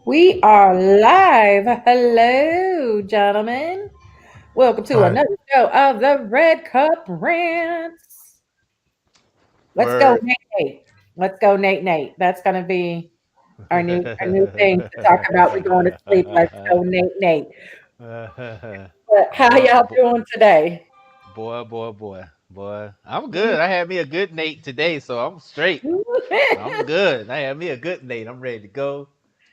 We are live. Hello, gentlemen. Welcome to Hi. another show of the Red Cup Rants. Let's go, Word. Nate. Nate. Let's go, Nate. Nate. That's gonna be our new thing to talk about. We're going to sleep. Let's go, Nate. Nate. But how boy, y'all doing today? boy. I'm good. I had me a good Nate today, so I'm straight. I'm good. I had me a good Nate. I'm ready to go.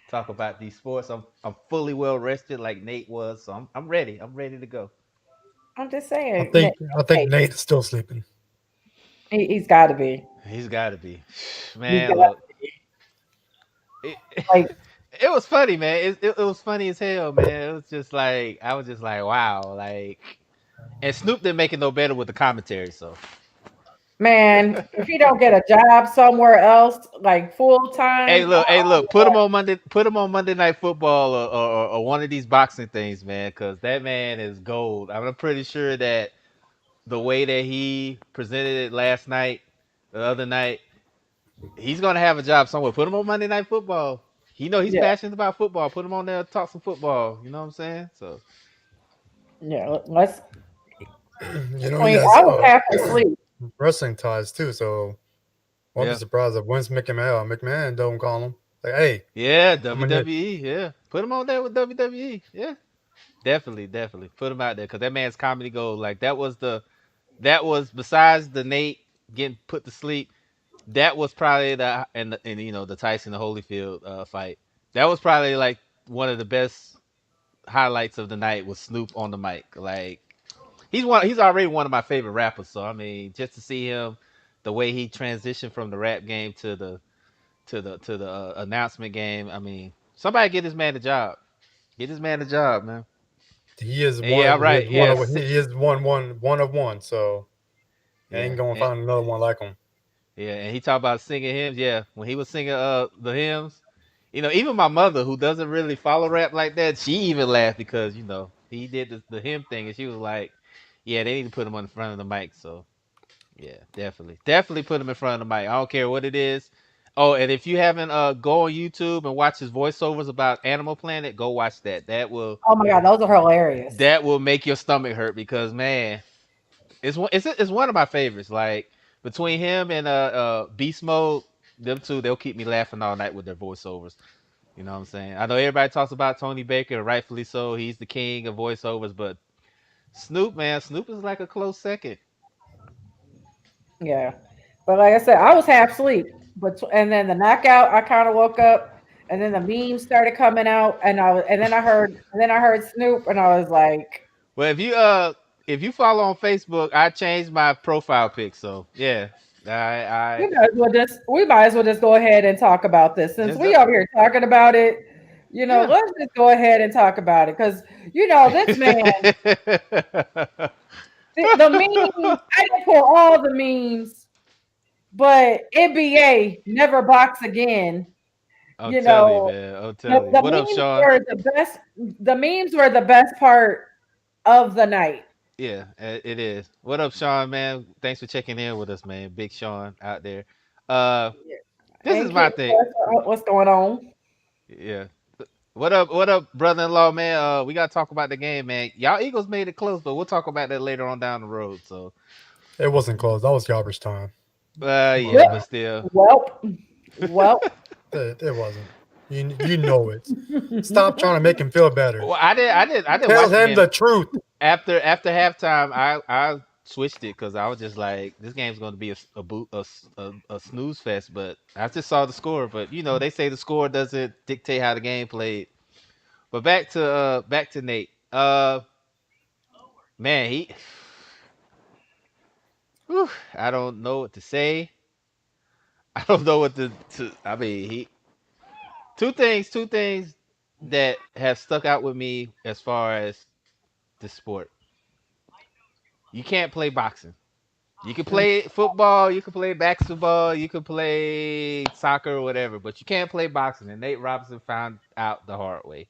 Talk about these sports. I'm fully well rested like Nate was, so I'm ready. I'm ready to go. I'm just I saying, think Nate. I think Nate. Nate is still sleeping. He's got to be. He's got to be. He's Man, got look. It, like, it was funny, man. It was funny as hell, man. It was just like I was just like, wow, like. And Snoop didn't make it no better with the commentary, so. man. If he don't get a job somewhere else, like full time, Hey, look. Put him on Monday Night Football or one of these boxing things, man, because that man is gold. I'm pretty sure that the way that he presented it last night, the other night, he's gonna have a job somewhere. Put him on Monday Night Football. He's yeah, passionate about football. Put him on there, talk some football. You know what I'm saying? So yeah. Let's. He Between, has I was half asleep. wrestling ties too, so won't be yeah, surprised if Vince McMahon don't call him. Like, hey, yeah, I'm in it. WWE, yeah. Put him on there with WWE, yeah. Definitely. Put him out there because that man's comedy gold. Like that was besides the Nate getting put to sleep. That was probably and the Tyson the Holyfield fight. That was probably like one of the best highlights of the night was Snoop on the mic. Like he's already one of my favorite rappers. So I mean, just to see him, the way he transitioned from the rap game to the announcement game. I mean, somebody get this man a job. Get this man a job, man. He is And yeah, one. He is right. one Yeah, of. He is one of one. So yeah. ain't gonna find another one like him. Yeah, and he talked about singing hymns. Yeah, when he was singing the hymns, even my mother who doesn't really follow rap like that, she even laughed because he did the hymn thing, and she was like, "Yeah, they need to put him on the front of the mic." So yeah, definitely put him in front of the mic. I don't care what it is. Oh, and if you haven't go on YouTube and watch his voiceovers about Animal Planet, go watch that. Oh my god, those are hilarious. That will make your stomach hurt because man, it's one of my favorites. Like between him and Beast Mode, them two, they'll keep me laughing all night with their voiceovers. You know what I'm saying? I know everybody talks about Tony Baker, and rightfully so. He's the king of voiceovers, but Snoop, man, Snoop is like a close second. Yeah, but like I said, I was half asleep. But and then the knockout, I kind of woke up, and then the memes started coming out, and then I heard Snoop, and I was like, Well, if you follow on Facebook, I changed my profile pic. So yeah, I we might as well just go ahead and talk about this since just we over here talking about it. yeah. Let's just go ahead and talk about it because this man, the memes. I can pull all the memes, but NBA never box again. I'm You telling you, know, man. I'm the, telling you. the What up, memes Sean? were the best. The memes were the best part of the night. Yeah, it is. What up, Sean, man? Thanks for checking in with us, man. Big Sean out there. Uh, this And is my Kid, thing. what's going on? Yeah. What up, brother-in-law, man? We gotta talk about the game, man. Y'all Eagles made it close, but we'll talk about that later on down the road. So, It wasn't close. That was garbage time. Come on yeah, Well, but still, well, well. it wasn't. You know it. Stop trying to make him feel better. well, I didn't Tell watch the him game the truth. after halftime. I switched it because I was just like, this game's going to be a snooze fest. But I just saw the score. But they say the score doesn't dictate how the game played. But back to Nate. Man, whew, I don't know what to say. I don't know what to. I mean, he two things that have stuck out with me as far as the sport. You can't play boxing. You can play football, you can play basketball, you can play soccer or whatever, but you can't play boxing. And Nate Robinson found out the hard way.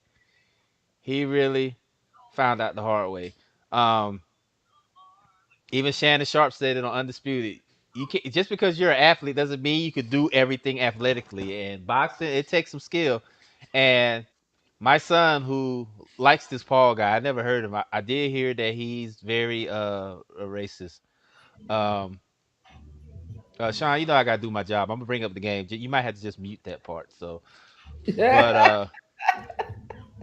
He really found out the hard way. Um, Even Shannon Sharp said it on Undisputed. You can just because you're an athlete doesn't mean you could do everything athletically. And boxing, it takes some skill. And my son who likes this Paul guy, I never heard him. I did hear that he's very racist. Um, Sean, you know I gotta do my job. I'm gonna bring up the game. You might have to just mute that part. So, but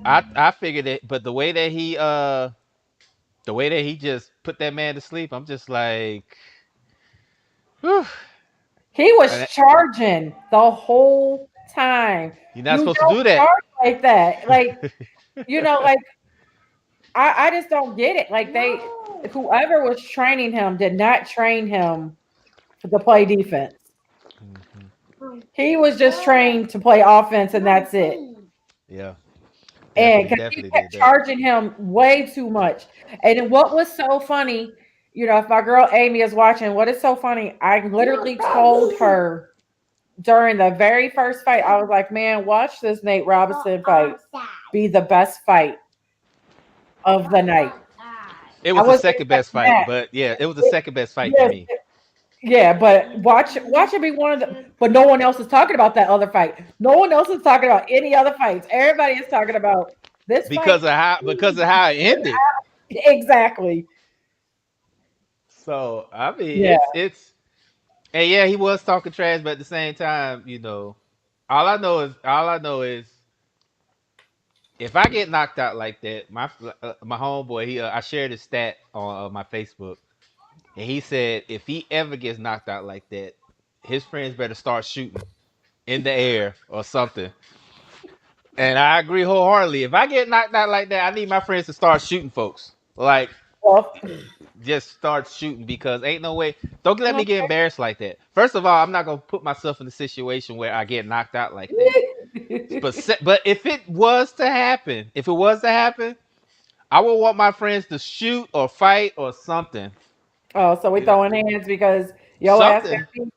I figured it. But the way that he just put that man to sleep, I'm just like, whew. He was And charging the whole time. you're not You supposed to don't do that. charge like that. Like, like I just don't get it. Like whoever was training him did not train him to play defense. Mhm. He was just trained to play offense and that's it. Yeah, And definitely, because he definitely did kept that. charging him way too much. And then what was so funny, if my girl Amy is watching, what is so funny, I literally told her during the very first fight, I was like, man, watch this Nate Robinson fight be the best fight of the night. It I was the wasn't second best expecting fight, that. but yeah, it was the second best fight to Yes, me yeah, but watch it be one of the. But no one else is talking about that other fight. No one else is talking about any other fights. Everybody is talking about this fight. because of how it ended. Exactly. So I mean, Yeah. it's and yeah, he was talking trash, but at the same time, all I know is if I get knocked out like that, my homeboy, I shared his stat on my Facebook, and he said if he ever gets knocked out like that, his friends better start shooting in the air or something. And I agree wholeheartedly. If I get knocked out like that, I need my friends to start shooting folks. Like, Well, just start shooting because ain't no way. Don't let me get okay. embarrassed like that. First of all, I'm not gonna put myself in a situation where I get knocked out like that. But if if it was to happen, I would want my friends to shoot or fight or something. Oh, so we You know, throwing hands because your ass got something. beat.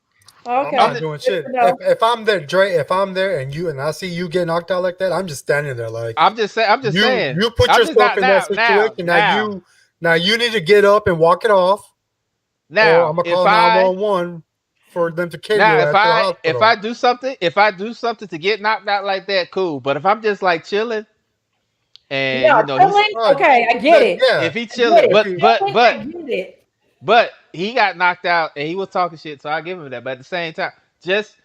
I'm I'm Okay, not just, doing good shit. to If know. if I'm there, Dre, if I'm there and I see you get knocked out like that, I'm just standing there like I'm just saying. I'm just saying. you put I'm just yourself not in that now. Now. situation. Now. Now you need to get up and walk it off, or I'm Now. gonna call 911 for them to carry Now your if ass to the I hospital. do something to get knocked out like that, cool. But if I'm just like chilling and Yeah, he's chilling. Okay, I get it. Yeah, if he I get chilling, it. if but you but Chilling, I but get it. but he got knocked out and he was talking shit, so I give him that. But at the same time, just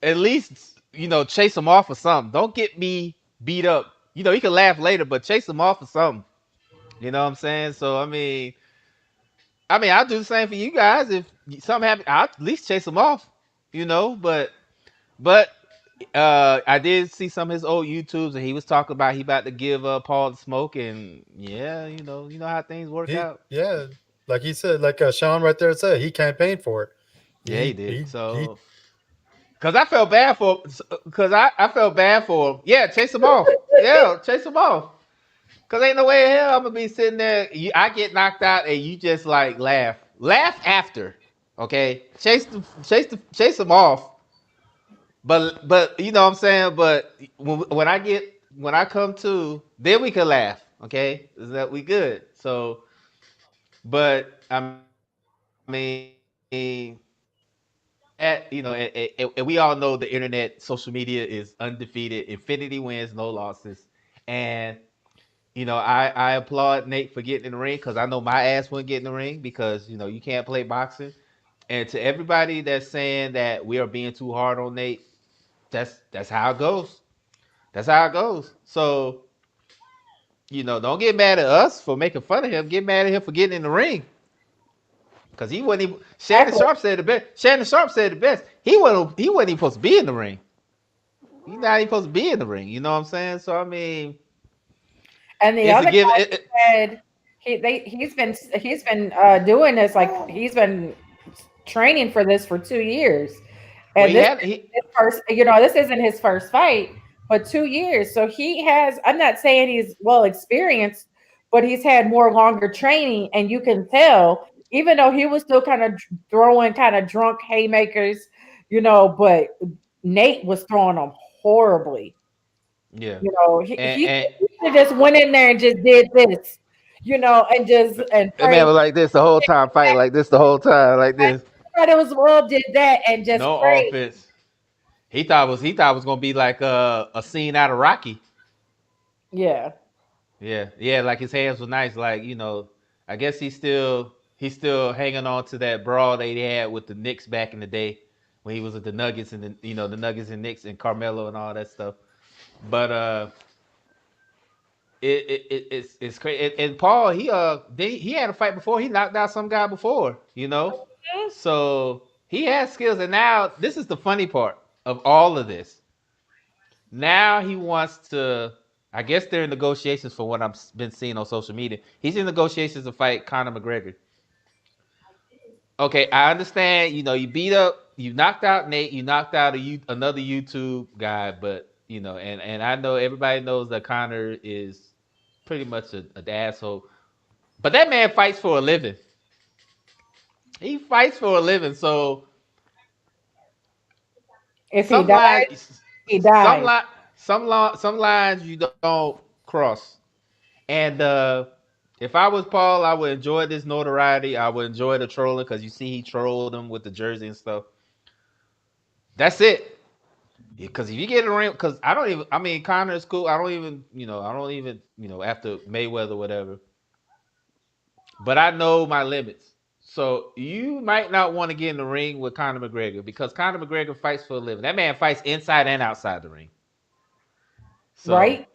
at least chase him off or something. Don't get me beat up. You can laugh later, but chase him off or something. You know what I'm saying? So I mean, I'll do the same for you guys. If something happens, I'll at least chase him off. But I did see some of his old YouTubes, and he was talking about he about to give Paul the smoke, and yeah, you know how things work he out. yeah, like he said, like Sean right there said, he campaigned for it. Yeah, he He did. he So, cause I felt bad for, cause I felt bad for him. Yeah, chase him off. Yeah, chase him off. Cause ain't no way in hell I'm gonna be sitting there. I get knocked out, and you just like laugh after. Okay, chase him off. But you know what I'm saying. But when I come to, then we can laugh. Okay, is that we good? So, but I mean, and we all know the internet, social media is undefeated. Infinity wins, no losses. And I applaud Nate for getting in the ring because I know my ass wouldn't get in the ring because you can't play boxing. And to everybody that's saying that we are being too hard on Nate, that's how it goes. That's how it goes. So, don't get mad at us for making fun of him. Get mad at him for getting in the ring. Cause he wasn't even Shannon Exactly. Sharp said the best. Shannon Sharp said the best. He wasn't even supposed to be in the ring. He's not even supposed to be in the ring. You know what I'm saying? So I mean, And the it's a other give. guy said he's been doing this like he's been training for this for 2 years, Well, and he this had is his first. This isn't his first fight, but 2 years. So he has. I'm not saying he's well experienced, but he's had more longer training, and you can tell. Even though he was still kind of throwing kind of drunk haymakers, but Nate was throwing them horribly. yeah, He and should just went in there and just did this, and just and that man prayed. was like this the whole time, fighting like this the whole time, like this. But it was well did that and just No prayed. offense. He thought it was gonna be like a scene out of Rocky. Yeah. Yeah, like his hands were nice. Like, I guess he's still hanging on to that brawl that he had with the Knicks back in the day when he was with the Nuggets and the Nuggets and Knicks and Carmelo and all that stuff. But it's crazy. And Paul, he had a fight before. He knocked out some guy before. So he has skills. And now this is the funny part of all of this. Now he wants to. I guess they're in negotiations for what I've been seeing on social media. He's in negotiations to fight Conor McGregor. Okay, I understand. You knocked out Nate, you knocked out another YouTube guy, but and I know everybody knows that Conor is pretty much an asshole. But that man fights for a living. He fights for a living. So If he some dies, lines, he some dies. li- some lines you don't cross. And if I was Paul, I would enjoy this notoriety. I would enjoy the trolling because you see he trolled him with the jersey and stuff. That's it. Because if you get in the ring, because I don't even. I mean, Conor is cool. I don't even. After Mayweather, or whatever. But I know my limits. So you might not want to get in the ring with Conor McGregor because Conor McGregor fights for a living. That man fights inside and outside the ring. So Right?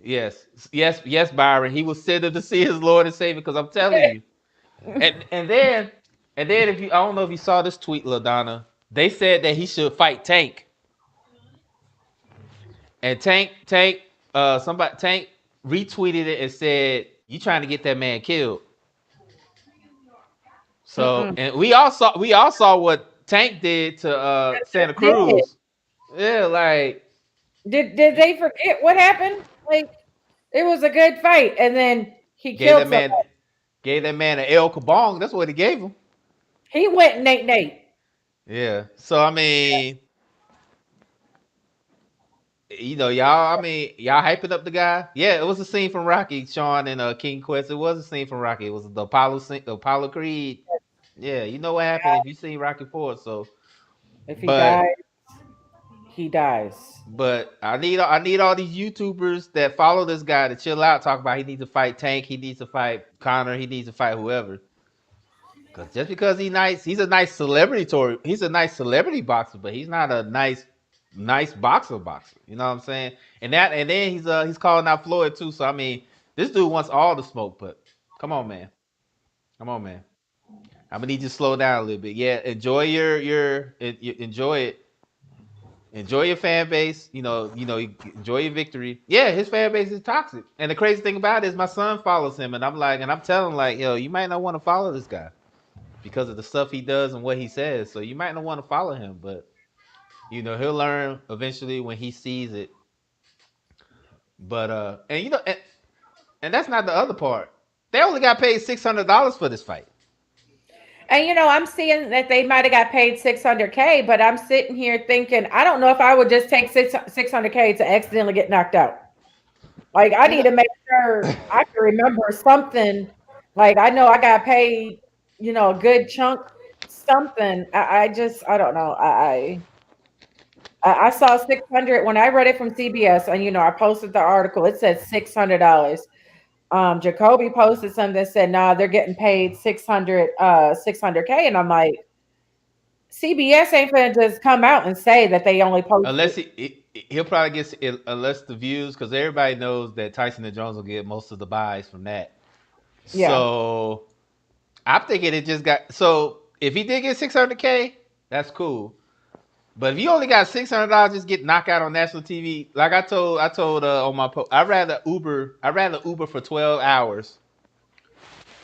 yes, yes, yes, Byron. He was sent to see his Lord and Savior because I'm telling you. And then if you, I don't know if you saw this tweet, LaDonna. They said that he should fight Tank, and Tank retweeted it and said, "You trying to get that man killed?" So, Mm-mm. and we all saw what Tank did to Santa Did Cruz. Yeah, like did they forget what happened? Like it was a good fight, and then he gave killed that somebody. man gave that man an El Kabong. That's what he gave him. He went Nate. Yeah. So I mean, y'all. I mean, y'all hyping up the guy. Yeah, it was a scene from Rocky, Sean and King Quest. It was a scene from Rocky. It was the Apollo Creed. Yeah, you know what happened if you seen Rocky Four. So, If he but dies, he dies. I need all these YouTubers that follow this guy to chill out. Talk about he needs to fight Tank. He needs to fight Connor. He needs to fight whoever. Cause just because he's a nice celebrity tour. He's a nice celebrity boxer, but he's not a nice boxer. You know what I'm saying? And then he's calling out Floyd too. So I mean, this dude wants all the smoke. But come on, man. Come on, man. I'm gonna need you to slow down a little bit. Yeah, enjoy enjoy it. Enjoy your fan base. Enjoy your victory. Yeah, his fan base is toxic. And the crazy thing about it is my son follows him, and I'm telling him like, yo, you might not want to follow this guy because of the stuff he does and what he says. So you might not want to follow him, but he'll learn eventually when he sees it. But and that's not the other part. They only got paid $600 for this fight. And I'm seeing that they might have got paid 600K, but I'm sitting here thinking, I don't know if I would just take 600K to accidentally get knocked out. Like I You need know, to make sure I can remember something. Like I know I got paid, a good chunk, something. I don't know. I saw 600 when I read it from CBS, and I posted the article. It said $600. Jacoby posted something that said, "Nah, they're getting paid 600K," and I'm like, CBS ain't gonna just come out and say that they only posted. unless he'll probably get unless the views because everybody knows that Tyson and Jones will get most of the buys from that. Yeah, So I'm thinking it just got so if he did get 600K, that's cool. But if you only got $600 just get knocked out on national TV, like I told on my post, I'd rather Uber for 12 hours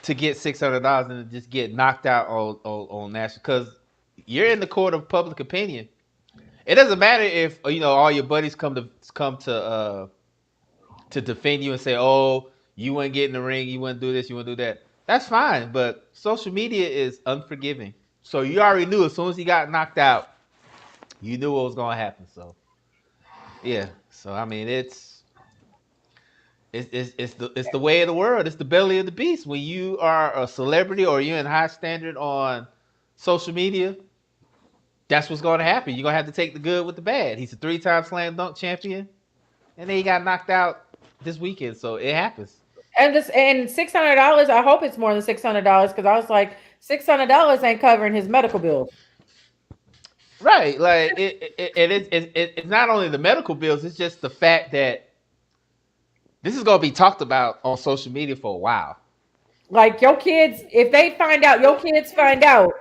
to get $600 than to just get knocked out on national because you're in the court of public opinion. It doesn't matter if all your buddies come to defend you and say, "Oh, you wouldn't get in the ring, you wouldn't do this, you wouldn't do that." That's fine, but social media is unforgiving. So you already knew as soon as he got knocked out, you knew what was going to happen. So yeah, so I mean, it's the way of the world. It's the belly of the beast. When you are a celebrity or you're in high standard on social media, that's what's going to happen. You're going to have to take the good with the bad. He's a 3-time slam dunk champion, and then he got knocked out this weekend, so it happens. And $600. I hope it's more than $600 because I was like, $600 ain't covering his medical bills. Right, like it's not only the medical bills; it's just the fact that this is gonna be talked about on social media for a while. Like your kids, if they find out, your kids find out.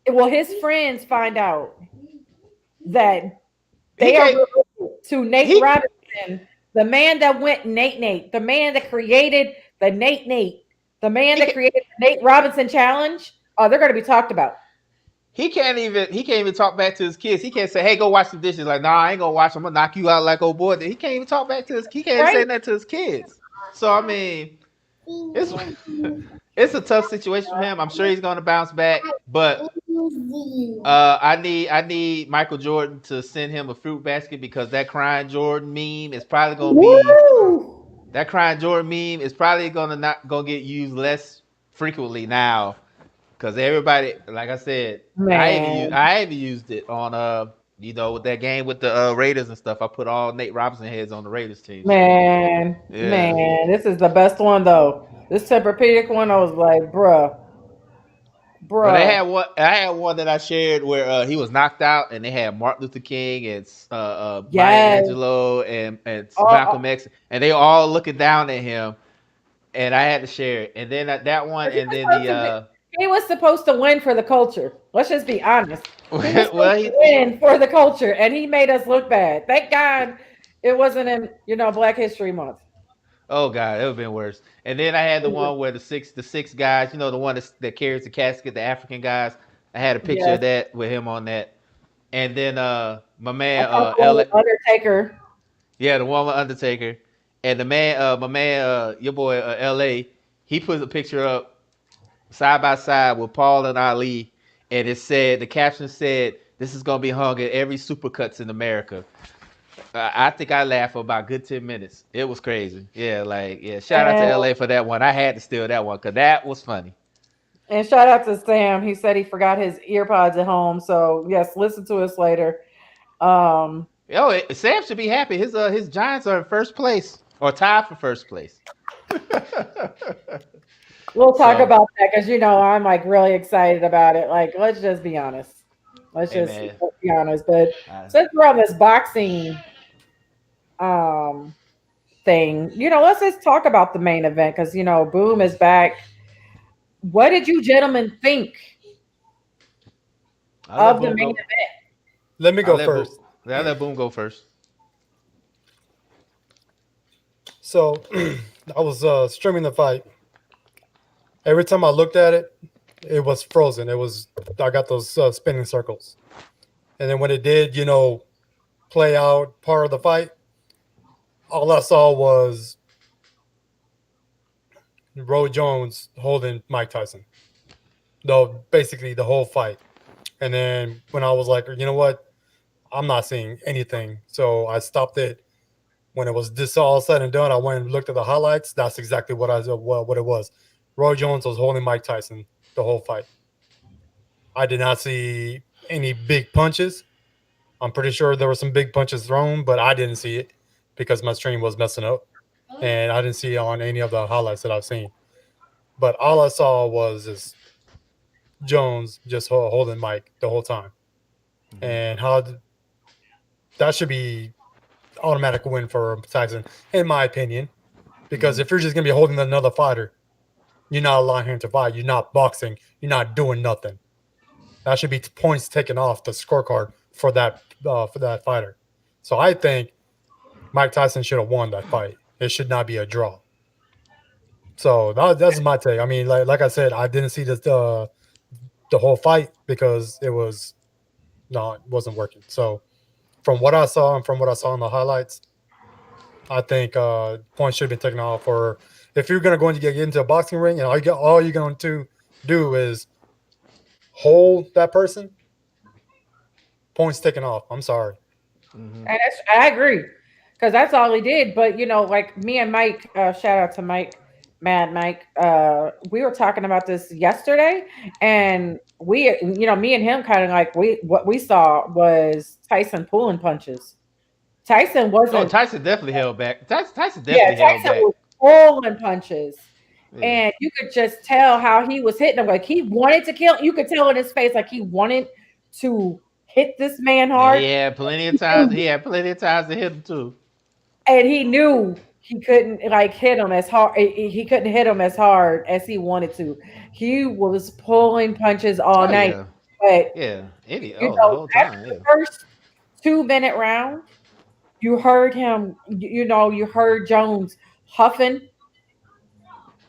Well, his friends find out that He they are can't. related to Nate He Robinson, the man that went Nate, the man that created the Nate, the man he that can't, created the Nate Robinson challenge. Oh, they're going to be talked about. he can't even talk back to his kids. He can't say, "Hey, go wash the dishes." Like, nah, I ain't gonna wash. I'm gonna knock you out like old boy. He can't even talk back to his. He can't even say Right? that to his kids. So I mean, it's it's a tough situation for him. I'm sure he's gonna bounce back, but I need Michael Jordan to send him a fruit basket because that crying Jordan meme is probably gonna be Woo! that crying Jordan meme is probably gonna not gonna get used less frequently now because everybody, like I said, Man, I even used it on with that game with the Raiders and stuff. I put all Nate Robinson heads on the Raiders team. So yeah. man, this is the best one though. This Tempur-Pedic one, I was like, Well, they bruh. had one. I had one that I shared where he was knocked out, and they had Martin Luther King and Maya Yes. Angelou and Oh, Malcolm X, and they all looking down at him, and I had to share it. And then that one, he and was then supposed the to be. He was supposed to win for the culture. Let's just be honest. He was supposed well, to win for the culture, and he made us look bad. Thank God it wasn't in Black History Month. oh god, it would have been worse. And then I had the one where the six guys, the one that carries the casket, the African guys. I had a picture Yes, of that with him on that. And then my I man thought the one L with Undertaker. Yeah, the one with Undertaker, and my man, your boy L.A. He put a picture up side by side with Paul and Ali, and the caption said, "This is gonna be hung at every supercuts in America." I think I laughed for about a good 10 minutes. It was crazy. Yeah, like yeah. Shout out to And L.A. for that one. I had to steal that one because that was funny. and shout out to Sam. He said he forgot his earpods at home. So yes, listen to us later. Um, Sam should be happy. His Giants are in first place or tied for first place. we'll talk So, about that because I'm like really excited about it. Like, let's just be honest. hey man, Let's be honest. But I, since we're on this boxing um thing, let's just talk about the main event because Boom is back. What did you gentlemen think I'll let of the Boom main go. event? Let me I'll go let Boom. first. I'll let Boom go first. So I was streaming the fight. Every time I looked at it, it was frozen. I got those spinning circles. And then when it did, play out part of the fight, all I saw was Roy Jones holding Mike Tyson. Though basically the whole fight. And then when I was like, you know what, I'm not seeing anything, so I stopped it. When it was this all said and done, I went and looked at the highlights. That's exactly what it was. Roy Jones was holding Mike Tyson the whole fight. I did not see any big punches. I'm pretty sure there were some big punches thrown, but I didn't see it because my stream was messing up, and I didn't see it on any of the highlights that I've seen. But all I saw was just Jones just holding Mike the whole time, Mm-hmm. and that should be automatic win for Tyson, in my opinion. Because Mm-hmm. if you're just gonna be holding another fighter, you're not allowing him to fight. You're not boxing. You're not doing nothing. That should be points taken off the scorecard for that fighter. So I think Mike Tyson should have won that fight. It should not be a draw. So that's my take. I mean, like I said, I didn't see the whole fight because it wasn't working. So from what I saw and from what I saw in the highlights, I think points should have been taken off. Or if you're going to go into get into a boxing ring and all you're going to do is hold that person, points taken off. I'm sorry. Mm-hmm. And I agree because that's all he did. But like me and Mike, shout out to Mike, Mad Mike. We were talking about this yesterday, and me and him kind of like what we saw was Tyson pulling punches. Tyson Oh, wasn't. Tyson definitely held back. Tyson Yeah, definitely held Tyson back. was pulling punches, Yeah. and you could just tell how he was hitting him. Like he wanted to kill. You could tell in his face, like he wanted to hit this man And hard. he had plenty of times to hit him too. And he knew he couldn't like hit him as hard. He couldn't hit him as hard as he wanted to. He was pulling punches all Oh night. yeah. But Yeah. you The know, whole after time, the yeah. first 2 minute round, you heard him. You heard Jones huffing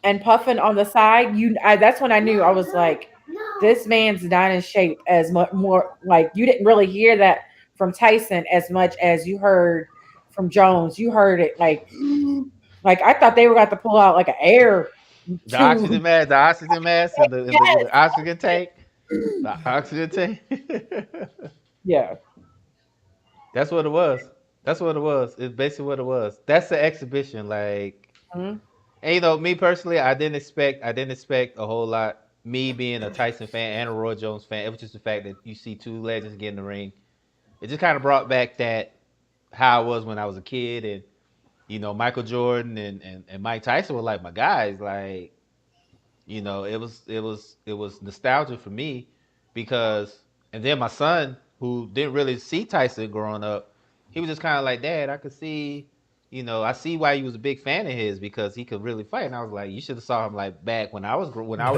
and puffing on the side. That's when I knew. I was like, this man's not in shape as much more. Like you didn't really hear that from Tyson as much as you heard from Jones. You heard it like I thought they were going to pull out like an air tube. The oxygen mask, and Yes. the oxygen tank, the oxygen tank. Yeah. That's what it was. That's what it was. It's basically what it was. That's the exhibition. Like, Mhm. and me personally, I didn't expect a whole lot. Me being a Tyson fan and a Roy Jones fan, it was just the fact that you see two legends get in the ring. It just kind of brought back that how I was when I was a kid, and Michael Jordan and Mike Tyson were like my guys. Like, it was nostalgia for me because, and then my son, who didn't really see Tyson growing up, he was just kind of like, Dad, I could see, I see why you was a big fan of his because he could really fight. And I was like, you should have saw him like back when I was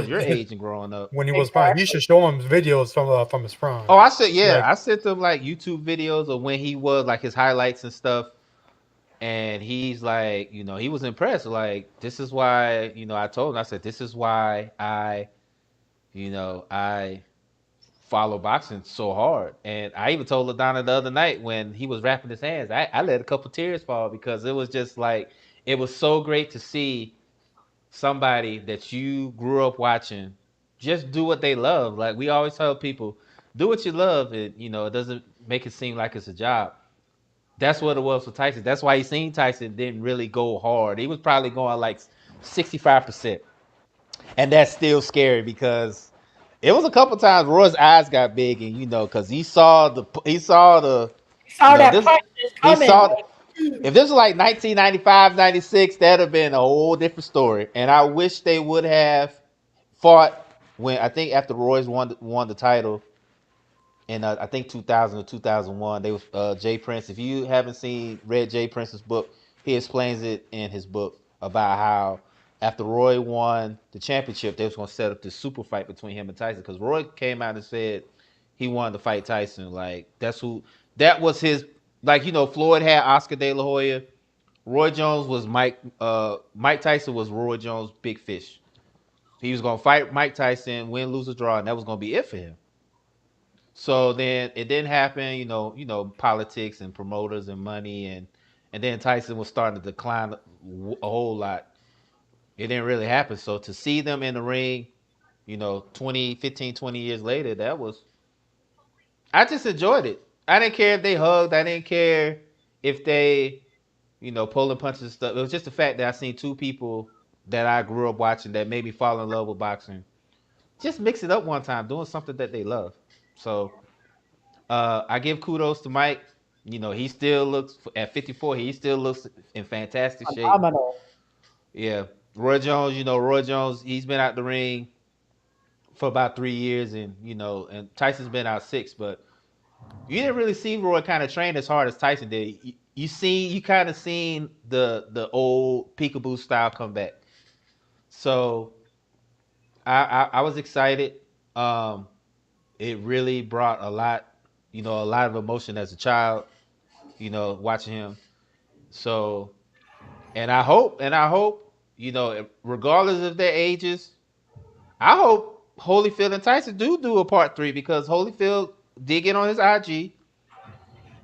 your age and growing up. When he was fine, you Exactly. should show him videos from his prime. Oh, I said, yeah, Like I sent them like YouTube videos of when he was like his highlights and stuff. And he's like, he was impressed. Like, this is why, I told him, I said, this is why I follow boxing so hard. And I even told LaDonna the other night when he was wrapping his hands, I let a couple tears fall because it was just like, it was so great to see somebody that you grew up watching just do what they love. Like we always tell people, do what you love. It doesn't make it seem like it's a job. That's what it was for Tyson. That's why you seen Tyson didn't really go hard. He was probably going like 65%. And that's still scary because it was a couple times Roy's eyes got big, and because He saw that this punch is he coming. saw. Like, If this was like 1995, 96, that'd have been a whole different story. And I wish they would have fought when I think after Roy's won the title in I think 2000 or 2001. They was Jay Prince. If you haven't read Jay Prince's book, he explains it in his book about how after Roy won the championship, they was going to set up this super fight between him and Tyson because Roy came out and said he wanted to fight Tyson. Like that was his, like Floyd had Oscar De La Hoya. Roy Jones was Mike Tyson was Roy Jones' big fish. He was going to fight Mike Tyson, win, lose, or draw, and that was going to be it for him. So then it didn't happen, politics and promoters and money, and then Tyson was starting to decline a whole lot. It didn't really happen. So to see them in the ring, 20 years later, I just enjoyed it. I didn't care if they hugged. I didn't care if they, pulling punches and stuff. It was just the fact that I seen two people that I grew up watching that made me fall in love with boxing. Just mix it up one time, doing something that they love. So I give kudos to Mike. He still looks at 54. He still looks in fantastic shape. phenomenal. Yeah, Roy Jones. Roy Jones. He's been out the ring for about 3 years, and Tyson's been out 6. But you didn't really see Roy kind of train as hard as Tyson did. You kind of seen the old peekaboo style come back. So I was excited. Um, it really brought a lot of emotion as a child. Watching him. So, and I hope, regardless of their ages, I hope Holyfield and Tyson do a part 3 because Holyfield did get on his IG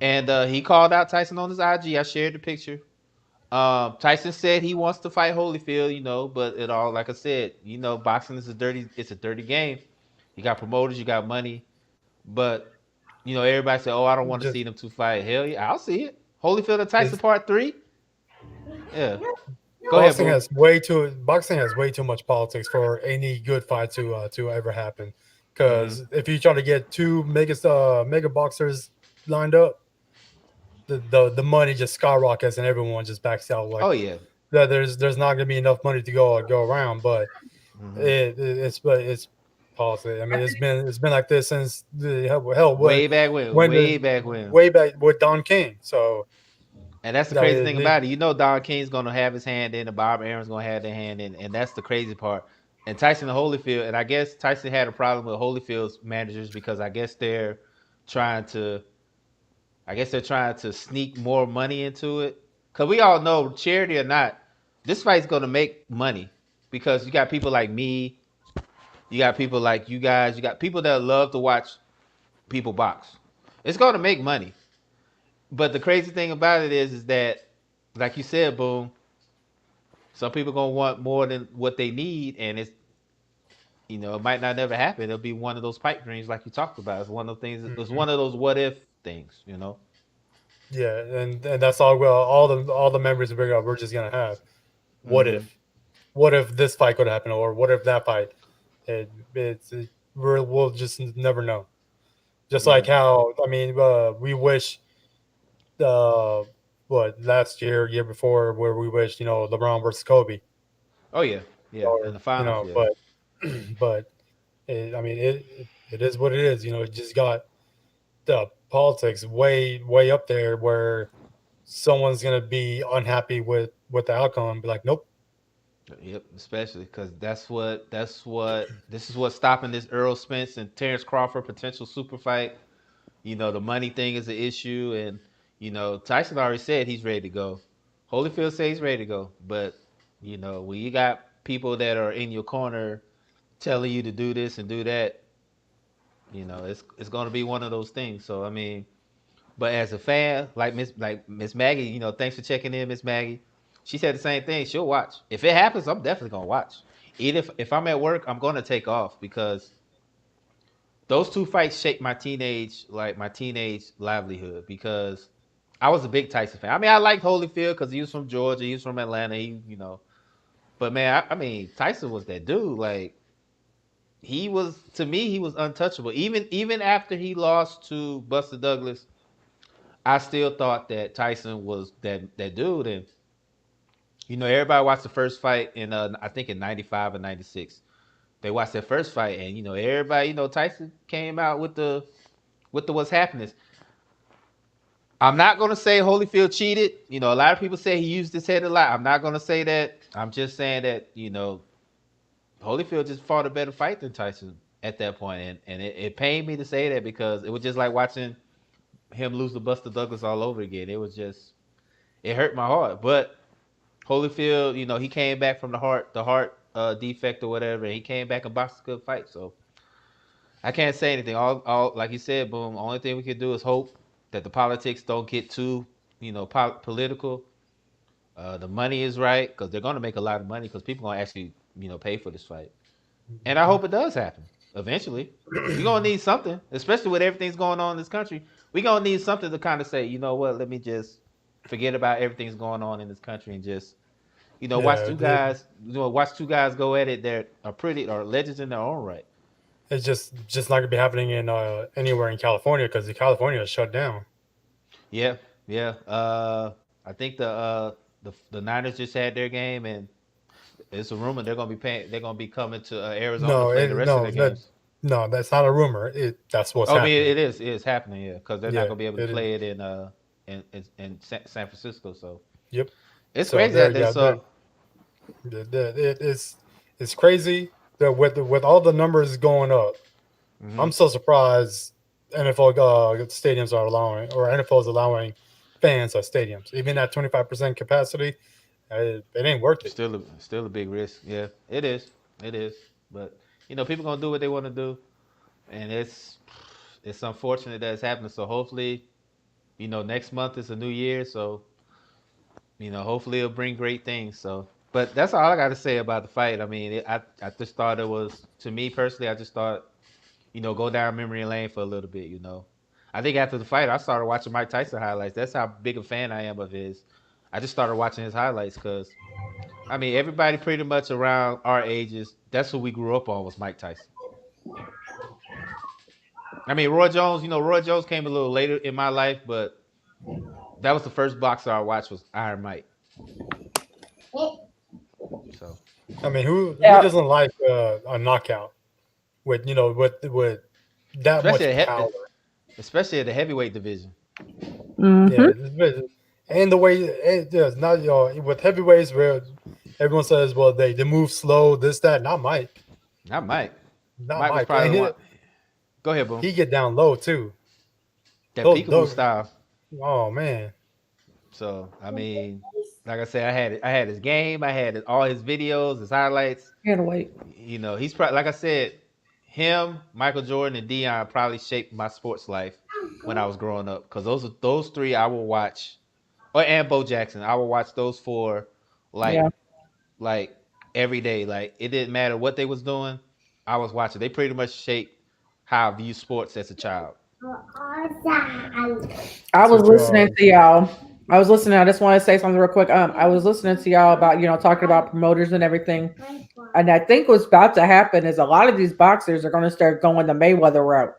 and he called out Tyson on his IG. I shared the picture. Tyson said he wants to fight Holyfield, but it all like I said, boxing is it's a dirty game. You got promoters, you got money, but everybody said, "Oh, I don't want to just see them two fight." Hell yeah, I'll see it. Holyfield and Tyson it's part 3. Yeah. Go ahead, boo. boxing has way too much politics for any good fight to ever happen. Mm-hmm. Because if you try to get two mega boxers lined up, the money just skyrockets and everyone just backs out. Like Oh yeah. that, there's not gonna be enough money to go around. But Hmm. it's policy. I mean, it's been like this since the hell Way back when. when Way back when. way back with Don King. So And that's the that crazy is thing about it. You know, Don King's gonna have his hand in, and Bob Aaron's gonna have their hand in, and that's the crazy part. And Tyson and Holyfield, and I guess Tyson had a problem with Holyfield's managers because trying to, I guess they're trying to sneak more money into it. Cause we all know, charity or not, this fight's gonna make money because you got people like me, you got people like you guys, you got people that love to watch people box. It's gonna make money. But the crazy thing about it is that, like you said, boom, some people gonna want more than what they need, and it might not never happen. It'll be one of those pipe dreams, like you talked about. It's one of those things. It's mhm. one of those what if things. Yeah, and that's all. Well, all the memories we're just gonna have. What Mm-hmm. if? What if this fight could happen, or what if that fight? We'll just never know. Just Yeah. like how I mean, we wish uh, what last year before, where we wish LeBron versus Kobe, Oh yeah. Yeah. In or the finals, yeah. but I mean it is what it is. It just got the politics way up there where someone's gonna be unhappy with the outcome and be like, nope. Yep. Especially because this is what's stopping this Earl Spence and Terrence Crawford potential super fight. The money thing is an issue, and Tyson already said he's ready to go. Holyfield says he's ready to go, but when you got people that are in your corner telling you to do this and do that, it's going to be one of those things. So I mean, but as a fan, like Miss Maggie, thanks for checking in, Miss Maggie. She said the same thing. She'll watch if it happens. I'm definitely gonna watch. Even if I'm at work, I'm gonna take off because those two fights shaped my teenage livelihood because I was a big Tyson fan. I mean, I liked Holyfield because he was from Georgia, he was from Atlanta, but man, I mean, Tyson was that dude. Like he was to me, he was untouchable. Even after he lost to Buster Douglas, I still thought that Tyson was that dude. And everybody watched the first fight in I think in '95 or '96. They watched that first fight, and everybody, Tyson came out with the what's happening. I'm not gonna say Holyfield cheated. A lot of people say he used his head a lot. I'm not gonna say that. I'm just saying that Holyfield just fought a better fight than Tyson at that point, and it pained me to say that because it was just like watching him lose to Buster Douglas all over again. It hurt my heart. But Holyfield, he came back from the heart defect or whatever, and he came back and boxed a good fight. So I can't say anything. All like you said, boom. Only thing we can do is hope that the politics don't get too, political. The money is right because they're going to make a lot of money because people going to actually, pay for this fight. And I hope it does happen eventually. We're going to need something, especially with everything's going on in this country. We're going to need something to kind of say, you know what, let me just forget about everything's going on in this country and just, watch Yeah, two guys, go at it that are pretty or legends in their own right. it's just not gonna be happening in anywhere in California because California is shut down. Yeah, yeah. I think the Niners just had their game, and it's a rumor they're gonna be paying. They're gonna be coming to Arizona to No, play the rest of their games. no, that's not a rumor. That's what's Oh, I mean, happening. it is happening. Yeah, because they're not Yeah, gonna be able to it is. play it in San Francisco. So Yep. it's So crazy there, that they yeah, there, saw. it's crazy that with all the numbers going up, Hmm. I'm so surprised NFL stadiums are allowing, or NFL is allowing fans at stadiums, even at 25% capacity. It ain't worth it. Still a big risk. Yeah, it is. It is. But people gonna do what they want to do, and it's unfortunate that it's happening. So hopefully, next month is a new year. So hopefully it'll bring great things. So, but that's all I got to say about the fight. I mean, I just thought it was, to me personally, I just thought, go down memory lane for a little bit. I think after the fight, I started watching Mike Tyson highlights. That's how big a fan I am of his. I just started watching his highlights because, I mean, everybody pretty much around our ages, that's who we grew up on was Mike Tyson. I mean, Roy Jones, Roy Jones came a little later in my life, but That was the first boxer I watched was Iron Mike. So I mean, who Yeah. doesn't like a knockout with with that especially much power? especially at the heavyweight division. Yeah, Hmm. and the way it does not with heavyweights where everyone says, well, they move slow, this that. Not Mike, Not Mike. not Mike was Mike, probably and the one. Go ahead, boom. he get down low too. That peekaboo Those style. oh man, So I mean, like I said, I had his game, I had all his videos, his highlights. Can't wait. You know, he's probably like I said, him, Michael Jordan, and Dion probably shaped my sports life when I was growing up. Because those three I will watch, or and Bo Jackson, I will watch those four, like Yeah. like every day. Like it didn't matter what they was doing, I was watching. They pretty much shaped how I view sports as a child. I was such listening to y'all. I was listening. I just want to say something real quick. I was listening to y'all about talking about promoters and everything, and I think what's about to happen is a lot of these boxers are going to start going the Mayweather route.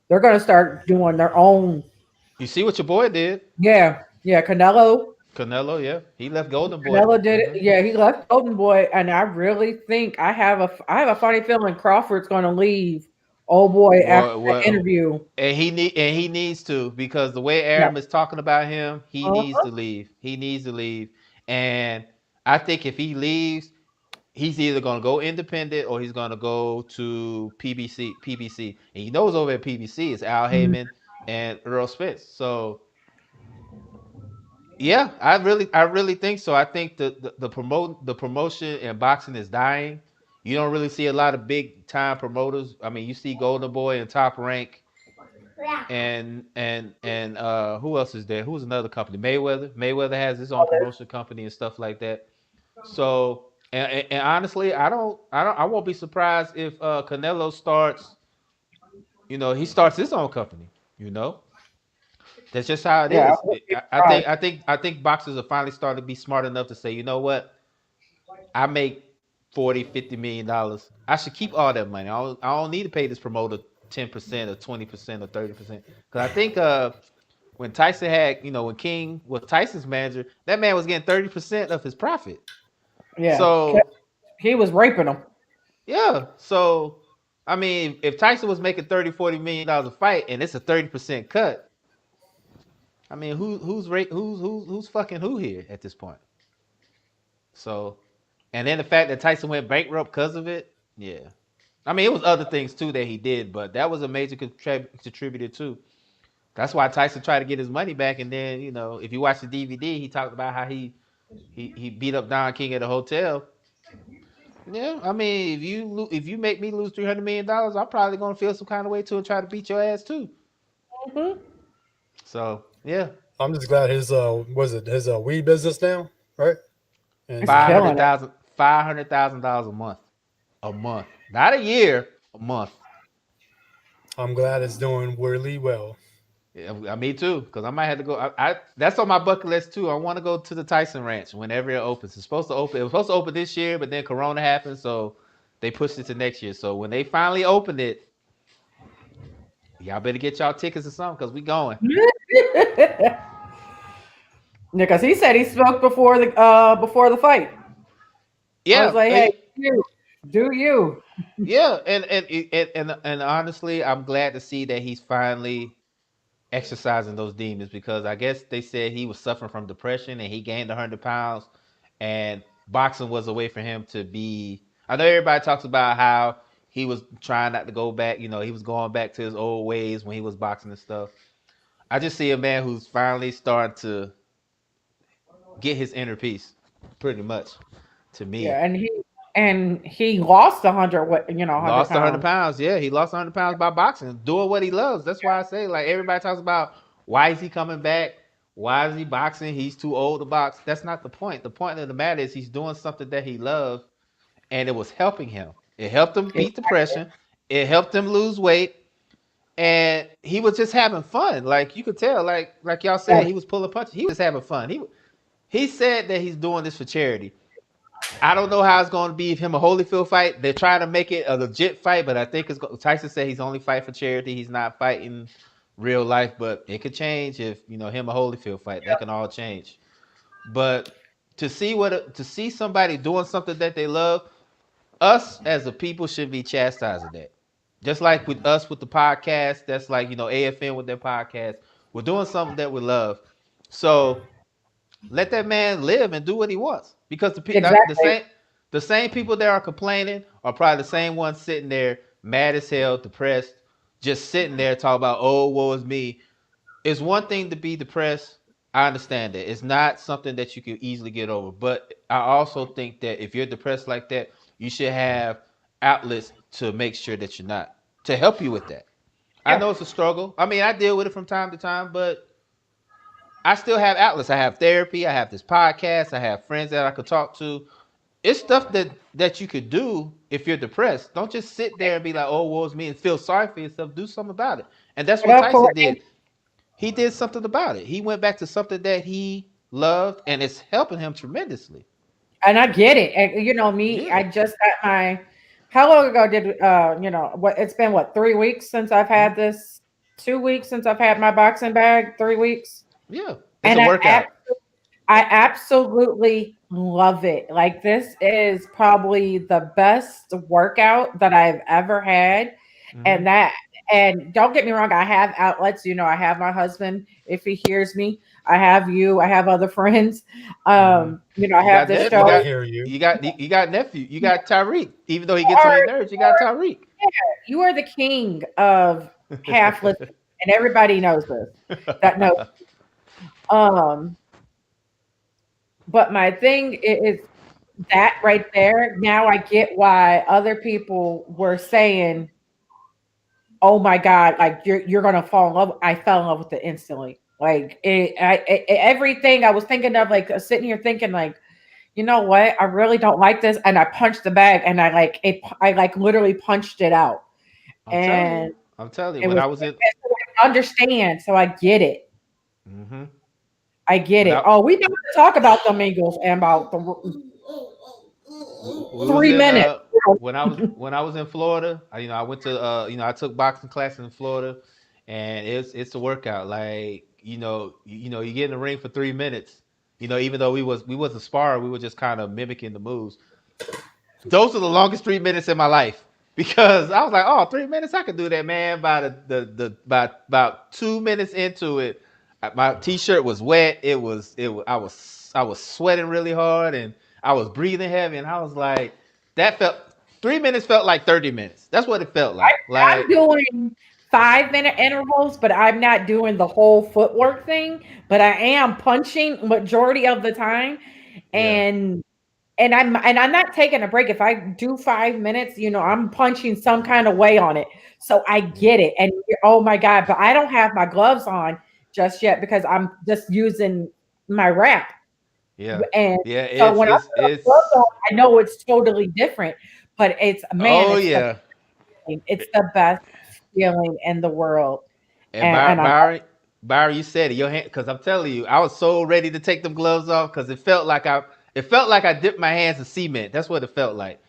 They're going to start doing their own. You see what your boy did, Yeah, yeah. Canelo? Yeah, he left Golden Boy. Canelo did it. Yeah, he left Golden Boy, and I really think I have a funny feeling Crawford's going to leave Old Boy after the What interview. and he needs to because the way Yeah. Aram is talking about him, he needs Uh-huh. to leave. He needs to leave. And I think if he leaves, he's either gonna go independent or he's gonna go to PBC. And he knows over at PBC is Al Mhm. Heyman and Earl Spence. So yeah, I really think so. I think the promotion in boxing is dying. You don't really see a lot of big time promoters. I mean, you see Golden Boy and Top Rank and who else is there? Who's another company? Mayweather. Mayweather has his own promotion company and stuff like that. So and honestly, I won't be surprised if Canelo starts. You know, he starts his own company. You know, that's just how it Yeah, I is. wouldn't be I surprised. I think boxers are finally starting to be smart enough to say, you know what, I make 40, $50 million. I should keep all that money. I don't need to pay this promoter 10% or 20% or 30%. Because I think when Tyson had, you know, when King was Tyson's manager, that man was getting 30% of his profit. Yeah, So he was raping them. yeah. So I mean, if Tyson was making 30, $40 million a fight and it's a 30% cut, I mean who's fucking who here at this point? So and then the fact that Tyson went bankrupt because of it, yeah. I mean, it was other things too that he did, but that was a major contributor too. That's why Tyson tried to get his money back, and then you know, if you watch the DVD, he talked about how he beat up Don King at a hotel. Yeah, I mean, if you make me lose $300 million, I'm probably gonna feel some kind of way too and try to beat your ass too. Hmm. So yeah, I'm just glad his was it his weed business now, right? And He's five hundred killing it. thousand, $500,000 a month, not a year, a month. I'm glad it's doing really well. Yeah, me too. Because I might have to go. That's on my bucket list too. I want to go to the Tyson Ranch whenever it opens. It's supposed to open. It was supposed to open this year, but then Corona happened, so they pushed it to next year. So when they finally opened it, y'all better get y'all tickets or something because we going. Because he said he smoked before the fight. I was Yeah, like, hey, you do you? yeah, and honestly, I'm glad to see that he's finally exercising those demons because I guess they said he was suffering from depression and he gained 100 pounds, and boxing was a way for him to be. I know everybody talks about how he was trying not to go back. You know, he was going back to his old ways when he was boxing and stuff. I just see a man who's finally starting to get his inner peace, pretty much. To me, Yeah, and he lost 100 lost 100 pounds. pounds. Yeah, he lost 100 pounds by boxing, doing what he loves. That's why I say, like, everybody talks about why is he coming back? Why is he boxing? He's too old to box. That's not the point. The point of the matter is he's doing something that he loves, and it was helping him. It helped him beat depression. It helped him lose weight, and he was just having fun. Like you could tell, like y'all Yeah, said, he was pulling punches. He was having fun. He said that he's doing this for charity. I don't know how it's going to be if him a Holyfield fight. They're trying to make it a legit fight, but I think Tyson said he's only fighting for charity. He's not fighting real life, but it could change if him or Holyfield fight. That can all change. But to see somebody doing something that they love, us as a people should be chastising that. Just like with us with the podcast, that's like AFN with their podcast. We're doing something that we love. So let that man live and do what he wants. Because Exactly. the same people that are complaining are probably the same ones sitting there mad as hell, depressed, just sitting there talking about, oh, woe is me. It's one thing to be depressed. I understand that. It's not something that you can easily get over. But I also think that if you're depressed like that, you should have outlets to make sure that you're not, to help you with that. I Yeah. know it's a struggle. I mean, I deal with it from time to time, but I still have outlets. I have therapy. I have this podcast. I have friends that I could talk to. It's stuff that you could do if you're depressed. Don't just sit there and be like, "Oh, woe is me," and feel sorry for yourself. Do something about it. And that's You what know, Tyson Courtney, did. He did something about it. He went back to something that he loved, and it's helping him tremendously. and I get it. And, you know, me, Yeah. I just got my. How long ago did what? It's been what, 3 weeks since I've Mhm. had this. 2 weeks since I've had my boxing bag. 3 weeks, Yeah. It's and a workout. I absolutely love it. Like, this is probably the best workout that I've ever had. Hmm. And don't get me wrong, I have outlets. I have my husband if he hears me. I have you. I have other friends. Hmm. I You have got this Yeah, nephew. You I show. got hear you. you got nephew. You got Tyreek. Even though he You gets on are, your nerves, you got Tyreek. you are the king of half listening, and everybody knows this. That knows. Um, but my thing is that right there. Now I get why other people were saying, "Oh my God, like you're gonna fall in love." I fell in love with it instantly. Like everything I was thinking of, like sitting here thinking, like, you know what, I really don't like this, and I punched the bag, and I like it. I like literally punched it out, I'm telling you. and I'm telling you. it When was. I was in, So I understand, so I get it. hmm I get when it. I Oh, we don't talk about the Mingles and about the we was three in minutes. when I was in Florida, I went to I took boxing classes in Florida, and it's a workout. Like you get in the ring for 3 minutes. Even though we wasn't sparring, we were just kind of mimicking the moves. Those are the longest 3 minutes in my life because I was like, oh, 3 minutes, I could do that, man. By the about 2 minutes into it, my t-shirt was wet. It was I was sweating really hard and I was breathing heavy, and I was like, that felt 3 minutes felt like 30 minutes. That's what it felt like. I'm doing 5 minute intervals, but I'm not doing the whole footwork thing. But I am punching majority of the time, Yeah. and I'm not taking a break. If I do 5 minutes, I'm punching some kind of way on it. So I get it. And oh my God, but I don't have my gloves on just yet because I'm just using my wrap. Yeah. And Yeah. so when I put a gloves on, It's I know it's totally different. But it's, man, oh yeah. it's the best feeling in the world. And And I Byron, you said it. Your hand, because I'm telling you, I was so ready to take them gloves off because it felt like I dipped my hands in cement. That's what it felt like,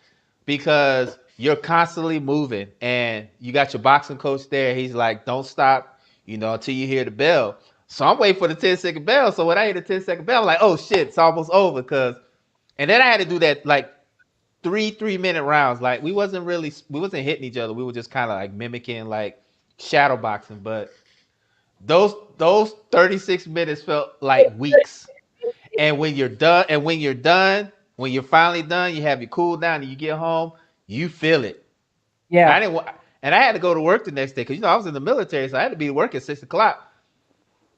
because you're constantly moving, and you got your boxing coach there. He's like, "Don't stop, until you hear the bell." So I'm waiting for the 10-second bell. So when I hear the 10-second bell, I'm like, "Oh shit, it's almost over." And then I had to do that like 3 3 minute rounds. Like we wasn't hitting each other. We were just kind of like mimicking like shadow boxing, but those 36 minutes felt like weeks. And when you're finally done, you have your cool down and you get home, you feel it. I yeah, didn't want, and I had to go to work the next day because I was in the military, so I had to be to work at 6 o'clock.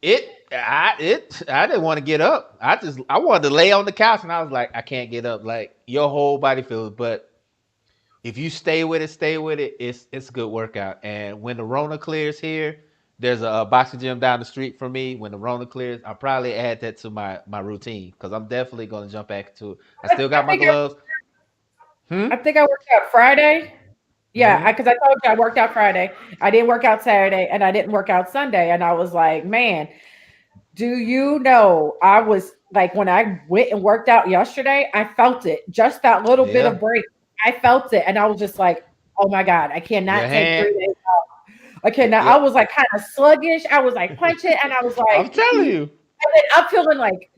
I didn't want to get up. I wanted to lay on the couch, and I was like, I can't get up. Like, your whole body feels, but if you stay with it. It's a good workout. And when the Rona clears here, there's a boxing gym down the street from me. When the Rona clears, I'll probably add that to my routine because I'm definitely gonna jump back to it. I I, still I got my think gloves. Hmm. I think I worked out Friday. Yeah, Mm-hmm. because I told you I worked out Friday. I didn't work out Saturday, and I didn't work out Sunday. And I was like, man, do you know? I was like, when I went and worked out yesterday, I felt it. Just that little bit Yeah. of break, I felt it, and I was just like, oh my God, I cannot Your take hand. 3 days. Okay, now I Yeah, was like kind of sluggish. I was like punching, and I was I'm like, telling you. and then I'm feeling like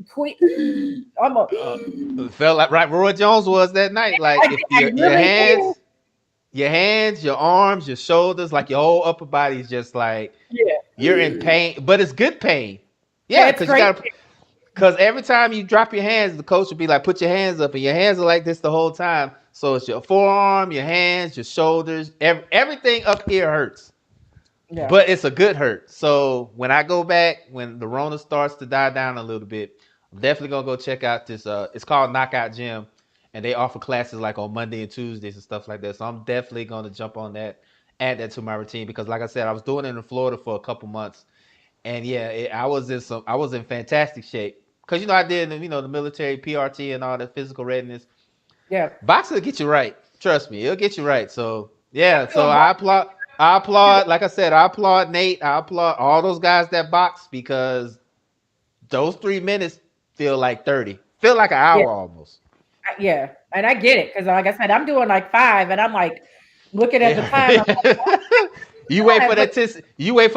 I'm a, Uh, it felt like right Roy Jones was that night. Like if I really did. your arms, your shoulders, like your whole upper body is just like Yeah, you're in pain, but it's good pain. yeah, Yeah, it's because you great. got to. Because every time you drop your hands, the coach will be like, "Put your hands up," and your hands are like this the whole time. So it's your forearm, your hands, your shoulders, everything up here hurts. Yeah, But it's a good hurt. So when I go back, when the Rona starts to die down a little bit, I'm definitely gonna go check out this. It's called Knockout Gym, and they offer classes like on Monday and Tuesdays and stuff like that. So I'm definitely gonna jump on that, add that to my routine because, like I said, I was doing it in Florida for a couple months, and yeah, I was in fantastic shape because I did the military PRT and all the physical readiness. yeah. Boxing will get you right. Trust me, it'll get you right. So yeah, I'm so doing I applaud, like I said, I applaud Nate. I applaud all those guys that box because those 3 minutes feel like 30. Feel like an yeah, hour almost. yeah, and I get it because, like I said, I'm doing like 5, and I'm like looking at the time. I'm Yeah. you wait like, for but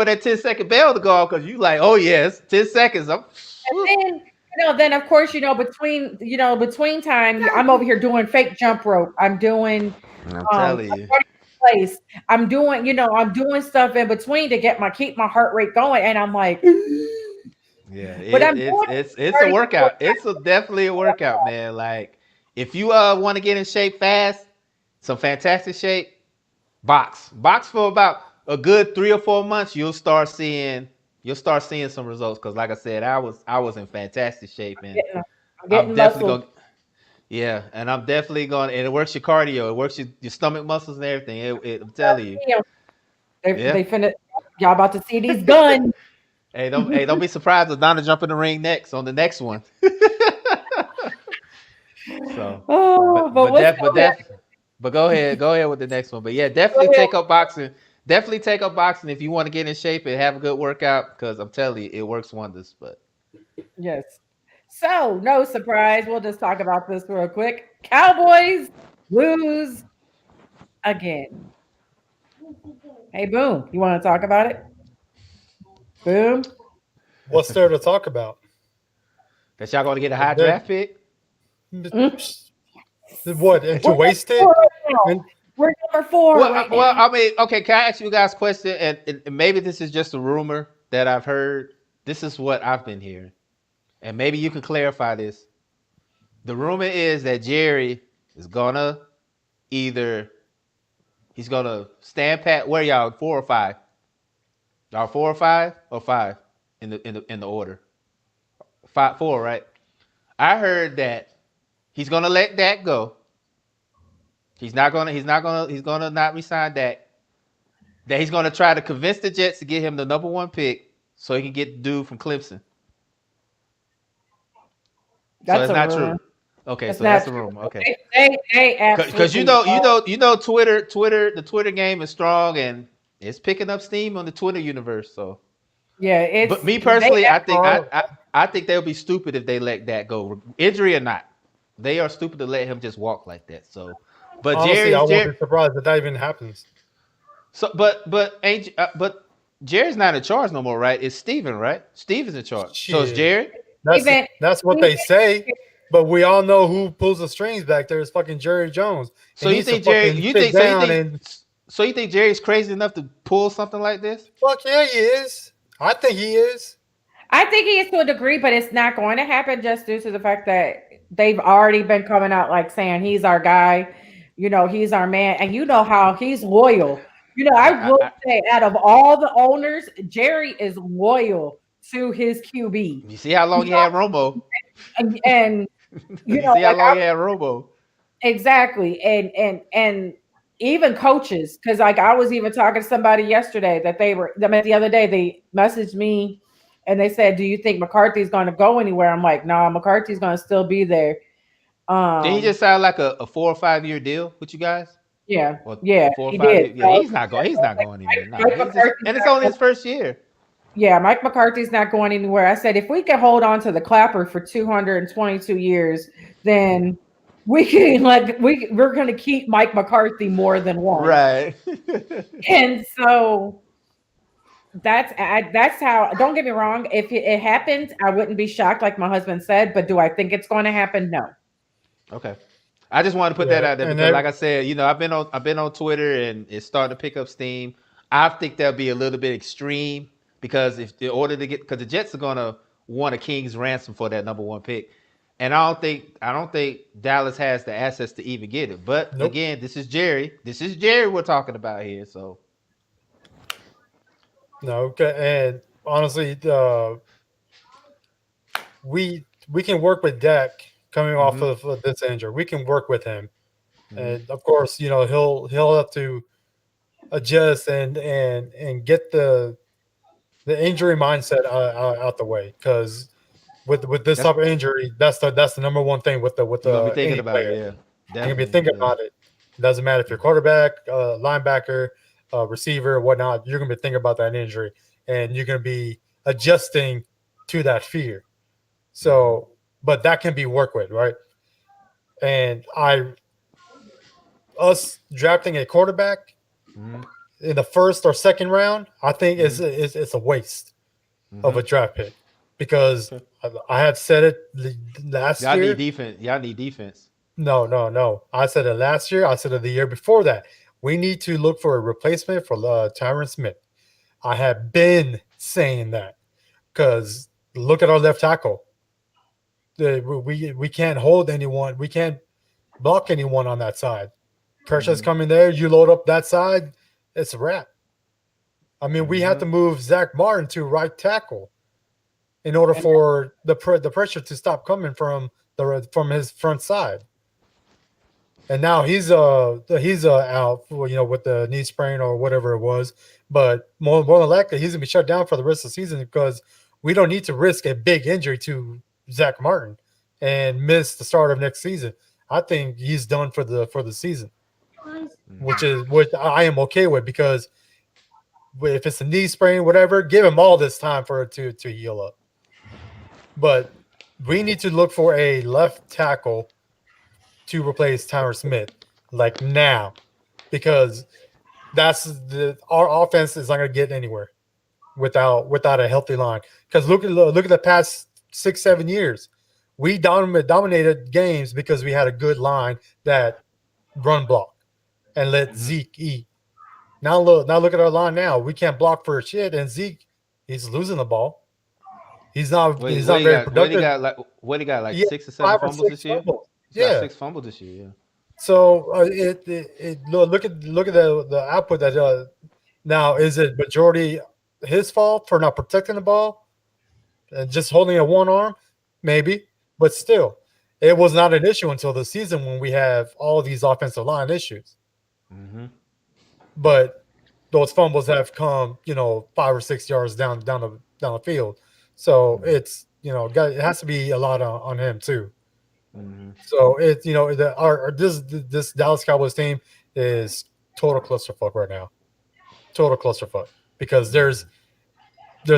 that 10-second bell to go off because you like, oh yes, 10 seconds. then then of course between time I'm over here doing fake jump rope. I'm doing I'm telling you. place. I'm doing stuff in between to keep my heart rate going, and I'm like, Yeah, but I'm it's doing it's it's a cardio. workout. Definitely a workout, man. Like if you want to get in shape fast, some fantastic shape, box for about a good 3 or 4 months. You'll start seeing some results. Because like I said, I was in fantastic shape, and I'm I'm getting definitely muscles. going. Yeah, and I'm definitely going. And it works your cardio. It works your stomach muscles and everything. I'm telling you. They Yeah. finna y'all about to see these guns. Hey, don't be surprised if Donna jump in the ring next on the next one. So, Oh, but what's going but go ahead with the next one. But yeah, definitely on? take up boxing. Definitely take up boxing if you want to get in shape and have a good workout. Because I'm telling you, it works wonders. But Yes. So, no surprise. We'll just talk about this real quick. Cowboys lose again. Hey, Boom. You want to talk about it? Boom. What's there to talk about? that y'all going to get a high They're- draft pick. Mm. What, and to We're number waste it? 4 right now. And We're number 4 Well, right now. I mean, okay. Can I ask you guys a question? And maybe this is just a rumor that I've heard. This is what I've been hearing, and maybe you can clarify this. The rumor is that Jerry is gonna either he's gonna stand pat. Where y'all 4 or 5? Y'all 4 or 5 in the order. 5, 4, right? I heard that he's gonna let Dak go. He's gonna not resign Dak. That he's gonna try to convince the Jets to get him the number 1 pick so he can get the dude from Clemson. So That's it's a not rumor. true. Okay, That's so that's not the true. rumor. Okay. They Because absolutely The Twitter game is strong and it's picking up steam on the Twitter universe. So, yeah, but it's me they personally, I think oh, I think they'll be stupid if they let that go, injury or not. They are stupid to let him just walk like that. So, but honestly, I Jerry's won't Jerry. be surprised if that even happens. So, but Jerry's not in charge no more, right? It's Steven, right? Steven's in charge. So it's Shit, Jerry. that's even that's what they say. But we all know who pulls the strings back there is fucking Jerry Jones. So He you needs to think Jerry? fucking You sit think so? down and You think Jerry's crazy enough to pull something like this? fuck yeah, he is. I think he is. I think he is to a degree, but it's not going to happen just due to the fact that they've already been coming out like saying he's our guy, he's our man, and you know how he's loyal. I I, will I, say, out of all the owners, Jerry is loyal to his QB. you see how long You he know, had Romo. and You see how like long he had Romo. exactly, and even coaches, because like I was even talking to somebody yesterday the other day they messaged me and they said, "Do you think McCarthy's going to go anywhere?" I'm like, "No, McCarthy's going to still be there." Did he just sign like a 4 or 5 year deal with you guys? Yeah, Or yeah, 4 or 5 years? he did. Yeah, So, he's not going. He's not going anywhere. No, Mike he's just, McCarthy's and it's not only going. his first year. Yeah, Mike McCarthy's not going anywhere. I said if we can hold on to the clapper for 222 years, then we can we're going to keep Mike McCarthy more than once. Right. And so That's how. Don't get me wrong. If it happens, I wouldn't be shocked, like my husband said. But do I think it's going to happen? No. Okay. I just wanted to put that Yeah, out there and because, like I said, I've been on Twitter and it's starting to pick up steam. I think that'll be a little bit extreme because if in order to get, because the Jets are gonna want a king's ransom for that number one pick, and I don't think Dallas has the assets to even get it. But nope. again, this is Jerry. This is Jerry we're talking about here. So No, okay. And honestly, we can work with Dak coming off mm-hmm, of this injury. We can work with him, mm-hmm. and of course, he'll have to adjust and get the injury mindset out the way because with this That's type of injury, that's the number one thing with you're gonna be the thinking any about player. it. Yeah, You're gonna be definitely. thinking Yeah. about it. It doesn't matter if you're quarterback, linebacker, receiver, whatnot. You're gonna be thinking about that injury, and you're gonna be adjusting to that fear. Mm-hmm, So, but that can be worked with, right? And us drafting a quarterback mm-hmm, in the first or second round, I think mm-hmm, it's a waste of mm-hmm. a draft pick because Okay. I had said it last Y'all need year. defense. Y'all need defense. No, no, no. I said it last year. I said it the year before that. We need to look for a replacement for Tyron Smith. I have been saying that because look at our left tackle. We can't hold anyone. We can't block anyone on that side. Pressure's Mm-hmm, coming there. You load up that side, it's a wrap. I mean, we had mm-hmm. to move Zach Martin to right tackle in order And for the pressure to stop coming from his front side. And now he's out, with the knee sprain or whatever it was. But more than likely, he's gonna be shut down for the rest of the season because we don't need to risk a big injury to Zach Martin and miss the start of next season. I think he's done for the season, Mm-hmm. which I am okay with because if it's a knee sprain, whatever, give him all this time for it to heal up. But we need to look for a left tackle to replace Tyler Smith like now because our offense is not going to get anywhere without a healthy line. Because look at the past 6-7 years, we dominated games because we had a good line that run block and let Mm-hmm. Zeke eat. Now look at our line now. We can't block for shit, and Zeke he's losing the ball. He's not What he's what not he very got? productive. What he got? Like He had 6 or 7 five or fumbles six this year. fumbles. He's got Yeah. 6 fumbles this year. Yeah. So look at the output that now is it majority his fault for not protecting the ball and just holding it one arm, maybe, but still, it was not an issue until the season when we have all these offensive line issues. Mm-hmm. But those fumbles have come, 5 or 6 yards down the field. So Mm-hmm. it's it has to be a lot on him too. Mm-hmm. So it's this Dallas Cowboys team is total clusterfuck right now. Total clusterfuck because there's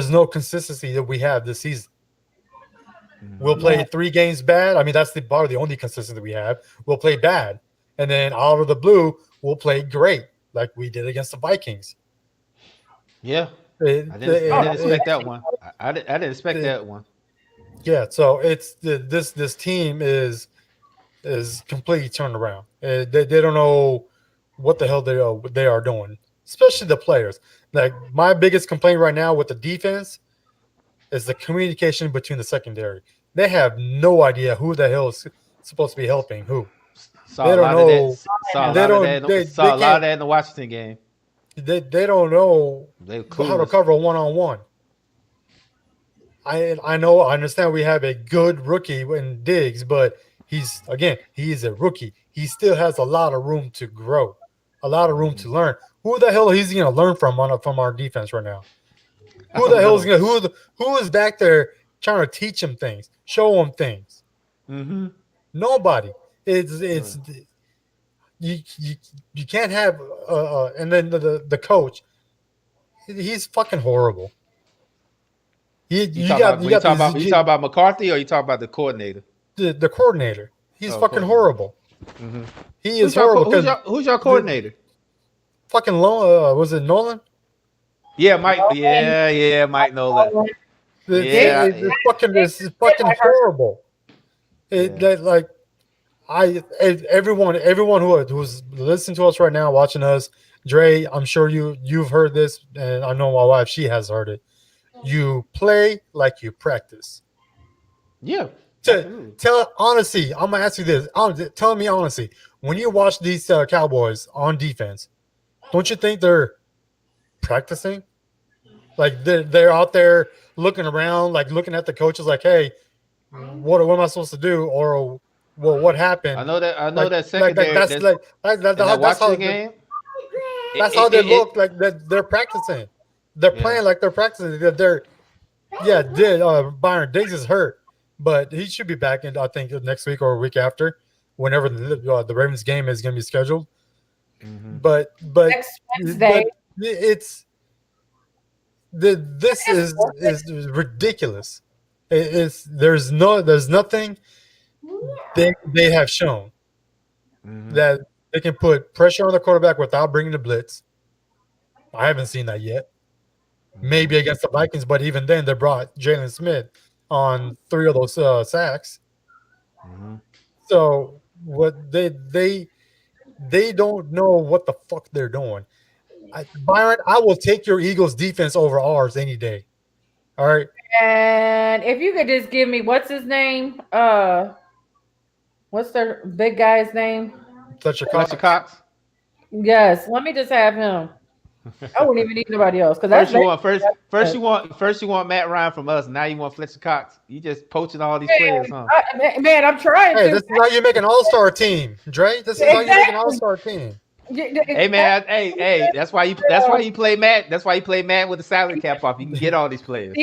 no consistency that we have this season. We'll Mm-hmm. play yeah, 3 games bad. I mean, that's probably the only consistency we have. We'll play bad, and then out of the blue, we'll play great, like we did against the Vikings. Yeah. It, I oh, didn't it, expect it, that one. I didn't expect it, that one. yeah. So this team is completely turned around. They don't know what the hell they are doing, especially the players. Like my biggest complaint right now with the defense is the communication between the secondary. They have no idea who the hell is supposed to be helping who. Saw They a don't lot of that. know. Saw a They lot of don't. that. They Saw a lot of can't. that in the Washington game. They don't know They were how to clueless. cover a one-on-one. I know. I understand we have a good rookie in Diggs, but he is a rookie. He still has a lot of room to grow, a lot of room Mm-hmm. to learn. Who the hell is he going to learn from our defense right now? I Who the don't hell is know. going who is back there trying to teach him things, show him things? Mm-hmm. Nobody. It's Right. it's you you, you can't have and then the coach, he's fucking horrible. You You you talk got about you when you got talk about you this talk about McCarthy or you talk about the coordinator? the coordinator. He's Oh, fucking coordinator. horrible. Mm-hmm. He is horrible because Who's your the coordinator? fucking was it Nolan? Yeah, Mike. Roman, Yeah, Mike Nolan. Roman. Diggs, Yeah, Diggs It's did fucking like her. horrible. It yeah. that, like everyone who's listening to us right now, watching us, Dre, I'm sure you've heard this, and I know my wife, she has heard it. You play like you practice. Yeah, To absolutely. tell honesty, I'm gonna ask you this. Tell me honestly, when you watch these Cowboys on defense, don't you think they're practicing? Like they're out there looking around, like looking at the coaches, like, hey, what am I supposed to do? Or well, what happened? I know that Like secondary that's in that that's how Washington game. that's how they It look. Like that they're practicing. They're yeah. playing like they're practicing. They're yeah. Byron Diggs is hurt, but he should be back in I think next week or a week after, whenever the Ravens game is going to be scheduled. Hmm. But Next Wednesday. it's this It's worth it. is ridiculous. There's nothing they have shown Hmm. that they can put pressure on the quarterback without bringing the blitz. I haven't seen that yet. Hmm. Maybe against the Vikings, but even then they brought Jalen Smith on 3 of those sacks. Hmm. So what they don't know what the fuck they're doing. Byron, I will take your Eagles defense over ours any day. All right, And if you could just give me what's his name? What's their big guy's name? Fletcher Fletcher Cox. Cox. Yes, let me just have him. I wouldn't even need nobody else because First that's you want basically first you want Matt Ryan from us. Now you want Fletcher Cox. You just poaching all these players, huh? man, I'm trying Hey, to. this is how you make an all-star team, Dre. This is how you make an Exactly. all-star team. Hey man, hey, that's why you play Matt. That's why you play Matt with the salary cap off. You can get all these players.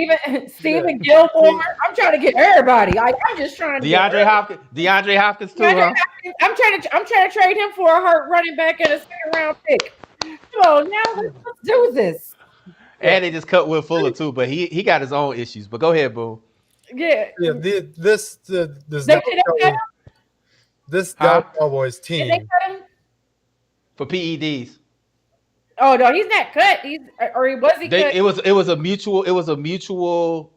Stephen Gilmore. See, I'm trying to get everybody. Like I'm just trying to get DeAndre Hopkins too, DeAndre huh? Hopkins. I'm trying to trade him for a hurt running back and a second round pick. So now let's do this. yeah, And they just cut Will Fuller too, but he got his own issues. But go ahead, Boom. Yeah, this they could have cut him. Huh? Dallas Cowboys Did they team. cut him? For PEDs. Oh no, he's not cut. He's or he was he They cut? it was a mutual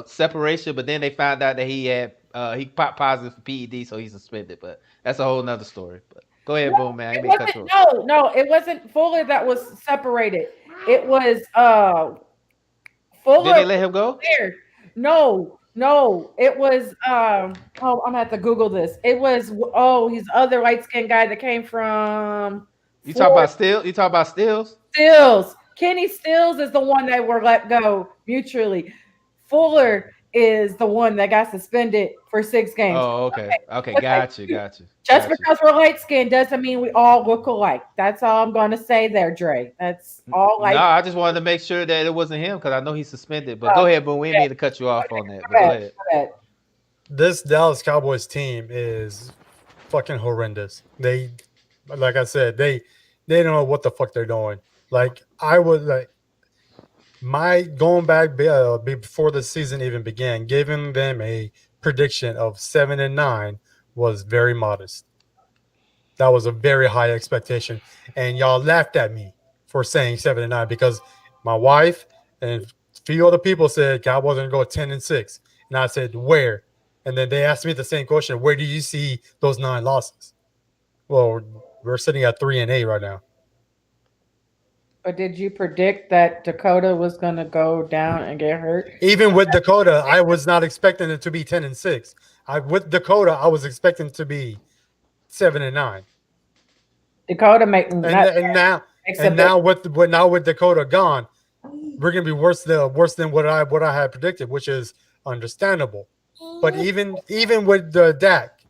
separation, but then they found out that he popped positive for PED, so he's suspended. But that's a whole nother story. But go ahead, No, Boom, man. I it ain't mean to cut wasn't. you off. No, it wasn't Fuller that was separated. It was Did they Fuller let him go? cleared. No, it was oh, I'm gonna have to Google this. It was he's the other light skinned guy that came from You talk Florida. about Still? You talk about Stills? Stills. Kenny Stills is the one that were let go mutually. Fuller is the one that got suspended for 6 games. Oh, okay. Okay, Okay. Just got you. because we're light skinned doesn't mean we all look alike. That's all I'm going to say there, Dre. That's all No, light. I just wanted to make sure that it wasn't him because I know he's suspended. But Uh, go ahead, Boom. We ain't mean to cut you off on that. But my go bad, ahead. my bad. This Dallas Cowboys team is fucking horrendous. Like I said, they don't know what the fuck they're doing. Like I was like my going back before the season even began, giving them a prediction of 7-9 was very modest. That was a very high expectation, and y'all laughed at me for saying 7-9 because my wife and a few other people said Cowboys are gonna go 10-6, and I said where, and then they asked me the same question: where do you see those 9 losses? Well, we're sitting at 3-8 right now. But did you predict that Dakota was going to go down and get hurt? Even with Dakota, I was not expecting it to be 10-6. With Dakota, I was expecting it to be 7-9. Dakota And makes a big. now with Dakota gone, we're gonna be worse than what I had predicted, which is understandable. But even with the Dak,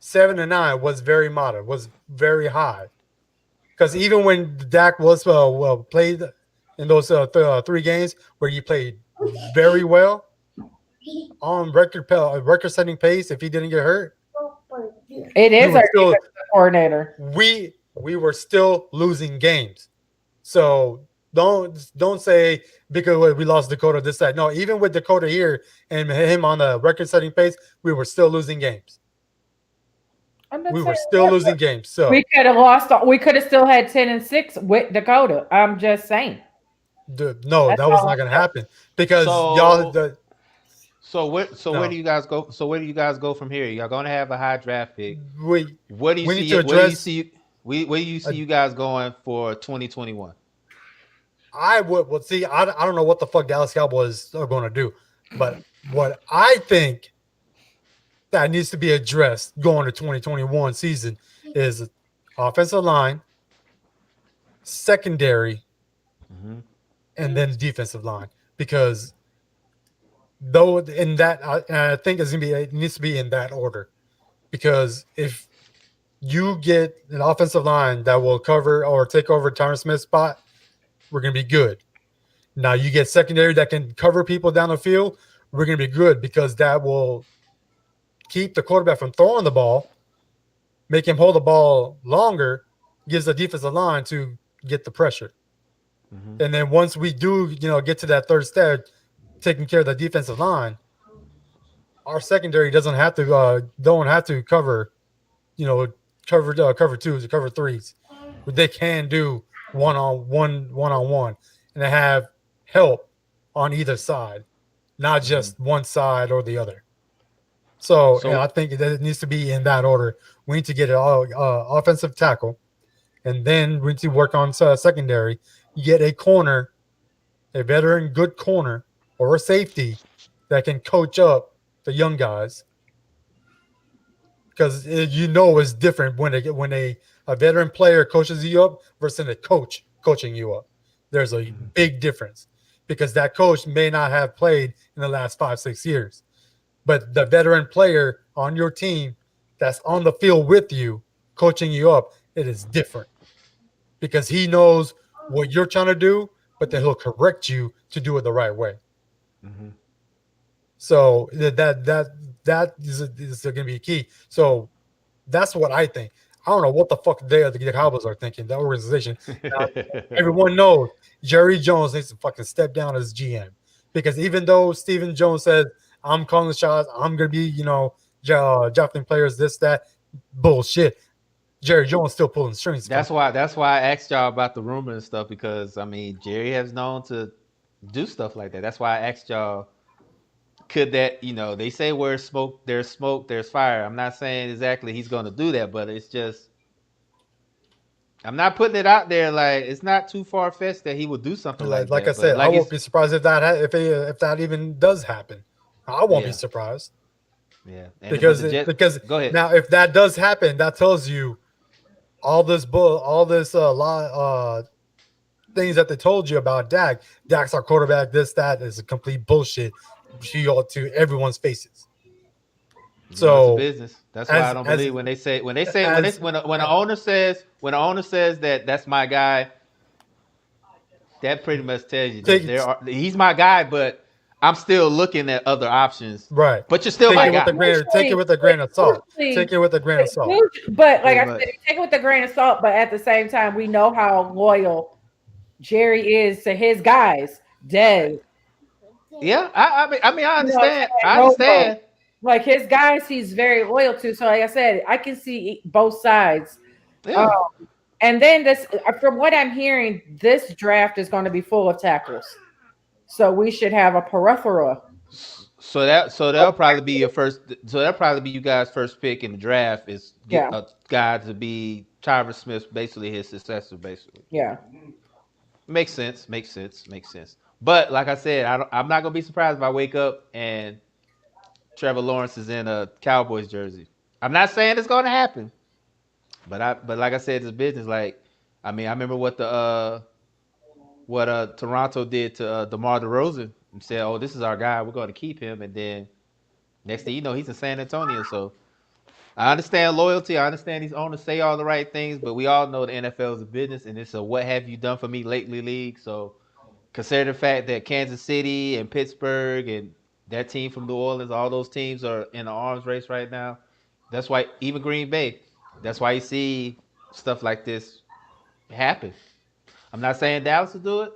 7-9 was very moderate, was very high. Because even when Dak was played in those 3 games where he played very well on record-setting pace, if he didn't get hurt, It is our still defensive coordinator. we were still losing games. So don't say because we lost Dakota this side. No, even with Dakota here and him on the record-setting pace, we were still losing games. I'm not We saying were still losing games. So we could have lost. We could have still had 10-6 with Dakota. I'm just saying. No, That's that was all not I'm going to saying. happen because y'all. So where No, do you guys go? So where do you guys go from here? Y'all gonna have a high draft pick. we What do you we need see to it? Where do you address. see? Where do you A, see you guys going for 2021? I would well see. I don't know what the fuck Dallas Cowboys are going to do, but what I think that needs to be addressed going to 2021 season is offensive line, secondary, Mm-hmm. and then defensive line because though in that and I think it's gonna be it needs to be in that order because if you get an offensive line that will cover or take over Tyron Smith's spot, we're gonna be good. Now you get secondary that can cover people down the field, we're gonna be good because that will keep the quarterback from throwing the ball, make him hold the ball longer, gives the defensive line to get the pressure. Mm-hmm. And then once we do, get to that third step, taking care of the defensive line, our secondary don't have to cover, cover twos or cover threes. But they can do one on one, and they have help on either side, not Mm-hmm. just one side or the other. So and So I think that it needs to be in that order. We need to get it all offensive tackle, and then we need to work on secondary. You get a corner, a veteran good corner, or a safety that can coach up the young guys because it's different when a veteran player coaches you up versus a coach coaching you up. There's a mm-hmm. big difference because that coach may not have played in the last 5 6 years, but the veteran player on your team that's on the field with you coaching you up, it is different because he knows what you're trying to do, but then he'll correct you to do it the right way. Mm-hmm. So that is going to be key. So that's what I think. I don't know what the fuck the Cowboys are thinking. That organization. Now, everyone knows Jerry Jones needs to fucking step down as GM because even though Stephen Jones said I'm calling the shots, I'm gonna be drafting players, this that bullshit. Jerry Jones still pulling strings from. That's why I asked y'all about the rumor and stuff because I mean Jerry has known to do stuff like that. That's why I asked y'all. Could that they say where smoke, there's fire. I'm not saying exactly he's going to do that, but it's just I'm not putting it out there like it's not too far fetched that he would do something like Like I that. But said, I like won't it's be surprised if that even does happen. I won't be yeah, surprised yeah. And but because the Jet, because go ahead. now if that does happen, that tells you all this things that they told you about Dak. Dak's our quarterback. This that is a complete bullshit to everyone's faces. It's a So business. That's why I as don't as believe as when the owner says that that's my guy. That pretty much tells you that take he's my guy, but I'm still looking at other options. right. But you're still Take my it with guy, Usually, a grain of salt. Take usually, it with a grain of salt. but like pretty I said, much. take it with a grain of salt. But at the same time, we know how loyal Jerry is to his guys. Des, Yeah, I mean, I you know what I'm understand. saying? I Romo, understand. like his guys, he's very loyal to. So, like I said, I can see both sides. Um, Yeah. and then from what I'm hearing, this draft is going to be full of tackles. So we should have a plethora. So that'll probably be your first. So that'll probably be you guys' first pick in the draft is get Yeah, a guy to be Tyron Smith, basically his successor, basically. yeah. Makes sense. Makes sense. Makes sense. But like I said, I'm not gonna be surprised if I wake up and Trevor Lawrence is in a Cowboys jersey. I'm not saying it's gonna happen, but like I said, it's business. Like I mean, I remember what Toronto did to DeMar DeRozan and said, "Oh, this is our guy. We're going to keep him." And then next thing you know, he's in San Antonio. So I understand loyalty. I understand these owners say all the right things, but we all know the NFL is a business, and it's a "what have you done for me lately" league. So consider the fact that Kansas City and Pittsburgh and that team from New Orleans, all those teams are in the arms race right now. That's why even Green Bay. That's why you see stuff like this happen. I'm not saying Dallas will do it,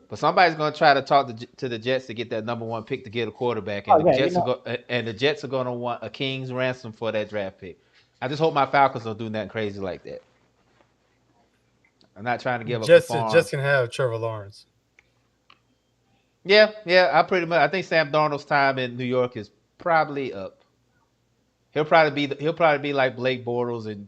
but somebody's going to try to talk to the Jets to get that number one pick to get a quarterback, and Oh yeah, you know. the Jets are going to want a king's ransom for that draft pick. I just hope my Falcons don't do nothing crazy like that. I'm not trying to give up the farm. Just can have Trevor Lawrence. Yeah, yeah. I pretty much. I think Sam Darnold's time in New York is probably up. He'll probably be like Blake Bortles and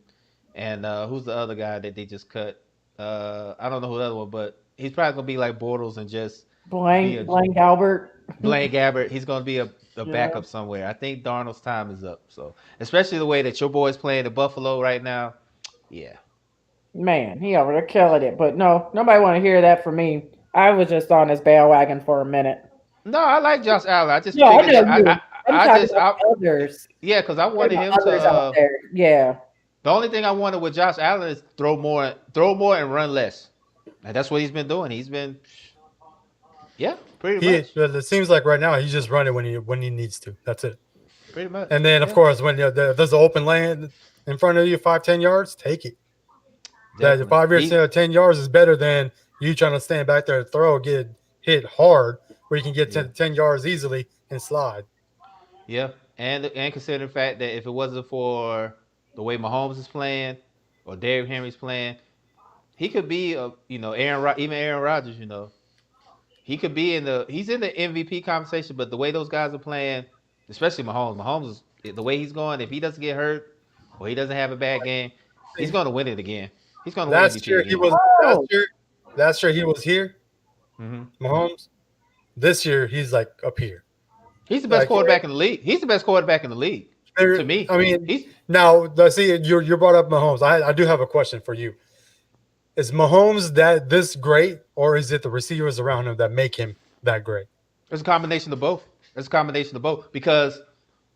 who's the other guy that they just cut? I don't know who the other one, but he's probably gonna be like Bortles and just be a Blaine Albert. Blaine Gabbert. He's gonna be a Yeah. backup somewhere. I think Darnold's time is up. So especially the way that your boy's playing in Buffalo right now. Yeah. Man, he over there killing it. But no, nobody want to hear that from me. I was just on his bandwagon for a minute. No, I like Josh Allen. I just No, I figured know that you. I'm I talking just about others. yeah, because I There wanted are him to others out there. Yeah. the only thing I wanted with Josh Allen is throw more and run less. And that's what he's been doing. He's been yeah, pretty He much. it seems like right now he's just running when he needs to. That's it. Pretty much. And then of Yeah. course when there's an open land in front of you, 5-10 yards, take it. That Definitely. 5 years, 10 yards is better than you trying to stand back there and throw, get hit hard, where you can get Yeah. 10 yards easily and slide. Yeah. And consider the fact that if it wasn't for the way Mahomes is playing or Derrick Henry's playing, he could be a even Aaron Rodgers, he could be he's in the MVP conversation, but the way those guys are playing, especially Mahomes is the way he's going. If he doesn't get hurt or he doesn't have a bad game, he's going to win it again. He's going to win Last MVP year he again. was Oh, last year he was here, Hmm. Mahomes. This year he's like up here. He's the best Like quarterback in the league. He's the best quarterback in the league to me. I mean, He's now see you brought up Mahomes. I do have a question for you. Is Mahomes that this great, or is it the receivers around him that make him that great? It's a combination of both. It's a combination of both because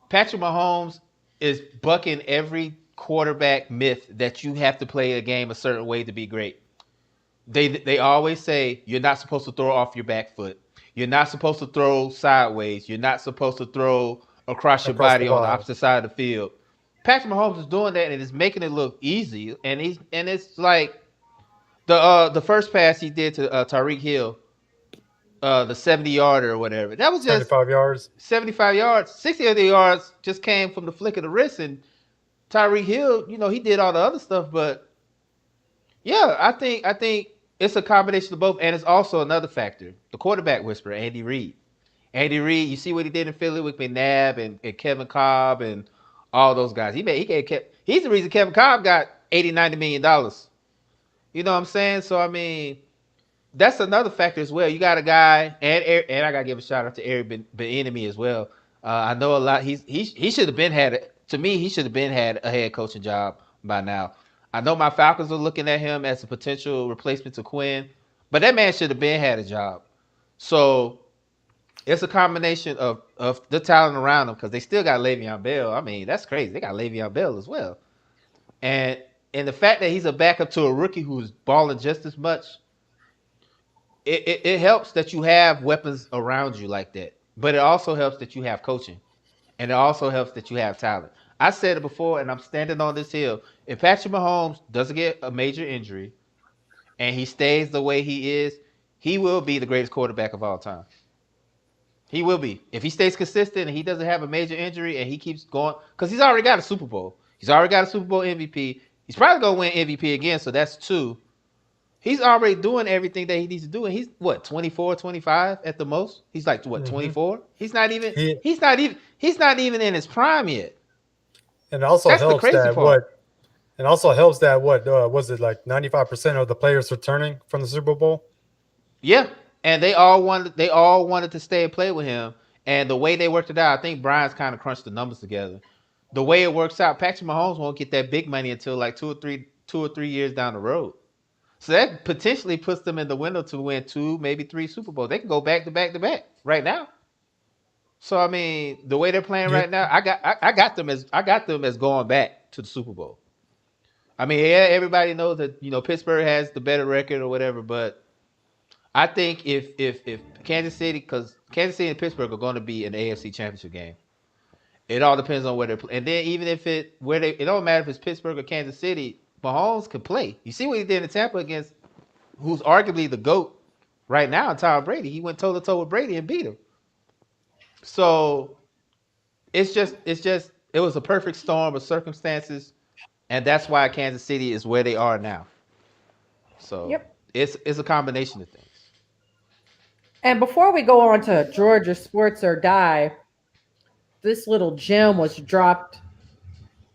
Patrick Mahomes is bucking every quarterback myth that you have to play a game a certain way to be great. They always say you're not supposed to throw off your back foot. You're not supposed to throw sideways. You're not supposed to throw across your Across the body on the body. opposite side of the field. Patrick Mahomes is doing that and it's making it look easy. And it's like the first pass he did to Tyreek Hill, the 70 yarder or whatever. That was just 75 yards. 75 yards. 60 of the yards just came from the flick of the wrist. And Tyreek Hill, he did all the other stuff, but yeah, I think it's a combination of both, and it's also another factor. The quarterback whisperer, Andy Reid. Andy Reid, you see what he did in Philly with McNabb and Kevin Cobb and all those guys. He's the reason Kevin Cobb got 80-90 million dollars. You know what I'm saying? So I mean, that's another factor as well. You got a guy, and I gotta give a shout out to Eric Bieniemy as well. I know a lot. He should have been had. To me, he should have been had a head coaching job by now. I know my Falcons are looking at him as a potential replacement to Quinn, but that man should have been had a job. So it's a combination of the talent around him because they still got Le'Veon Bell. I mean, that's crazy. They got Le'Veon Bell as well, and and the fact that he's a backup to a rookie who's balling just as much, it helps that you have weapons around you like that. But it also helps that you have coaching. And it also helps that you have talent. I said it before, and I'm standing on this hill. If Patrick Mahomes doesn't get a major injury and he stays the way he is, he will be the greatest quarterback of all time. He will be. If he stays consistent and he doesn't have a major injury and he keeps going, because he's already got a Super Bowl. He's already got a Super Bowl MVP. He's probably going to win MVP again, so that's two. He's already doing everything that he needs to do, and he's what 24, 25 at the most. He's like what Hmm 24. He's not even. He He's not even in his prime yet. and also That's the helps crazy that part. what and also helps that what was it like 95% of the players returning from the Super Bowl? Yeah, and they all wanted to stay and play with him. And the way they worked it out, I think Brian's kind of crunched the numbers together. The way it works out, Patrick Mahomes won't get that big money until like 2 or 3 years down the road. So that potentially puts them in the window to win two, maybe three Super Bowls. They can go back to back to back right now. So I mean, the way they're playing You right now, I got them as going back to the Super Bowl. I mean, yeah, everybody knows that Pittsburgh has the better record or whatever, but I think if Kansas City, because Kansas City and Pittsburgh are going to be in the AFC Championship game, it all depends on where they're playing. And then even if it don't matter if it's Pittsburgh or Kansas City, Mahomes can play. You see what he did in Tampa against who's arguably the GOAT right now, Tom Brady. He went toe to toe with Brady and beat him. So it was a perfect storm of circumstances, and that's why Kansas City is where they are now. So yep. it's a combination of things. And before we go on to Georgia Sports or Die, this little gem was dropped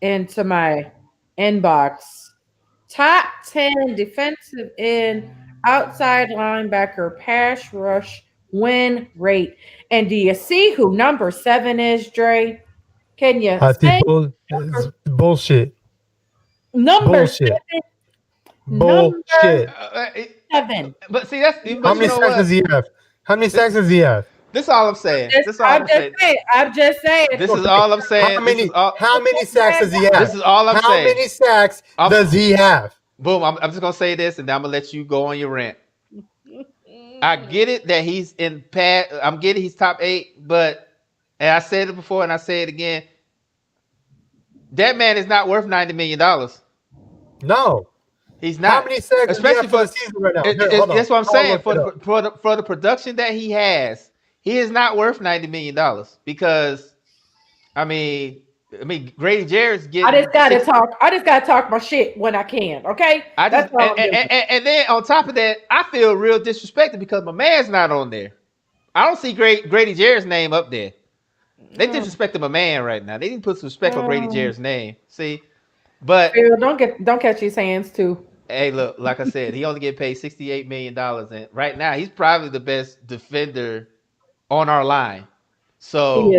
into my inbox. Top 10 defensive end, outside linebacker, pass rush win rate. And do you see who number 7 is, Dre? Can you I say think bullshit. number Bullshit. 7? Number Bullshit. 7. But see, that's How but many you know sacks does what? he have? How many sacks does he have? This is all I'm saying. This is all I'm saying. I'm just saying. This is all I'm How saying. This many? is all. How many sacks does he have? This is all I'm How saying. many sacks does he have? Boom. I'm just gonna say this, and then I'm gonna let you go on your rant. I get it that he's in pad. I'm getting he's top 8, but and I said it before, and I say it again. That man is not worth $90 million. No. He's not. How many sacks does he have for the season right now? That's what I'm saying. For the production that he has, he is not worth $90 million because, I mean, Grady Jarrett's getting. I just gotta talk my shit when I can. Okay, and then on top of that, I feel real disrespected because my man's not on there. I don't see Grady Jarrett's name up there. They disrespecting my man right now. They didn't put some respect on Grady Jarrett's name. See, but don't catch his hands too. Hey, look, like I said, he only get paid $68 million, and right now he's probably the best defender on our line. So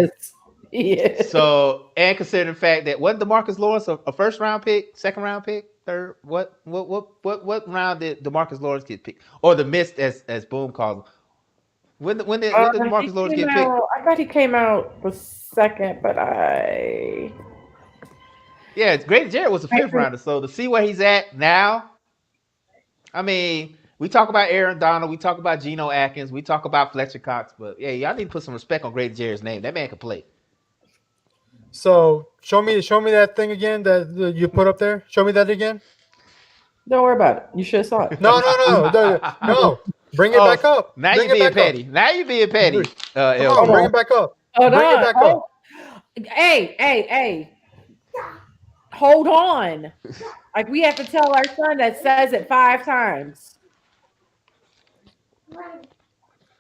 He is. So, and considering the fact that wasn't DeMarcus Lawrence a first round pick, second round pick, third? What round did DeMarcus Lawrence get picked, or the mist as Boom calls him? When did DeMarcus Lawrence get picked? I thought he came out the second, but yeah, Grady Jarrett was a fifth rounder. So to see where he's at now, I mean, we talk about Aaron Donald, we talk about Geno Atkins, we talk about Fletcher Cox, but yeah, y'all need to put some respect on Grady Jarrett's name. That man can play. So show me that thing again that you put up there. Show me that again. Don't worry about it. You should have saw it. No. Bring it back up. Now you're being petty. Now you're being petty. Bring it back up. Hold bring on. it back up. Hey. Hold on. Like we have to tell our son that says it 5 times.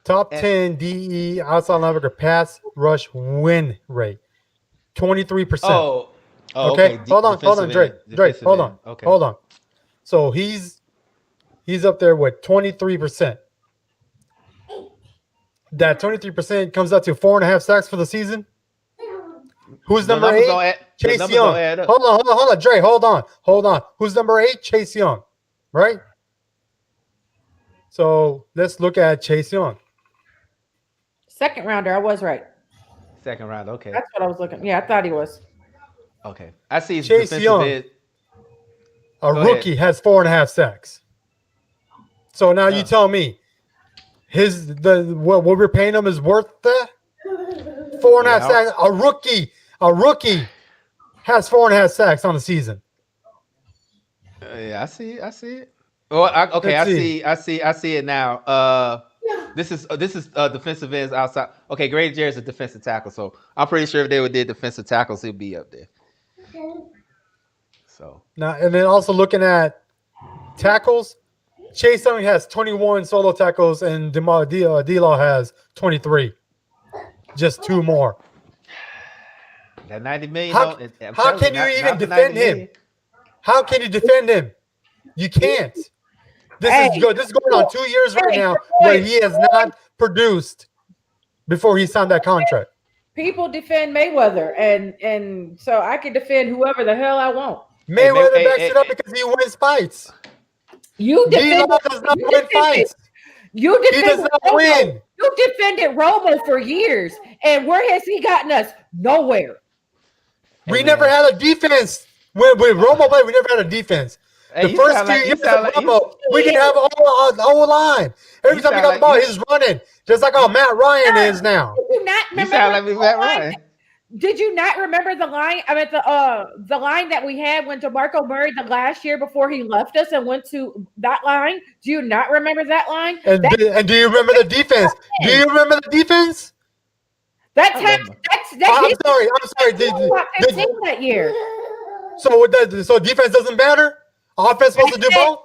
Top 10 DE outside linebacker pass rush win rate. 23%. Oh, okay. Hold on, Drake. Hold on. Okay. Hold on. So he's up there with 23%. That 23% comes out to 4.5 sacks for the season. Who's number 8? Chase Young. Hold on, Dre. Hold on. Who's number 8? Chase Young. Right? So let's look at Chase Young. Second rounder, I was right. Second round, okay. That's what I was looking. Yeah, I thought he was. Okay. I see Chase Young. A rookie has 4.5 sacks. So now you tell me, what we're paying him is worth that? 4.5 sacks. A rookie has 4.5 sacks on the season. Yeah, I see it. Well, I see it now. This is defensive ends outside. Okay, Grady Jarrett's a defensive tackle, so I'm pretty sure if they did defensive tackles, he'd be up there. So now, and then also looking at tackles, Chase Young has 21 solo tackles, and D-Law has 23. Just 2 more. That $90 million. How can you even defend him? How can you defend him? You can't. This is good. This is going on 2 years right now where he has not produced before he signed that contract. People defend Mayweather, and so I can defend whoever the hell I want. Mayweather backs it up because he wins fights. D-Law does not win fights. He does not win. You defended Romo for years, and where has he gotten us? Nowhere. We never had a defense. With Romo played, we never had a defense. The first 2 years of Romo, we didn't have a whole line. Every time we got the ball, he's running, just like how Matt Ryan is now. Did you not remember? You sound like Matt Ryan. Did you not remember the line? I mean, the line that we had when DeMarco Murray the last year before he left us and went to that line. Do you not remember that line? And do you remember the defense? Do you remember the defense? I'm sorry. Did that year? So defense doesn't matter? Offense supposed to do both?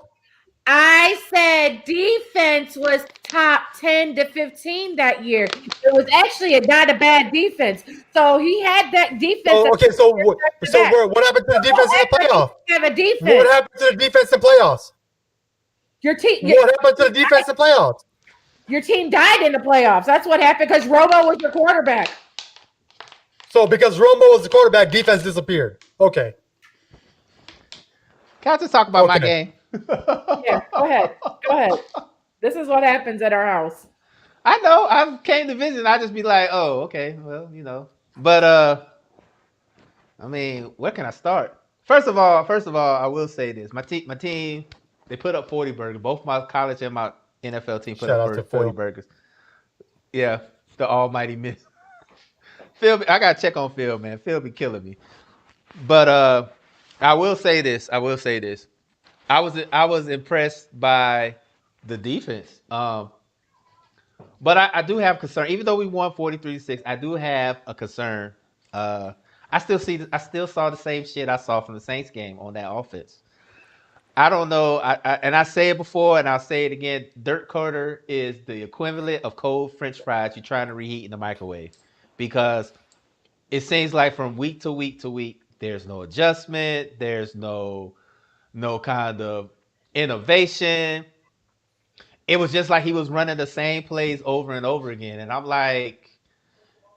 I said defense was top 10 to 15 that year. It was actually not a bad defense. So he had that defense. So okay, what happened to the defense in the playoff? Have a What defense. happened to the defense in playoffs? What happened to the defense in playoffs? Your team died in the playoffs. That's what happened because Romo was your quarterback. So because Romo was the quarterback, defense disappeared. Okay. Can I just talk about my game? Yeah, go ahead. Go ahead. This is what happens at our house. I know. I came to visit. I just be like, oh, okay, well, But I mean, where can I start? First of all, I will say this: my team, they put up 40 burgers. Both my college and my NFL team put Shout up out to 40 Phil. burgers. Yeah, the almighty miss. Phil, I gotta check on Phil, man. Phil be killing me. But I will say this. I was impressed by the defense. But I do have concern. Even though we won 43-6, I do have a concern. I still saw the same shit I saw from the Saints game on that offense. I don't know. And I say it before, and I'll say it again. Dirk Carter is the equivalent of cold French fries you're trying to reheat in the microwave, because it seems like from week to week to week, there's no adjustment. There's no kind of innovation. It was just like he was running the same plays over and over again. And I'm like,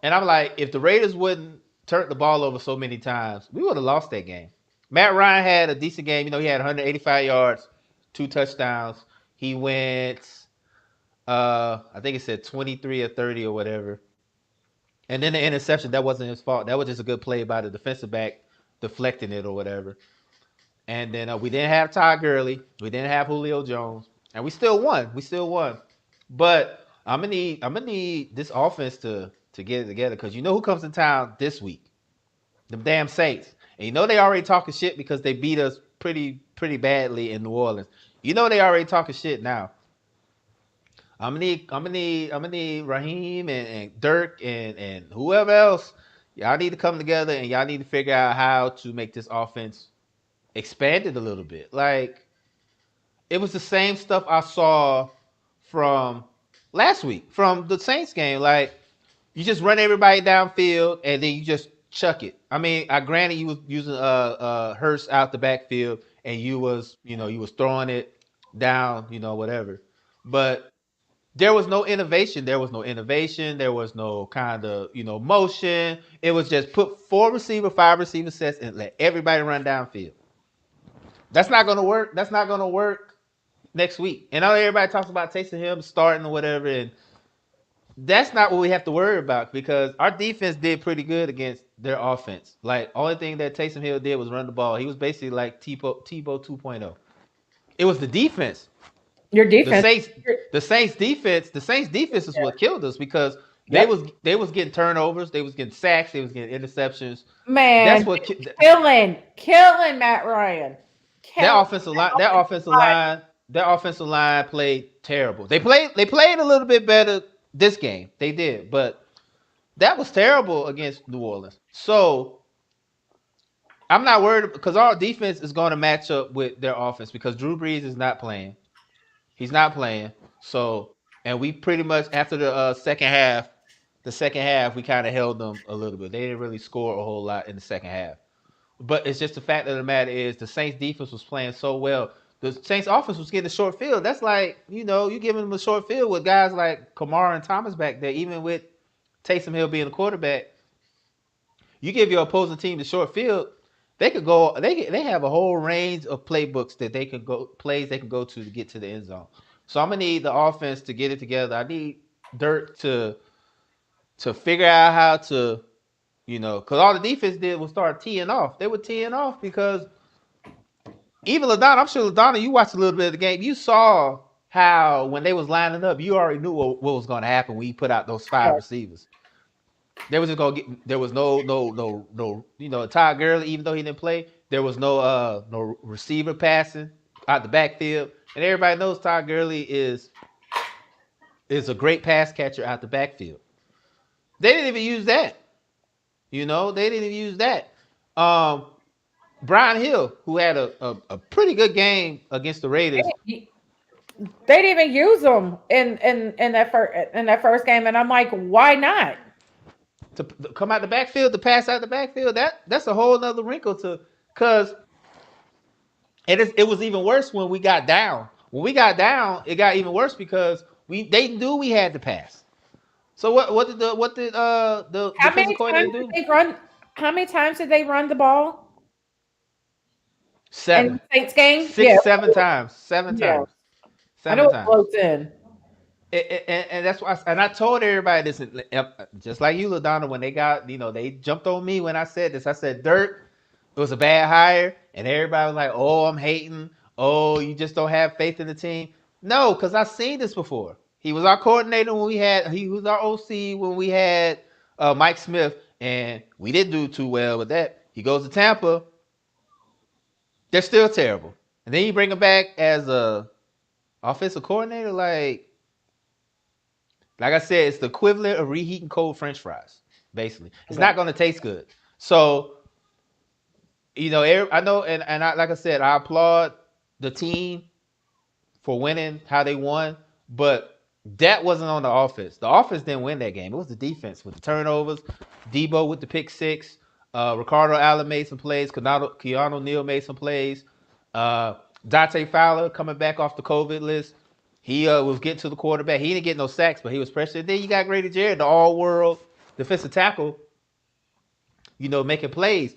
if the Raiders wouldn't turn the ball over so many times, we would have lost that game. Matt Ryan had a decent game. He had 185 yards, 2 touchdowns. He went, I think it said 23 or 30 or whatever. And then the interception, that wasn't his fault. That was just a good play by the defensive back deflecting it or whatever. And then we didn't have Todd Gurley. We didn't have Julio Jones. And we still won. But I'm gonna need this offense to get it together, because who comes in town this week? The damn Saints. And they already talking shit because they beat us pretty badly in New Orleans. They already talking shit now. I'm gonna need Raheem and Dirk and whoever else. Y'all need to come together, and y'all need to figure out how to make this offense expanded a little bit. Like, it was the same stuff I saw from last week, from the Saints game. Like, you just run everybody downfield and then you just chuck it. I mean, I granted you was using Hurst out the backfield, and you was throwing it down, whatever. But there was no innovation. There was no kind of motion. It was just put 5 receiver sets and let everybody run downfield. That's not gonna work. That's not gonna work next week. And I know everybody talks about Tyson him starting or whatever, and that's not what we have to worry about, because our defense did pretty good against their offense. Like, only thing that Taysom Hill did was run the ball. He was basically like Tebow 2.0. It was the defense. Your defense. The Saints defense is what killed us, because they was getting turnovers, they was getting sacks, they was getting interceptions. Man, that's what killing Matt Ryan. That offensive line played terrible. They played a little bit better this game. They did, but that was terrible against New Orleans. So I'm not worried, because our defense is going to match up with their offense, because Drew Brees is not playing. He's not playing. So, and we pretty much, after the second half, we kind of held them a little bit. They didn't really score a whole lot in the second half. But it's just the fact of the matter is, the Saints defense was playing so well. The Saints offense was getting a short field. That's like, you giving them a short field with guys like Kamara and Thomas back there, even with Taysom Hill being the quarterback. You give your opposing team the short field, they could go. They have a whole range of playbooks that they can go to get to the end zone. So I'm gonna need the offense to get it together. I need Dirk to figure out how to, because all the defense did was start teeing off. They were teeing off because even LaDonna, I'm sure LaDonna, you watched a little bit of the game. You saw how when they was lining up, you already knew what was going to happen when you put out those 5 receivers. They was just gonna get. There was no. Todd Gurley, even though he didn't play, there was no receiver passing out the backfield, and everybody knows Todd Gurley is a great pass catcher out the backfield. They didn't even use that. They didn't even use that. Brian Hill, who had a pretty good game against the Raiders. They didn't even use him in that first game, and I'm like, why not? To come out the backfield, to pass out the backfield. That's a whole nother wrinkle to because it was even worse when we got down. When we got down, it got even worse because they knew we had to pass. So what did the How many defensive coordinator times did do? they run? How many times did they run the ball in Seven, the Saints game? Yeah, six, 7 times, seven yeah. times, I know seven it times. floats in. And that's why, and I told everybody this, just like you, LaDonna, when they got, they jumped on me when I said this. I said, Dirk, it was a bad hire, and everybody was like, "Oh, I'm hating. Oh, you just don't have faith in the team." No, because I've seen this before. He was our coordinator when he was our OC when we had Mike Smith, and we didn't do too well with that. He goes to Tampa, they're still terrible, and then you bring him back as a offensive coordinator, like I said, it's the equivalent of reheating cold French fries. Basically, it's not going to taste good. So I know, and like I said, I applaud the team for winning how they won, but that wasn't on the offense. The offense didn't win that game. It was the defense with the turnovers. Debo with the pick six. Ricardo Allen made some plays. Keanu Neal made some plays. Uh, Dante Fowler coming back off the COVID list. He was getting to the quarterback. He didn't get no sacks, but he was pressured. Then you got Grady Jarrett, the all-world defensive tackle, making plays.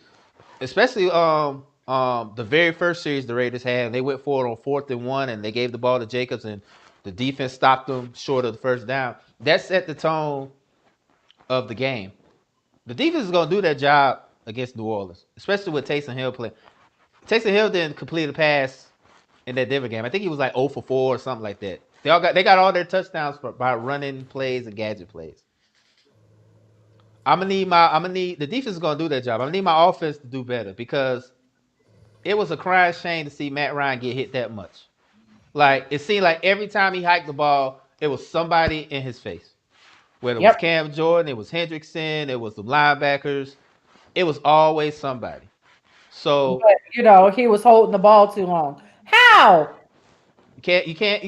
Especially the very first series the Raiders had, they went for it on 4th and 1, and they gave the ball to Jacobs, and the defense stopped them short of the first down. That set the tone of the game. The defense is going to do their job against New Orleans, especially with Taysom Hill playing. Taysom Hill didn't complete a pass in that Denver game. I think he was like 0 for 4 or something like that. They got all their touchdowns by running plays and gadget plays. I'm gonna need the defense is gonna do their job. I'm gonna need my offense to do better because it was a crying shame to see Matt Ryan get hit that much. Like it seemed like every time he hiked the ball, it was somebody in his face. Whether it was Yep. Cam Jordan, it was Hendrickson, it was the linebackers, it was always somebody. So But he was holding the ball too long. How? you can't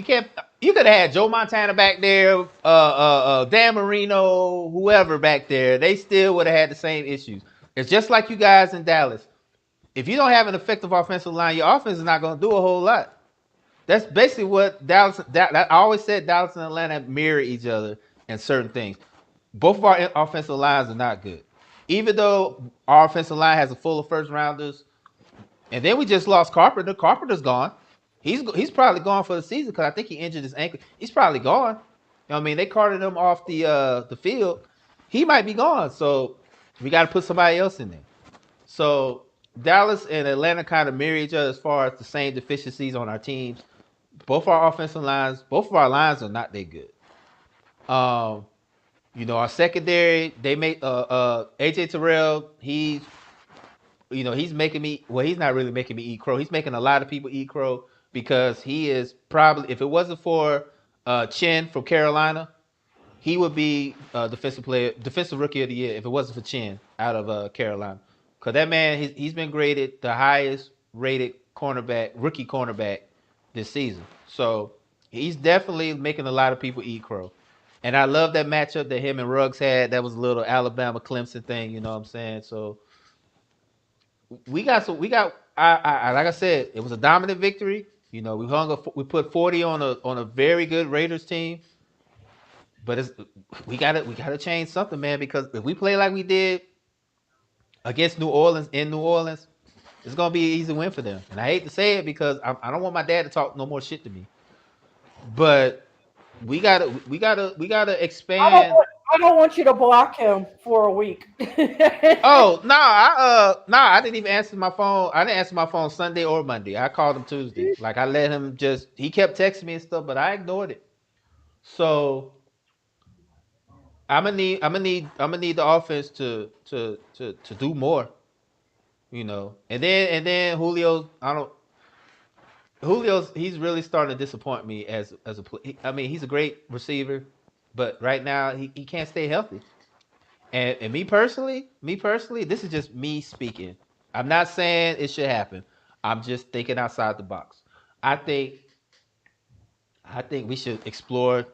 you could have had Joe Montana back there, Dan Marino, whoever back there. They still would have had the same issues. It's just like you guys in Dallas. If you don't have an effective offensive line, your offense is not going to do a whole lot. That's basically what Dallas. I always said Dallas and Atlanta mirror each other in certain things. Both of our offensive lines are not good. Even though our offensive line has a full of first rounders, and then we just lost Carpenter. Carpenter's gone. He's probably gone for the season because I think he injured his ankle. He's probably gone. I mean, they carted him off the field. He might be gone. So we got to put somebody else in there. So Dallas and Atlanta kind of mirror each other as far as the same deficiencies on our teams. Both of our lines are not that good. Um, our secondary, they make AJ Terrell, he's making me well, he's not really making me eat crow. He's making a lot of people eat crow because he is probably if it wasn't for Chin from Carolina, he would be defensive rookie of the year if it wasn't for Chin out of Carolina. Because that man, he's been graded the highest rated rookie cornerback this season. So he's definitely making a lot of people eat crow. And I love that matchup that him and Ruggs had. That was a little Alabama Clemson thing, you know what I'm saying? So I like I said, it was a dominant victory. We put 40 on a very good Raiders team. But we gotta change something, man, because if we play like we did against New Orleans in New Orleans, it's gonna be an easy win for them. And I hate to say it because I don't want my dad to talk no more shit to me. But we gotta I don't expand. want I don't want you to block him for a week. Oh no, I didn't even answer my phone. I didn't answer my phone Sunday or Monday. I called him Tuesday. Like I let him he kept texting me and stuff, but I ignored it. So I'm gonna need the offense to do more. And then Julio's he's really starting to disappoint me as a I mean, he's a great receiver, but right now he can't stay healthy. And me personally, this is just me speaking. I'm not saying it should happen. I'm just thinking outside the box. I think I think we should explore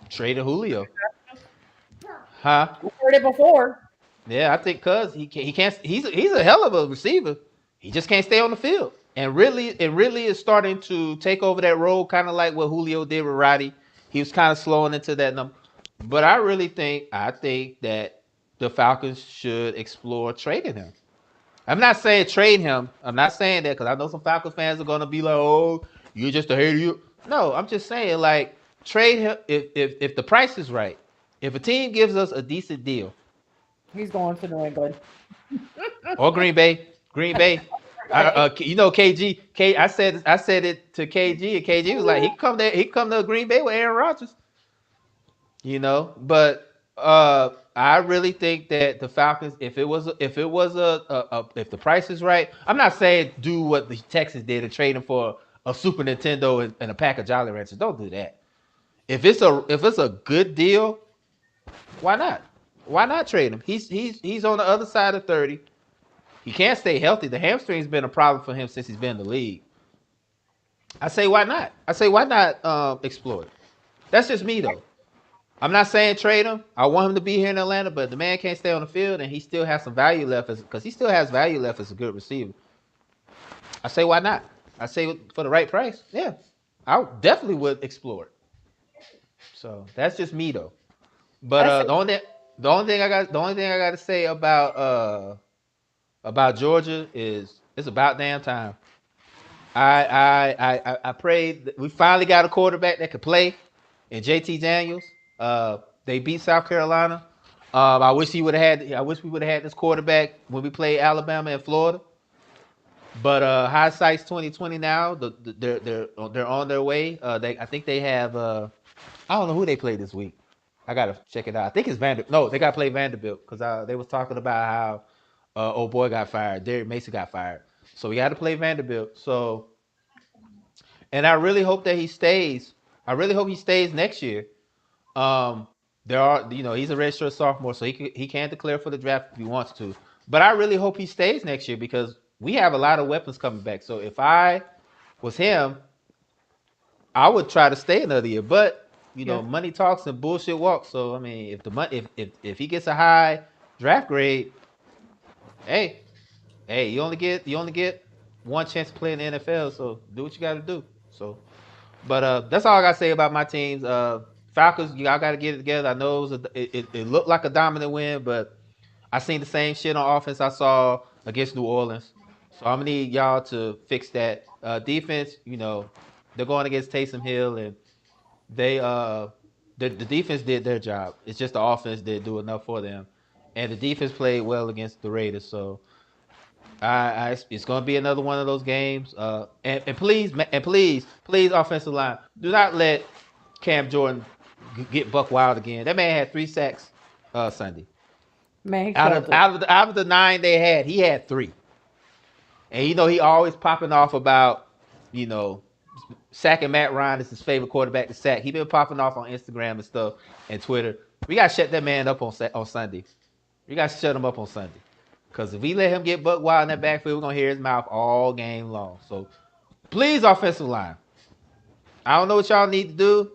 trading Julio. Huh? We heard it before. Yeah, I think cuz he can't he's a hell of a receiver. He just can't stay on the field. And really is starting to take over that role, kind of like what Julio did with Roddy. He was kind of slowing into that number. But I think that the Falcons should explore trading him. I'm not saying trade him. I'm not saying that because I know some Falcons fans are gonna be like, "Oh, you're just a hater." You no, I'm just saying like trade him if the price is right. If a team gives us a decent deal, He's going to New England. or Green Bay. You know KG. I said it to KG, and KG was like, he come there, he come to Green Bay with Aaron Rodgers. But I really think that the Falcons, if the price is right, I'm not saying do what the Texans did and trade him for a Super Nintendo and a pack of Jolly Ranchers. Don't do that. If it's a good deal, why not? Why not trade him? He's on the other side of 30. He can't stay healthy. The hamstring's been a problem for him since he's been in the league. I say why not? I say why not explore it? That's just me though. I'm not saying trade him. I want him to be here in Atlanta, but the man can't stay on the field, and he still has some value left because he still has value left as a good receiver. I say why not? I say for the right price, yeah, I definitely would explore it. So that's just me though. But I see. the only thing I got to say about Georgia is it's about damn time. I prayed that we finally got a quarterback that could play in JT Daniels. They beat South Carolina. I wish we would have had this quarterback when we played Alabama and Florida. But hindsight's 2020 now. They're on their way. I think they have. I don't know who they play this week. I gotta check it out. I think it's Vanderbilt. No, they got to play Vanderbilt because they was talking about how old boy got fired. Derek Mason got fired. So we got to play Vanderbilt. So, and I really hope that he stays. I really hope he stays next year. Um, he's a redshirt sophomore, so he can declare for the draft if he wants to. But I really hope he stays next year because we have a lot of weapons coming back. So if I was him, I would try to stay another year. But Yeah. money talks and bullshit walks. So I mean, if the money, if he gets a high draft grade, hey, you only get one chance to play in the NFL. So do what you got to do. So but that's all I gotta say about my teams. Falcons, y'all gotta get it together. I know it looked like a dominant win, but I seen the same shit on offense I saw against New Orleans. So I'm gonna need y'all to fix that. Defense, they're going against Taysom Hill, and they the defense did their job. It's just the offense didn't do enough for them, and the defense played well against the Raiders. So it's going to be another one of those games. And please, offensive line, do not let Cam Jordan get buck wild again. That man had 3 sacks Sunday. Man, he Out killed of it. out of the 9 they had, he had 3. And he always popping off about you know sacking Matt Ryan is his favorite quarterback to sack. He been popping off on Instagram and stuff and Twitter. We got to shut that man up on Sunday. We got to shut him up on Sunday. Because if we let him get buck wild in that backfield, we're going to hear his mouth all game long. So please, offensive line. I don't know what y'all need to do.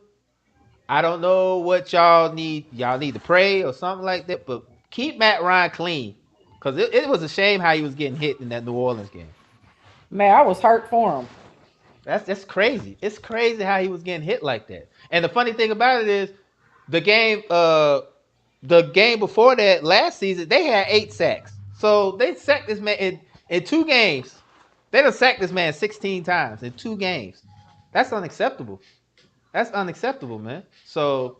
I don't know what y'all need. Y'all need to pray or something like that. But keep Matt Ryan clean. Because it was a shame how he was getting hit in that New Orleans game. Man, I was hurt for him. That's crazy. It's crazy how he was getting hit like that. And the funny thing about it is the game before that last season, they had 8 sacks. So they sacked this man in 2 games. They done sacked this man 16 times in 2 games. That's unacceptable. That's unacceptable, man. So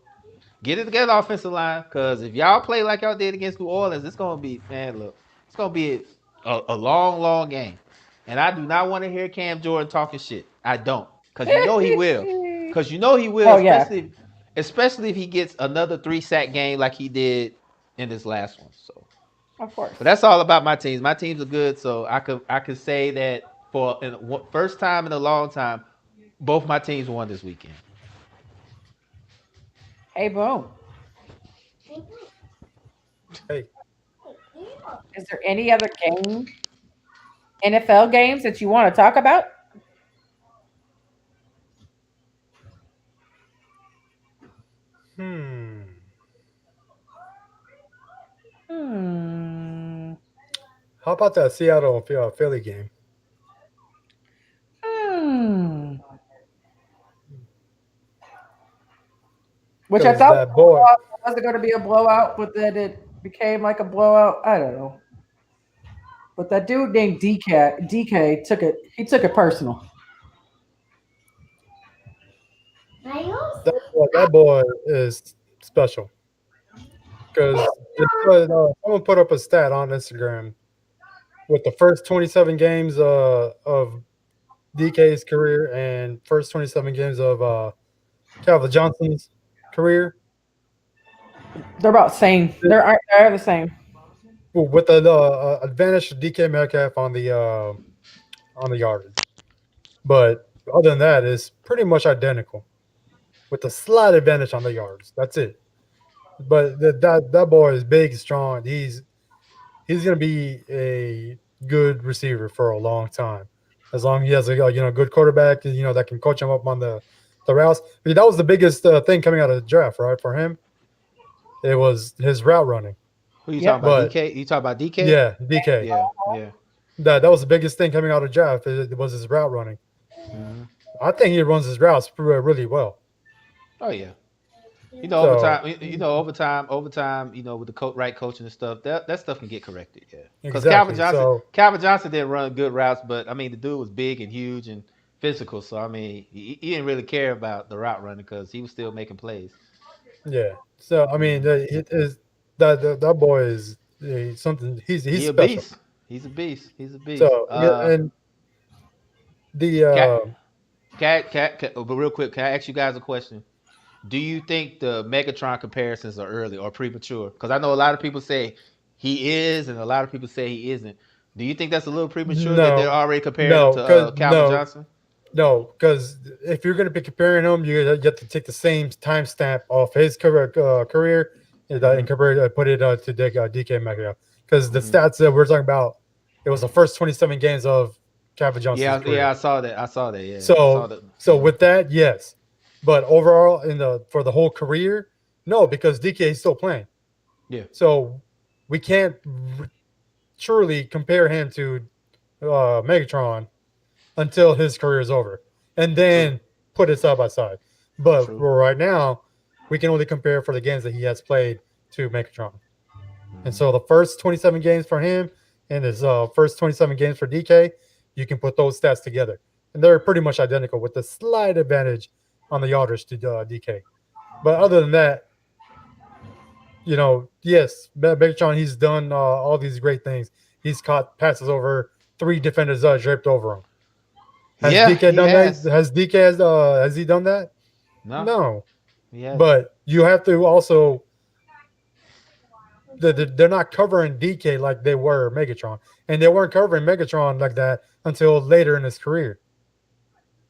get it together, offensive line, because if y'all play like y'all did against New Orleans, it's gonna be it's gonna be a long, long game. And I do not want to hear Cam Jordan talking shit. I don't, because you know he will. Because you know he will, Oh yeah, especially if he gets another 3-sack game like he did in this last one. So, of course. but that's all about my teams. My teams are good, so I could say that for first time in a long time, both my teams won this weekend. Hey, boom. Hey, Is there any other game, NFL games that you want to talk about? Hmm. Hmm. How about that Seattle Philly game? Hmm. Which I Because thought that boy, was going to be a blowout, but then it became like a blowout. I don't know. But that dude named DK took it. He took it personal. that boy is special. Because someone put up a stat on Instagram with the first 27 games of DK's career and first 27 games of Calvin Johnson's career. They're about the same. They're the same. With the advantage of DK Metcalf on the yardage. But other than that, it's pretty much identical with a slight advantage on the yards. That's it. But that boy is big, strong. He's gonna be a good receiver for a long time, as long as he has a good quarterback that can coach him up on the routes. I mean, that was the biggest thing coming out of the draft, right? For him, it was his route running. Who you talking Yep. about? But DK? You talking about DK? yeah, DK. Yeah, yeah. That was the biggest thing coming out of the draft. It was his route running. Hmm. I think he runs his routes really well. Oh yeah. So Overtime. With the right coaching and stuff, that stuff can get corrected. Yeah. Because exactly. So Calvin Johnson didn't run good routes, but I mean the dude was big and huge and physical. So I mean he didn't really care about the route running because he was still making plays. yeah. So I mean, Hmm. it is that boy is something. He's He a special. beast. He's a beast. He's a beast. So yeah, and the Cat, but real quick, can I ask you guys a question? Do you think the Megatron comparisons are early or premature? Because I know a lot of people say he is, and a lot of people say he isn't. Do you think that's a little premature that they're no, already comparing him no, to because Calvin Johnson? no, because if you're going to be comparing them, you have to take the same timestamp off his career Hmm. and compare put it to DK Metcalf. Because the Hmm. stats that we're talking about, it was the first 27 games of Calvin Johnson's Yeah, career. I saw that. I saw that. Yeah, I saw So that. so with that, yes, but overall in the for the whole career, no, because DK is still playing. Yeah, So we can't truly compare him to Megatron until his career is over, and true, then put it side by side. But true. for right now, we can only compare for the games that he has played to Megatron. And Hmm. so the first 27 games for him and his first 27 games for DK, you can put those stats together, and they're pretty much identical with a slight advantage on the yardage to DK. But other than that, yes, Megatron, he's done all these great things. He's caught passes over three defenders draped over him. Has Yeah, DK he done that? has. Has he done that? No, No. he hasn't. But you have to also they're not covering DK like they were Megatron, and they weren't covering Megatron like that until later in his career.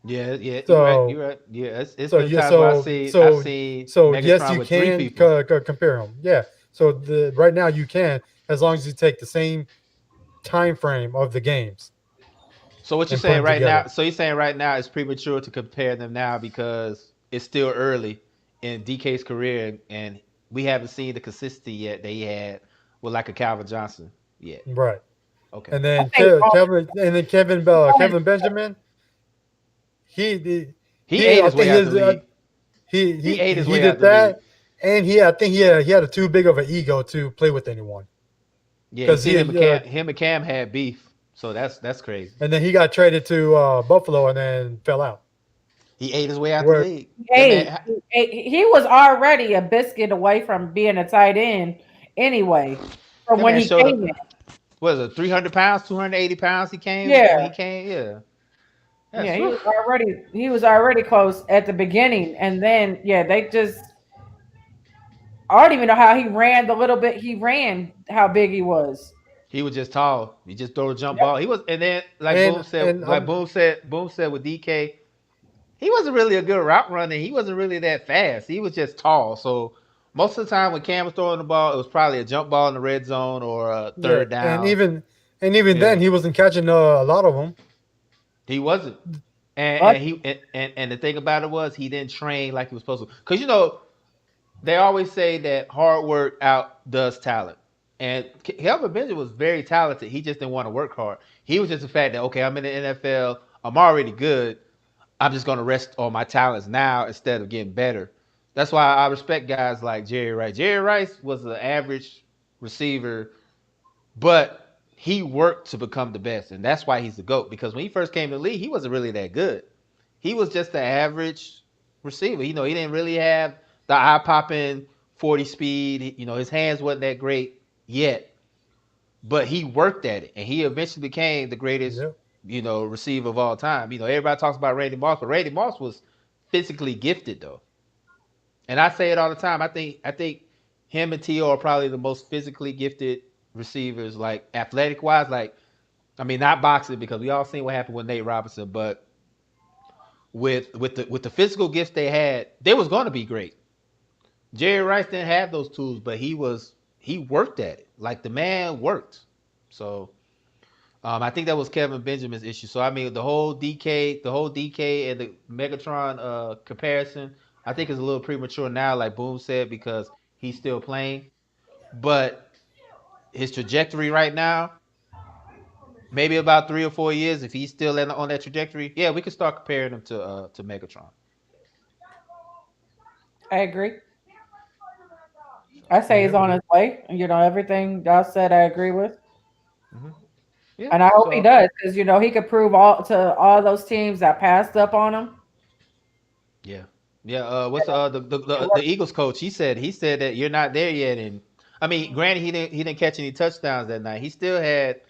Yeah, yeah, you're right. So You're right. Yeah, it's so been yeah times where I've seen yes, Megatron you with three can people. compare them. Yeah. So right now you can, as long as you take the same time frame of the games So what you're and put saying them right now? together. So you're saying right now it's premature to compare them now because it's still early in DK's career, and we haven't seen the consistency yet that he had with like a Calvin Johnson yet. Right. Okay. And I then think Kevin Benjamin, he He he ate I his way think out the league. He ate his he way out did the league. that, and I think he had a too big of an ego to play with anyone Yeah, you because seen him and Cam had beef, so that's crazy. and then he got traded to Buffalo and then fell out. He ate his way out the Where league. That hey, man, he was already a biscuit away from being a tight end anyway. From that when man he showed came up. in. What is it? 300 pounds, 280 pounds. He came when Yeah, he came. Yeah, yeah, that's whew. he was already close at the beginning, and then yeah, they just I don't even know how he ran the little bit he ran, how big he was. He was just tall. He just throw a jump Yep. ball. He was, and then and Boom said with DK, he wasn't really a good route runner. He wasn't really that fast. He was just tall. So most of the time when Cam was throwing the ball, it was probably a jump ball in the red zone or a yeah, third down. and even Yeah, then he wasn't catching a lot of them. he wasn't. And But and he and the thing about it was he didn't train like he was supposed to. Cause they always say that hard work outdoes talent. And Kelvin Benjamin was very talented. He just didn't want to work hard. He was just the fact that, okay, I'm in the NFL. I'm already good. I'm just going to rest on my talents now instead of getting better. That's why I respect guys like Jerry Rice. Jerry Rice was an average receiver, but he worked to become the best. And that's why he's the GOAT. Because when he first came to the league, he wasn't really that good. He was just the average receiver. You know, he didn't really have the eye popping 40 speed. You know, his hands wasn't that great yet, but he worked at it, and he eventually became the greatest, Yep. receiver of all time. You know, everybody talks about Randy Moss, but Randy Moss was physically gifted though, and I say it all the time. I think him and T.O. are probably the most physically gifted receivers, like athletic wise. Like, I mean, not boxing because we all seen what happened with Nate Robinson, but with the physical gifts they had, they was going to be great. Jerry Rice didn't have those tools, but he worked at it. Like the man worked. So I think that was Kevin Benjamin's issue. So I mean, the whole DK and the Megatron comparison, I think is a little premature now, like Boom said, because he's still playing. But his trajectory right now, maybe about 3 or 4 years, if he's still on that trajectory, yeah, we can start comparing him to Megatron. I agree. I say he's Yep. on his way. Everything y'all said, I agree with, Hmm. Yeah. and I hope he So does because he could prove all those teams that passed up on him. yeah, yeah. What's It the worked. Eagles coach? He said that you're not there yet, and I mean, granted, he didn't catch any touchdowns that night. He still had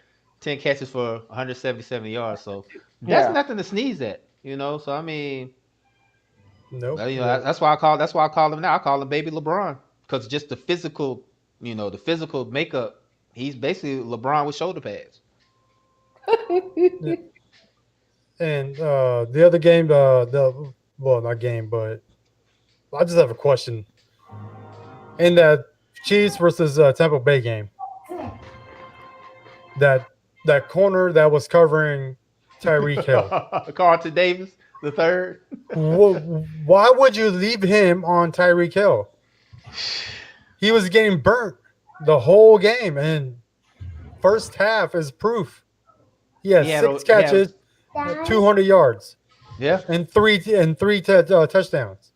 10 catches for 177 yards, so that's Yeah, nothing to sneeze at, So I mean, Nope. that's why I call him now. I call him Baby LeBron because just the physical makeup. He's basically LeBron with shoulder pads. Yeah. And the other game, the well, not game, but I just have a question. In that Chiefs versus Tampa Bay game, that that corner that was covering Tyreek Hill, Carlton Davis the third. why would you leave him on Tyreek Hill? He was getting burnt the whole game, and first half is proof. He He has had six a he had catches, 200 yards, yeah, and three touchdowns.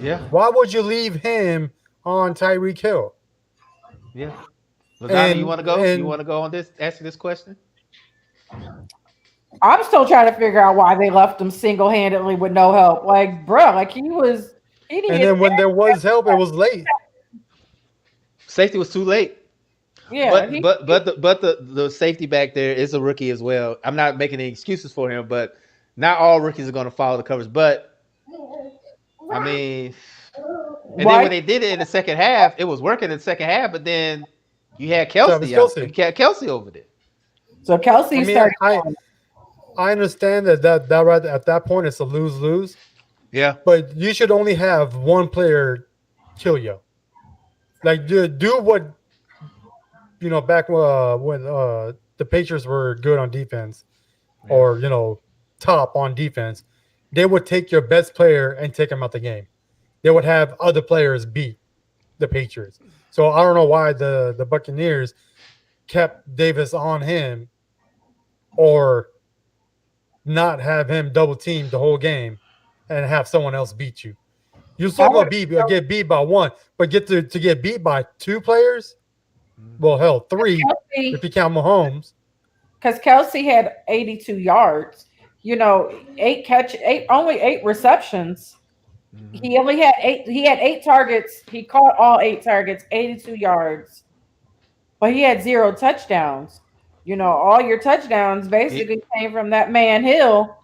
yeah, Why would you leave him on Tyreek Hill? yeah. Lasagna, you And want to go? You and want to go on this? Answer this question. I'm still trying to figure out why they left him single handedly with no help. Like, bro, like he and needed. then when there was help, it was late. Safety was too late. Yeah, But the safety back there is a rookie as well. I'm not making any excuses for him, but not all rookies are going to follow the covers. But I mean, and then why? when they did it in the second half, it was working in the second half. But then you had Travis Kelsey out. You Kelsey. had Kelsey over there. So I Kelsey mean, started. I understand that right at that point it's a lose lose, Yeah. but you should only have one player kill you. Like do what back when the Patriots were good on defense, Yeah. or top on defense, they would take your best player and take him out the game. They would have other players beat the Patriots. So I don't know why the Buccaneers kept Davis on him, or not have him double teamed the whole game and have someone else beat you. You're I still would gonna get beat by one, but get to get beat by two players. Mhm. Well, hell, three if Kelsey you count Mahomes. because Kelsey had 82 yards. Only eight receptions. Mhm. He only had eight. He had eight targets. He caught all eight targets, 82 yards, but he had zero touchdowns. All your touchdowns He, basically came from that man Hill.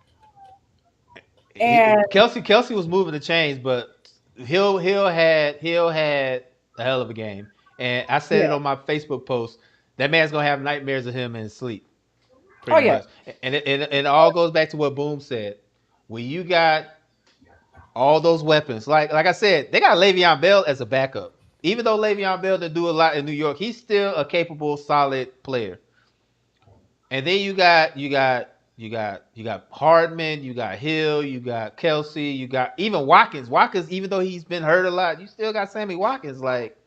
And Kelsey was moving the chains, but Hill had a hell of a game, and I said it yeah, on my Facebook post. That man's gonna have nightmares of him in his sleep, oh pretty yeah, much. And it all goes back to what Boom said. When you got all those weapons, like I said, they got Le'Veon Bell as a backup. Even though Le'Veon Bell didn't do a lot in New York, he's still a capable, solid player. And then you got you got Hardman, you got Hill, you got Kelsey, you got even Watkins. Watkins, even though he's been hurt a lot, you still got Sammy Watkins. Like,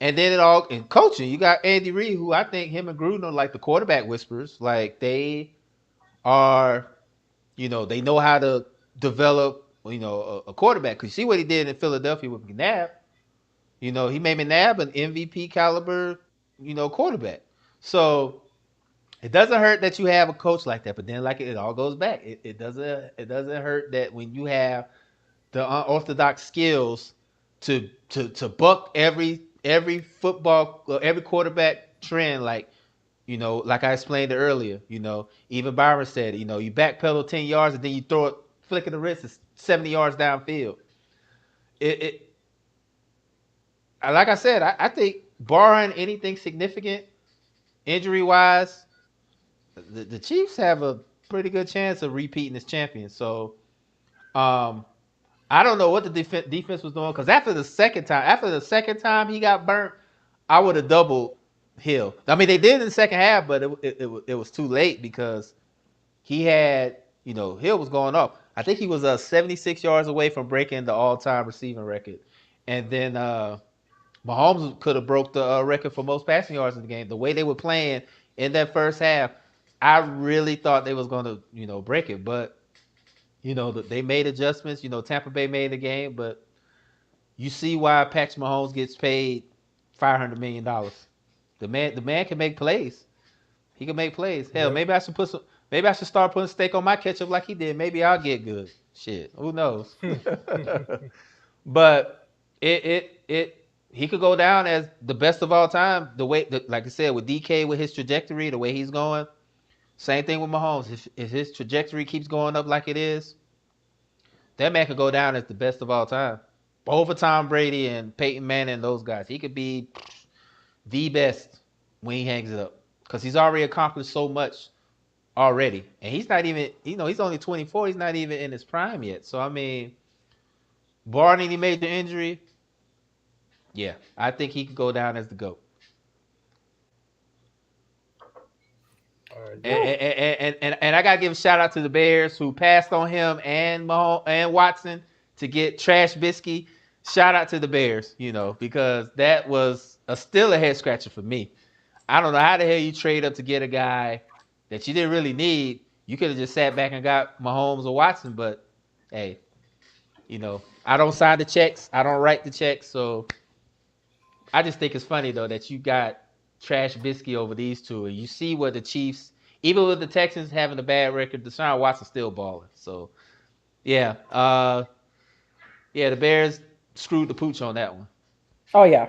and then it all in coaching, you got Andy Reid, who I think him and Gruden are like the quarterback whisperers. Like they are, they know how to develop, a quarterback. Cause you see what he did in Philadelphia with McNabb. He made McNabb an MVP caliber, quarterback. So it doesn't hurt that you have a coach like that, but then like it all goes back. It doesn't hurt that when you have the unorthodox skills to buck every football every quarterback trend, like like I explained it earlier. Even Byron said, you backpedal 10 yards and then you throw it, flick of the wrist, it's 70 yards downfield. It like I said, I think barring anything significant injury wise, the Chiefs have a pretty good chance of repeating as champions. So um, I don't know what the defense was doing, because after the second time he got burnt, I would have doubled Hill. I mean, they did in the second half, but it was too late because he had, Hill was going off. I think he was 76 yards away from breaking the all-time receiving record, and then Mahomes could have broke the record for most passing yards in the game. The way they were playing in that first half, I really thought they was going to, break it. But, they made adjustments. Tampa Bay made the game. But you see why Patrick Mahomes gets paid $500 million. The man can make plays. He can make plays. Hell, Yep. maybe I should start putting steak on my ketchup like he did. Maybe I'll get good. Shit, who knows? But he could go down as the best of all time. Like I said, with DK, with his trajectory, the way he's going. Same thing with Mahomes. If his trajectory keeps going up like it is, that man could go down as the best of all time. Over Tom Brady and Peyton Manning and those guys. He could be the best when he hangs it up, because he's already accomplished so much already. And he's not even, he's only 24. He's not even in his prime yet. So, I mean, barring any major injury, yeah, I think he could go down as the GOAT. All right. And I gotta give a shout out to the Bears, who passed on him and Mahomes and Watson to get Trash Bisky. Shout out to the Bears, because that was still a head scratcher for me. I don't know how the hell you trade up to get a guy that you didn't really need. You could have just sat back and got Mahomes or Watson, but hey, I don't sign the checks, I don't write the checks, so I just think it's funny though that you got Trash Bisky over these two, and you see what the Chiefs, even with the Texans having a bad record, Deshaun Watson still balling. So yeah, the Bears screwed the pooch on that one. Oh yeah.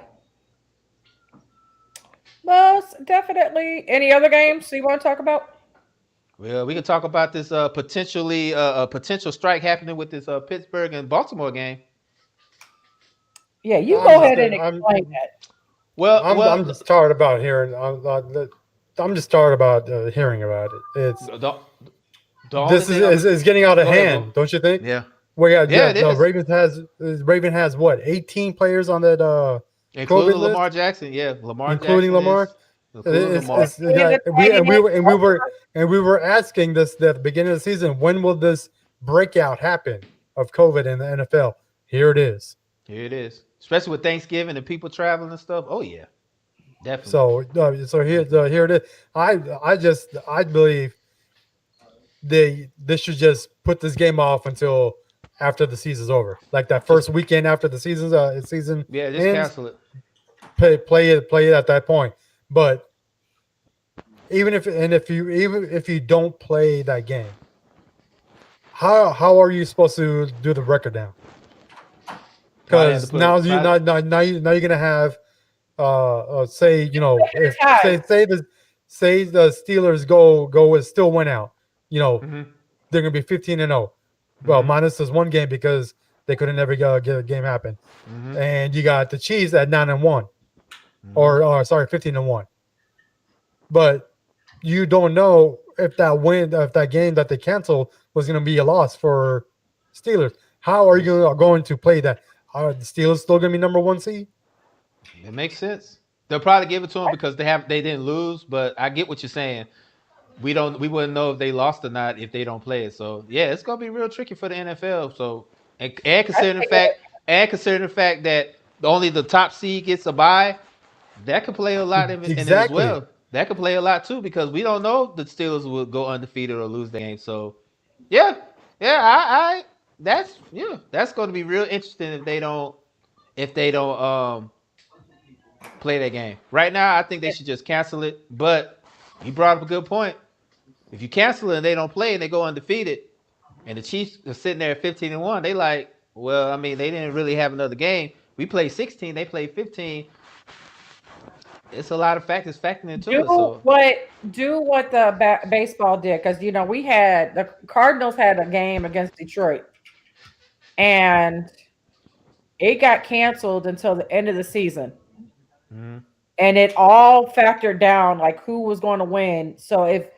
Most definitely. Any other games you want to talk about? Well, we can talk about this potential strike happening with this Pittsburgh and Baltimore game. Yeah, you I'm go just ahead and I'm explain that. I'm just tired about hearing. I'm just tired about hearing about it. It's the only this thing is getting out of go ahead, hand, Bo. don't you think? Yeah, Yeah, it the is, Raven has what, 18 players on that including COVID Lamar list, Jackson. Yeah, Lamar including Jackson Lamar. is including Lamar. Yeah, we were asking this at the beginning of the season, when will this breakout happen of COVID in the NFL? Here it is. Here it is, especially with Thanksgiving and people traveling and stuff. Oh yeah, definitely. Here it is. I believe they should just put this game off until after the season's over, like that first weekend after the season Yeah, just ends. cancel it. Play it at that point. But even if you don't play that game, how are you supposed to do the record now? Because now you're gonna have say, if say the Steelers go with still win out, Mm-hmm. they're gonna be 15-0. Well, Mm-hmm. minus this one game because they couldn't ever get a game happen. Mm-hmm. And you got the Chiefs at 9-1, Mm-hmm. or sorry, 15-1. But you don't know if that game that they canceled was going to be a loss for Steelers. How are you going to play that? Are the Steelers still going to be number one seed? It makes sense. They'll probably give it to them because they didn't lose. But I get what you're saying. we wouldn't know if they lost or not if they don't play it. So yeah, it's gonna be real tricky for the NFL. So and I considering the think fact that only the top seed gets a bye, that could play a lot in it as Exactly. well. That could play a lot too because we don't know if the Steelers will go undefeated or lose the game. So yeah, yeah, that's going to be real interesting if they don't play that game. Right now, I think they should just cancel it. But you brought up a good point. If you cancel it and they don't play and they go undefeated, and the Chiefs are sitting there at 15-1, they like, well, I mean, they didn't really have another game. We played 16, they played 15. It's a lot of factors factoring into do it. So what do what the baseball did, because we had the Cardinals had a game against Detroit, and it got canceled until the end of the season. mhm. And it all factored down like who was going to win. So if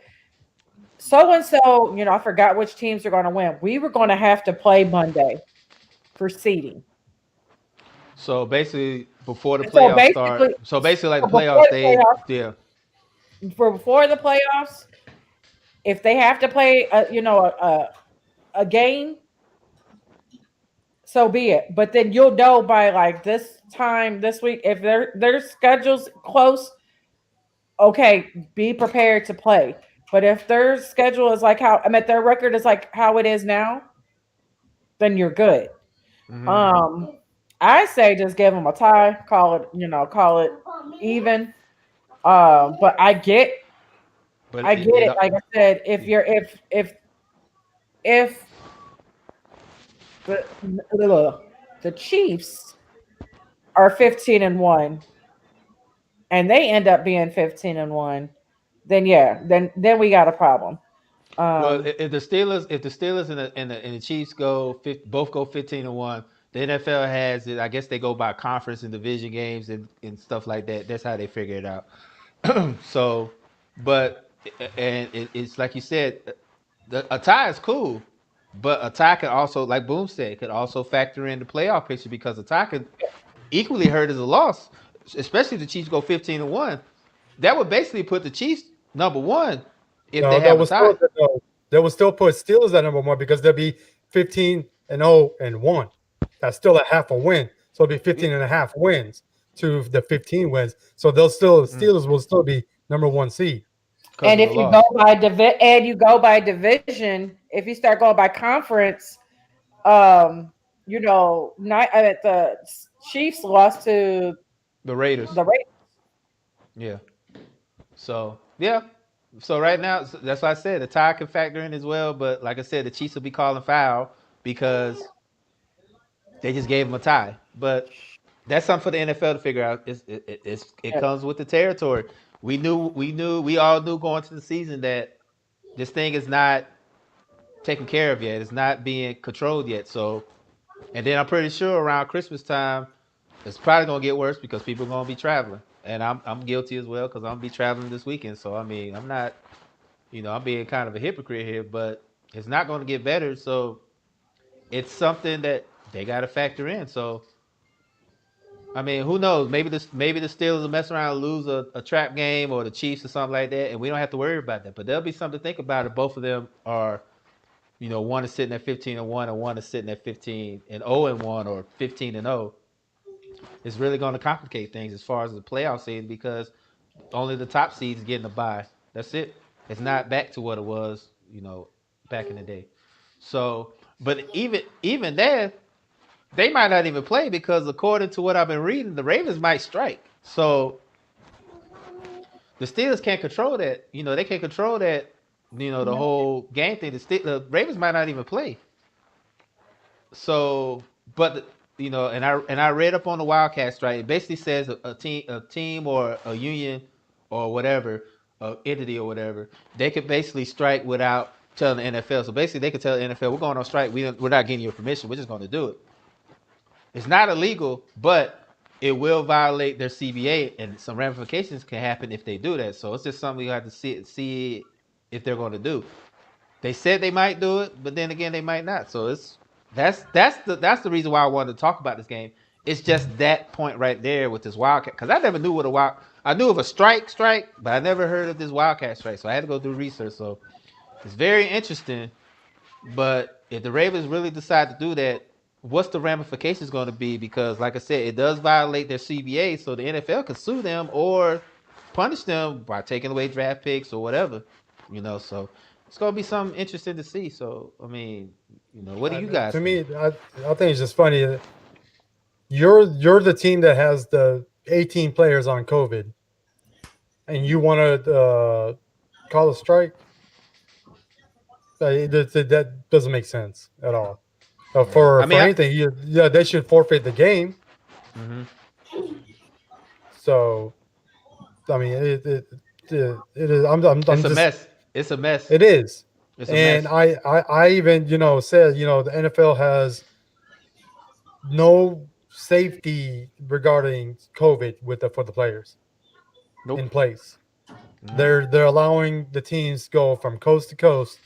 so and so, I forgot which teams are going to win. We were going to have to play Monday for seeding. So basically, before the So playoffs start, basically, so basically like so the playoffs, they yeah. before the playoffs, if they have to play, a game, so be it. But then you'll know by like this time this week if their schedule's close. Okay, be prepared to play. But if their schedule is like their record is like how it is now, then you're good. Hmm. Um, I say just give them a tie, call it even. But But I get it. Like I said, if yeah. you're if the Chiefs are 15-1 and they end up being 15-1, then yeah, then we got a problem. Well, Um, if the Steelers and the Chiefs both go 15-1, the NFL has it. I guess they go by conference and division games and stuff like that. That's how they figure it out. So, but and it's like you said, a tie is cool, but a tie could also, like Boom said, could also factor in the playoff picture because a tie could equally hurt as a loss, especially if the Chiefs go 15-1. That would basically put the Chiefs number one if they No, have a tie. that will still put Steelers at number one because they'll be 15-0-1. That's still a half a win. So it'll be 15.5 wins to the 15 wins. So Steelers will still be number one seed. Because and of the if you go loss. by division, if you start going by conference, um, not the Chiefs lost to The Raiders. the Raiders. Yeah. So yeah. So right now, that's why I said the tie can factor in as well. But like I said, the Chiefs will be calling foul because they just gave them a tie. But that's something for the NFL to figure out. It comes with the territory. We all knew going to the season that this thing is not taken care of yet. It's not being controlled yet. So, and then I'm pretty sure around Christmas time, it's probably gonna get worse because people are gonna be traveling, and I'm guilty as well because I'm gonna be traveling this weekend. So I mean, I'm not, I'm being kind of a hypocrite here, but it's not gonna get better. So it's something that they got to factor in. So I mean, who knows? Maybe the Steelers will mess around and lose a trap game or the Chiefs or something like that, and we don't have to worry about that. But there'll be something to think about if both of them are, one is sitting at 15-1 and one is sitting at 15-0-1 or 15-0. It's really going to complicate things as far as the playoff seed because only the top seeds getting a bye. That's it. It's not back to what it was, back in the day. So, but even then, they might not even play because according to what I've been reading, the Ravens might strike. So the Steelers can't control that. They can't control that. The whole game thing. The Ravens might not even play. So, but and I read up on the Wildcat strike. It basically says a team or a union or whatever, entity or whatever, they could basically strike without telling the NFL. So basically, they could tell the NFL, "We're going on strike. We're not getting your permission. We're just going to do it." It's not illegal, but it will violate their CBA, and some ramifications can happen if they do that. So it's just something you have to see if they're going to do. They said they might do it, but then again, they might not. So that's the reason why I wanted to talk about this game. It's just that point right there with this Wildcat because I never knew what I knew of a strike, but I never heard of this wildcat strike. So I had to go do research. So it's very interesting. But if the Ravens really decide to do that, what's the ramifications going to be? Because, like I said, it does violate their CBA, so the NFL could sue them or punish them by taking away draft picks or whatever. So it's going to be something interesting to see. So, I mean, what do you guys To think? me, I think it's just funny. You're the team that has the 18 players on COVID, and you want to call a strike. That doesn't make sense at all. Yeah, I For mean, anything, yeah, they should forfeit the game. mhm. So, I mean, it is. It's I'm a just. mess. It's a mess. It is, It's a and mess. I even said the NFL has no safety regarding COVID for the players Nope. in place. Hmm. They're allowing the teams go from coast to coast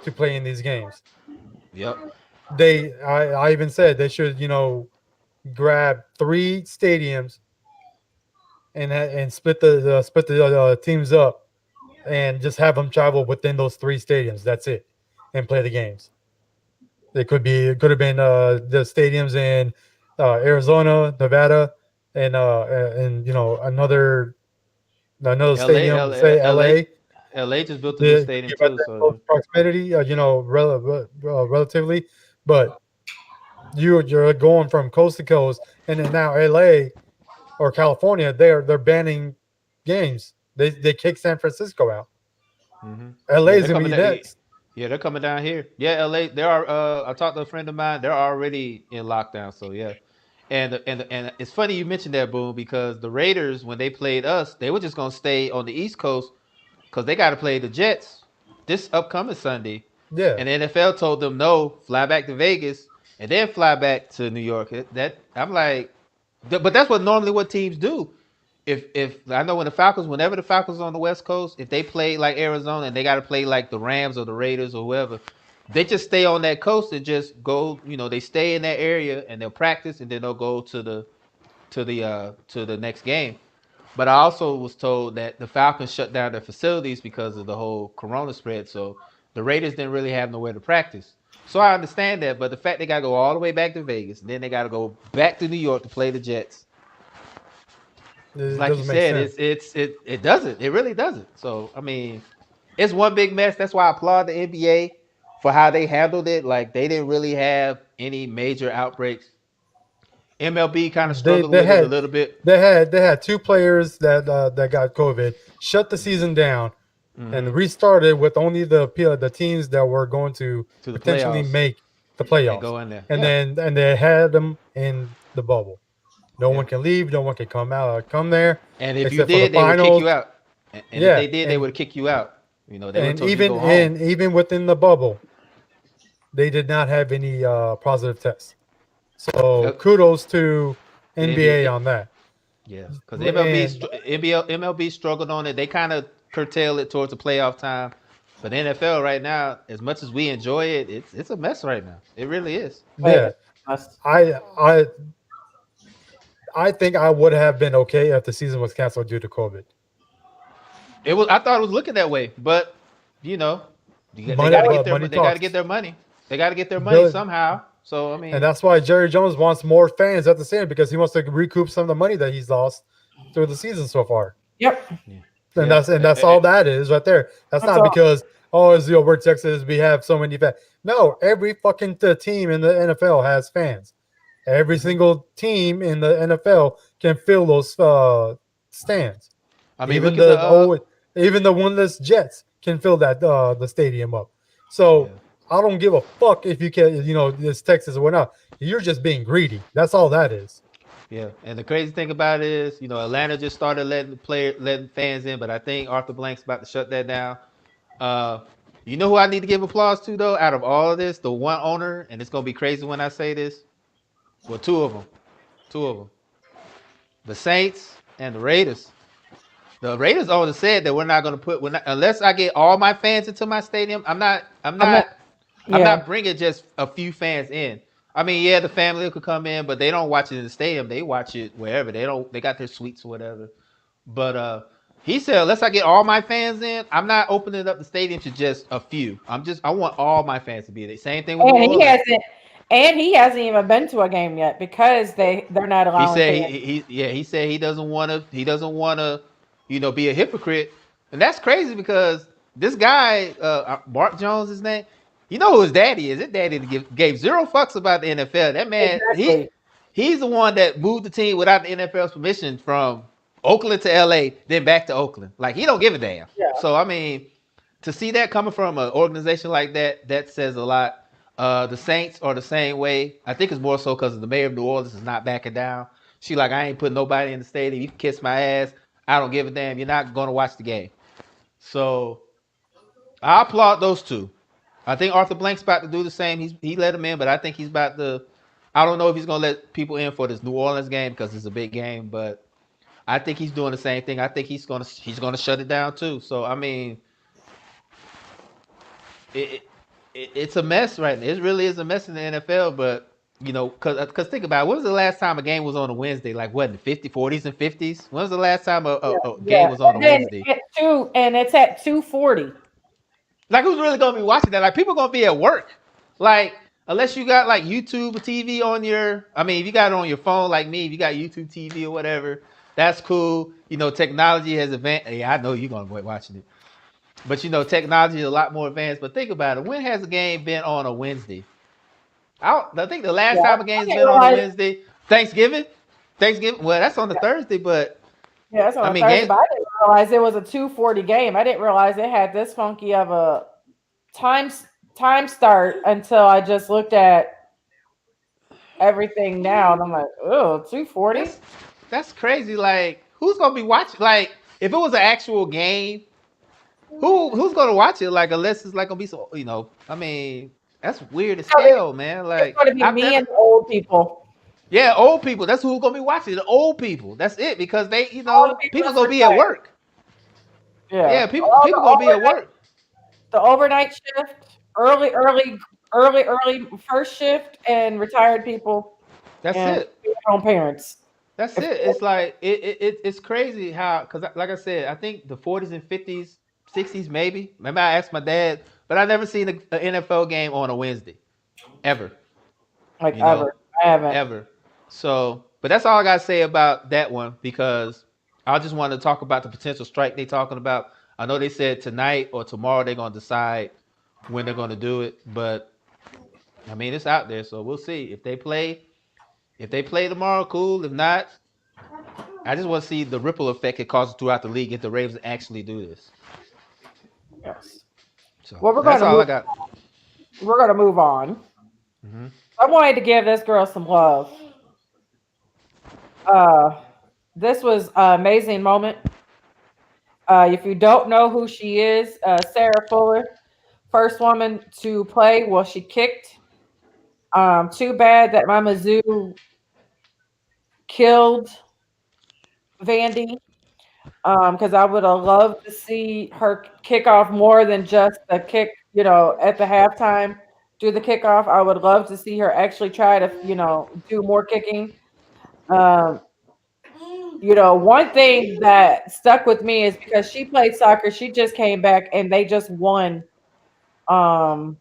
to play in these games. Yep. I even said they should grab 3 stadiums and split the teams up and just have them travel within those 3 stadiums. That's it, and play the games. It could have been the stadiums in Arizona, Nevada, and another LA, stadium, say LA, LA. LA just built a new To stadium give us too. that close So proximity, relatively, but you're going from coast to coast, and then now LA or California, they're banning games. They kick San Francisco out. LA yeah, is they're gonna coming be down. next. Yeah, they're coming down here. Yeah, LA. They are. I talked to a friend of mine. They're already in lockdown. So yeah, and it's funny you mentioned that, Boom, because the Raiders when they played us, they were just gonna stay on the East Coast because they got to play the Jets this upcoming Sunday, Yeah, and the NFL told them no, fly back to Vegas and then fly back to New York. That I'm like, but that's what normally what teams do. If I know when whenever the Falcons on the West Coast, if they play like Arizona and they got to play like the Rams or the Raiders or whoever, they just stay on that coast and just go. They stay in that area and they'll practice and then they'll go to the next game. But I also was told that the Falcons shut down their facilities because of the whole Corona spread. So the Raiders didn't really have nowhere to practice. So I understand that, but the fact they got to go all the way back to Vegas, and then they got to go back to New York to play the Jets. It's it like you doesn't make said, sense. it doesn't. It really doesn't. So I mean, it's one big mess. That's why I applaud the NBA for how they handled it. Like they didn't really have any major outbreaks. MLB kind of They struggled they with it a had little bit. they had 2 players that got COVID, shut the season down, Mm-hmm. and restarted with only the teams that were going to To the potentially playoffs make the and playoffs, go in there. and Yeah. then they had them in the bubble. No Yeah. one can leave. No one can come there, And if you except for the did, they would kick you finals. out. And if Yeah, they did, they would kick you out. They would have and told you to go home. even within the bubble, they did not have any positive tests. So Yep. kudos to The NBA NBA, on that. yeah, because And MLB struggled on it. They kind of curtail it towards the playoff time. But the NFL right now, as much as we enjoy it, it's a mess right now. It really is. yeah, I I I think I would have been okay if the season was canceled due to COVID. It was. I thought it was looking that way, but you know, they Money, got to get but their money they got to get talks. their money. They got to get their money Bill, somehow. So I and mean, that's why Jerry Jones wants more fans at the stadium because he wants to recoup some of the money that he's lost through the season so far. Yep. yeah, And yeah. that's all that is right there. That's That's not all. because it's we're Texas, we have so many fans. No, every fucking team in the NFL has fans. Every Mhm. single team in the NFL can fill those stands. I mean, Even look at the even the winless Jets can fill that the stadium up. So yeah. I don't give a fuck if you can, it's Texas or not. You're just being greedy. That's all that is. Yeah, and the crazy thing about it is, Atlanta just started letting fans in, but I think Arthur Blank's about to shut that down. Uh, who I need to give applause to though? Out of all of this, the one owner, and it's gonna be crazy when I say this. Well, two of them, the Saints and the Raiders. The Raiders owner said that unless I get all my fans into my stadium. I'm not. I'm Yeah. not bringing just a few fans in. I mean, yeah, the family could come in, but they don't watch it in the stadium. They watch it wherever. They don't. They got their suites or whatever. But he said, unless I get all my fans in, I'm not opening up the stadium to just a few. I want all my fans to be there. Same thing with New And he Orleans. hasn't, and he hasn't even been to a game yet because they're not He allowing said fans. he said he doesn't want to be a hypocrite, and that's crazy because this guy Mark Jones, his name, you know who his daddy is. His daddy gave zero fucks about the NFL. That man, Exactly. he's the one that moved the team without the NFL's permission from Oakland to LA, then back to Oakland. Like he don't give a damn. Yeah. So I mean, to see that coming from an organization like that, that says a lot. The Saints are the same way. I think it's more so because the mayor of New Orleans is not backing down. She like, I ain't putting nobody in the stadium. You can kiss my ass. I don't give a damn. You're not going to watch the game. So I applaud those two. I think Arthur Blank's about to do the same. He let him in, but I think he's about to. I don't know if he's gonna let people in for this New Orleans game because it's a big game, but I think he's doing the same thing. I think he's gonna shut it down too. So I mean, it's a mess right now. It really is a mess in the NFL. But because think about it, when was the last time a game was on a Wednesday? Like what, in the 50s, 40s, and 50s? When was the last time a game Yeah. was on a And then Wednesday? it's at 2:40. Like who's really gonna be watching that? Like people gonna be at work. Like unless you got like YouTube or TV on your. I mean, if you got it on your phone like me, if you got YouTube TV or whatever, that's cool. Technology has advanced. Yeah, I know you're gonna be watching it. But technology is a lot more advanced. But think about it. When has a game been on a Wednesday? I think the last Yeah. time a I game's didn't been on a realize. Wednesday, Thanksgiving. Thanksgiving. Well, that's on the Yeah, Thursday, but yeah, that's I on a mean, Thursday, game. but I didn't realize it was a 2:40 game. I didn't realize it had this funky of a time time start until I just looked at everything now, and I'm like, oh, 2:40. That's that's crazy. Like, who's gonna be watching? Like, if it was an actual game, who's gonna watch it? Like, unless it's like gonna be so. I mean, that's weird as So hell, man. it's Like, going to be I've me never. and the old people. Yeah, old people. That's who's gonna be watching. The old people. That's it because they, All the people people that's gonna be at retired. work. Yeah, Yeah, people all people gonna be at work. the overnight shift, early first shift, and retired people That's and it. home parents. That's If it. It's like it's crazy how because like I said, I think the 40s and 50s, 60s maybe. Maybe I asked my dad, but I never seen an NFL game on a Wednesday ever. like You know, ever, I haven't. ever. So, but that's all I gotta say about that one because I just wanted to talk about the potential strike they talking about. I know they said tonight or tomorrow they're gonna decide when they're gonna do it, but I mean it's out there, so we'll see if they play. If they play tomorrow, cool. If not, I just want to see the ripple effect it causes throughout the league if the Ravens actually do this. Yes. So Well, that's all I got. we're gonna move on. Hmm. I wanted to give this girl some love. Uh, this was an amazing moment. If you don't know who she is, Sarah Fuller, first woman to play. Well, she kicked. Too bad that Mama Zoo killed Vandy. Because I would have loved to see her kick off more than just the kick, at the halftime, do the kickoff. I would love to see her actually try to, do more kicking. Um, one thing that stuck with me is because she played soccer, she just came back and they just won um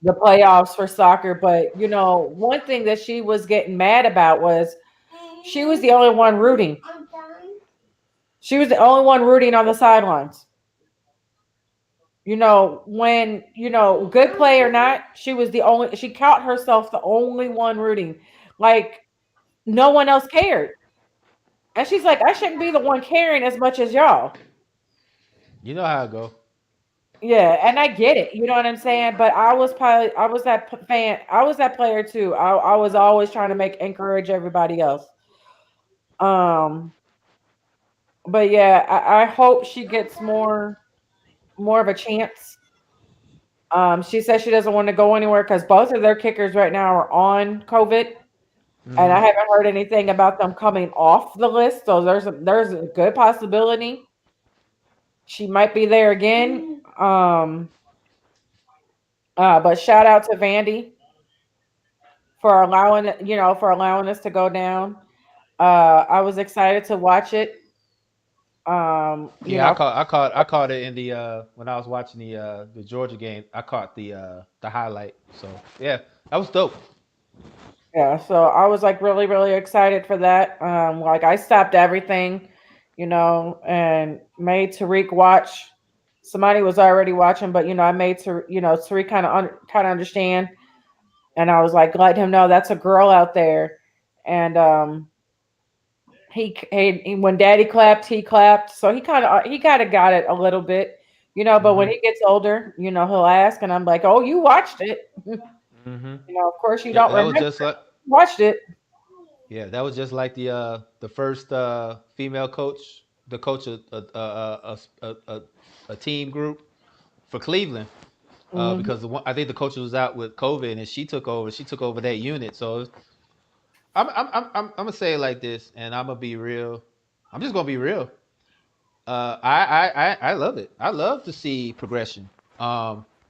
the playoffs for soccer. But one thing that she was getting mad about was she was the only one rooting. She was the only one rooting on the sidelines. When, good play or not, she caught herself the only one rooting. Like no one else cared. And she's like, I shouldn't be the one caring as much as y'all. You know how I go. Yeah, and I get it. You know what I'm saying? But I was that fan. I was that player too. I was always trying to encourage everybody else. Um, but yeah, I hope she gets more of a chance. She says she doesn't want to go anywhere because both of their kickers right now are on COVID, and I Hmm. haven't heard anything about them coming off the list. So there's a good possibility she might be there again. But shout out to Vandy for allowing us to go down. I was excited to watch it. You Yeah, know, I caught it in the when I was watching the Georgia game. I caught the highlight. So yeah, that was dope. yeah. So I was like really, really excited for that. Like I stopped everything, and made Tariq watch. Somebody was already watching, but I made Tariq kind of understand, and I was like, let him know that's a girl out there, and when Daddy clapped, he clapped, so he kind of got it a little bit, But when Hmm. he gets older, he'll ask, and I'm like, oh, you watched it, Hmm. of course you Yeah, don't that was remember, just like watched it. yeah, that was just like the first female coach, the coach of a team group for Cleveland. Hmm. Because I think the coach was out with COVID and she took over. She took over that unit. So I'm gonna say it like this, and I'm gonna be real. I'm just gonna be real. I love it. I love to see progression.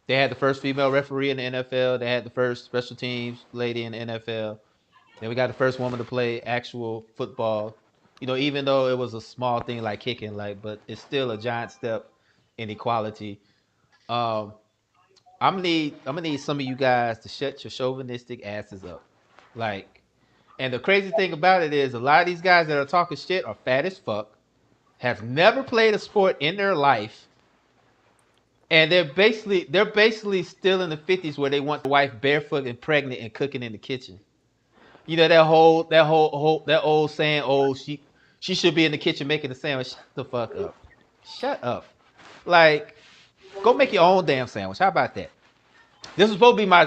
They had the first female referee in the NFL. They had the first special teams lady in the NFL. Then we got the first woman to play actual football. Even though it was a small thing like kicking, but it's still a giant step in equality. Um, I'm gonna need some of you guys to shut your chauvinistic asses up. Like, and the crazy thing about it is a lot of these guys that are talking shit are fat as fuck, have never played a sport in their life, and they're basically still in the 50s where they want their wife barefoot and pregnant and cooking in the kitchen. That old saying, oh, she should be in the kitchen making the sandwich. Shut the fuck up. Shut up. Like, go make your own damn sandwich. How about that? This was supposed to be my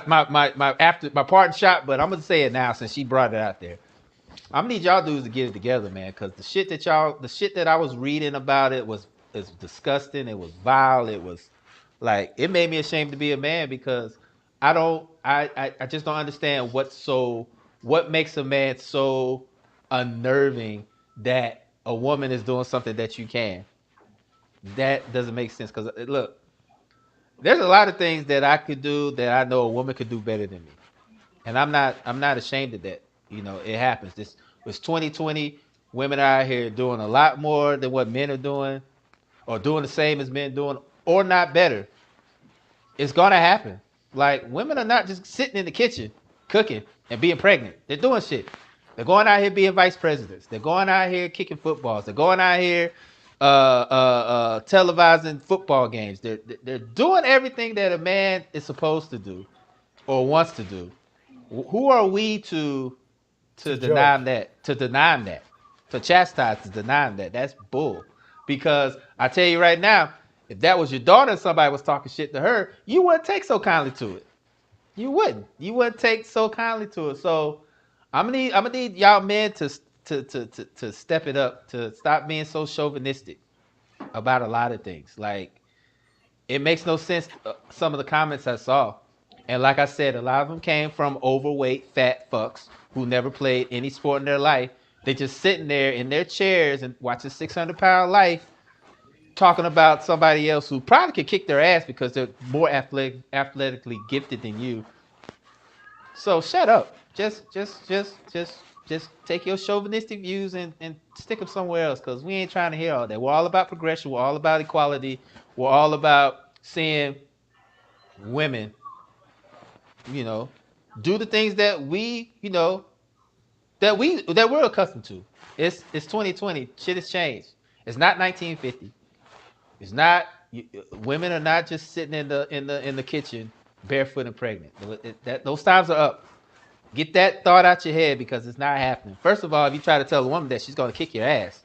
parting shot, but I'm gonna say it now since she brought it out there. I'm gonna need y'all dudes to get it together, man, because the shit that I was reading about it was disgusting. It was vile. It was like it made me ashamed to be a man because I just don't understand what makes a man so unnerving that a woman is doing something that you can. That doesn't make sense because look, there's a lot of things that I could do that I know a woman could do better than me, and I'm not ashamed of that. It happens. This was 2020. Women are out here doing a lot more than what men are doing, or doing the same as men doing, or not better. It's gonna happen. Like women are not just sitting in the kitchen cooking and being pregnant. They're doing shit. They're going out here being vice presidents. They're going out here kicking footballs. They're going out here televising football games. They're doing everything that a man is supposed to do or wants to do. Who are we to to deny judge. that? To deny that? To chastise? To deny that? That's bull. Because I tell you right now, if that was your daughter and somebody was talking shit to her, you wouldn't take so kindly to it. You wouldn't. You wouldn't take so kindly to it. So I'm gonna need y'all men to step it up, to stop being so chauvinistic about a lot of things. Like it makes no sense. Some of the comments I saw, and like I said, a lot of them came from overweight fat fucks who never played any sport in their life. They just sitting there in their chairs and watching 600-pound life, talking about somebody else who probably could kick their ass because they're more athletically gifted than you. So shut up. Just take your chauvinistic views and stick them somewhere else because we ain't trying to hear all that. We're all about progression. We're all about equality. We're all about seeing women, you know, do the things that we're accustomed to. It's 2020. Shit has changed. It's not 1950. It's not women are not just sitting in the kitchen barefoot and pregnant. Those times are up. Get that thought out your head because it's not happening. First of all, if you try to tell a woman that she's going to kick your ass,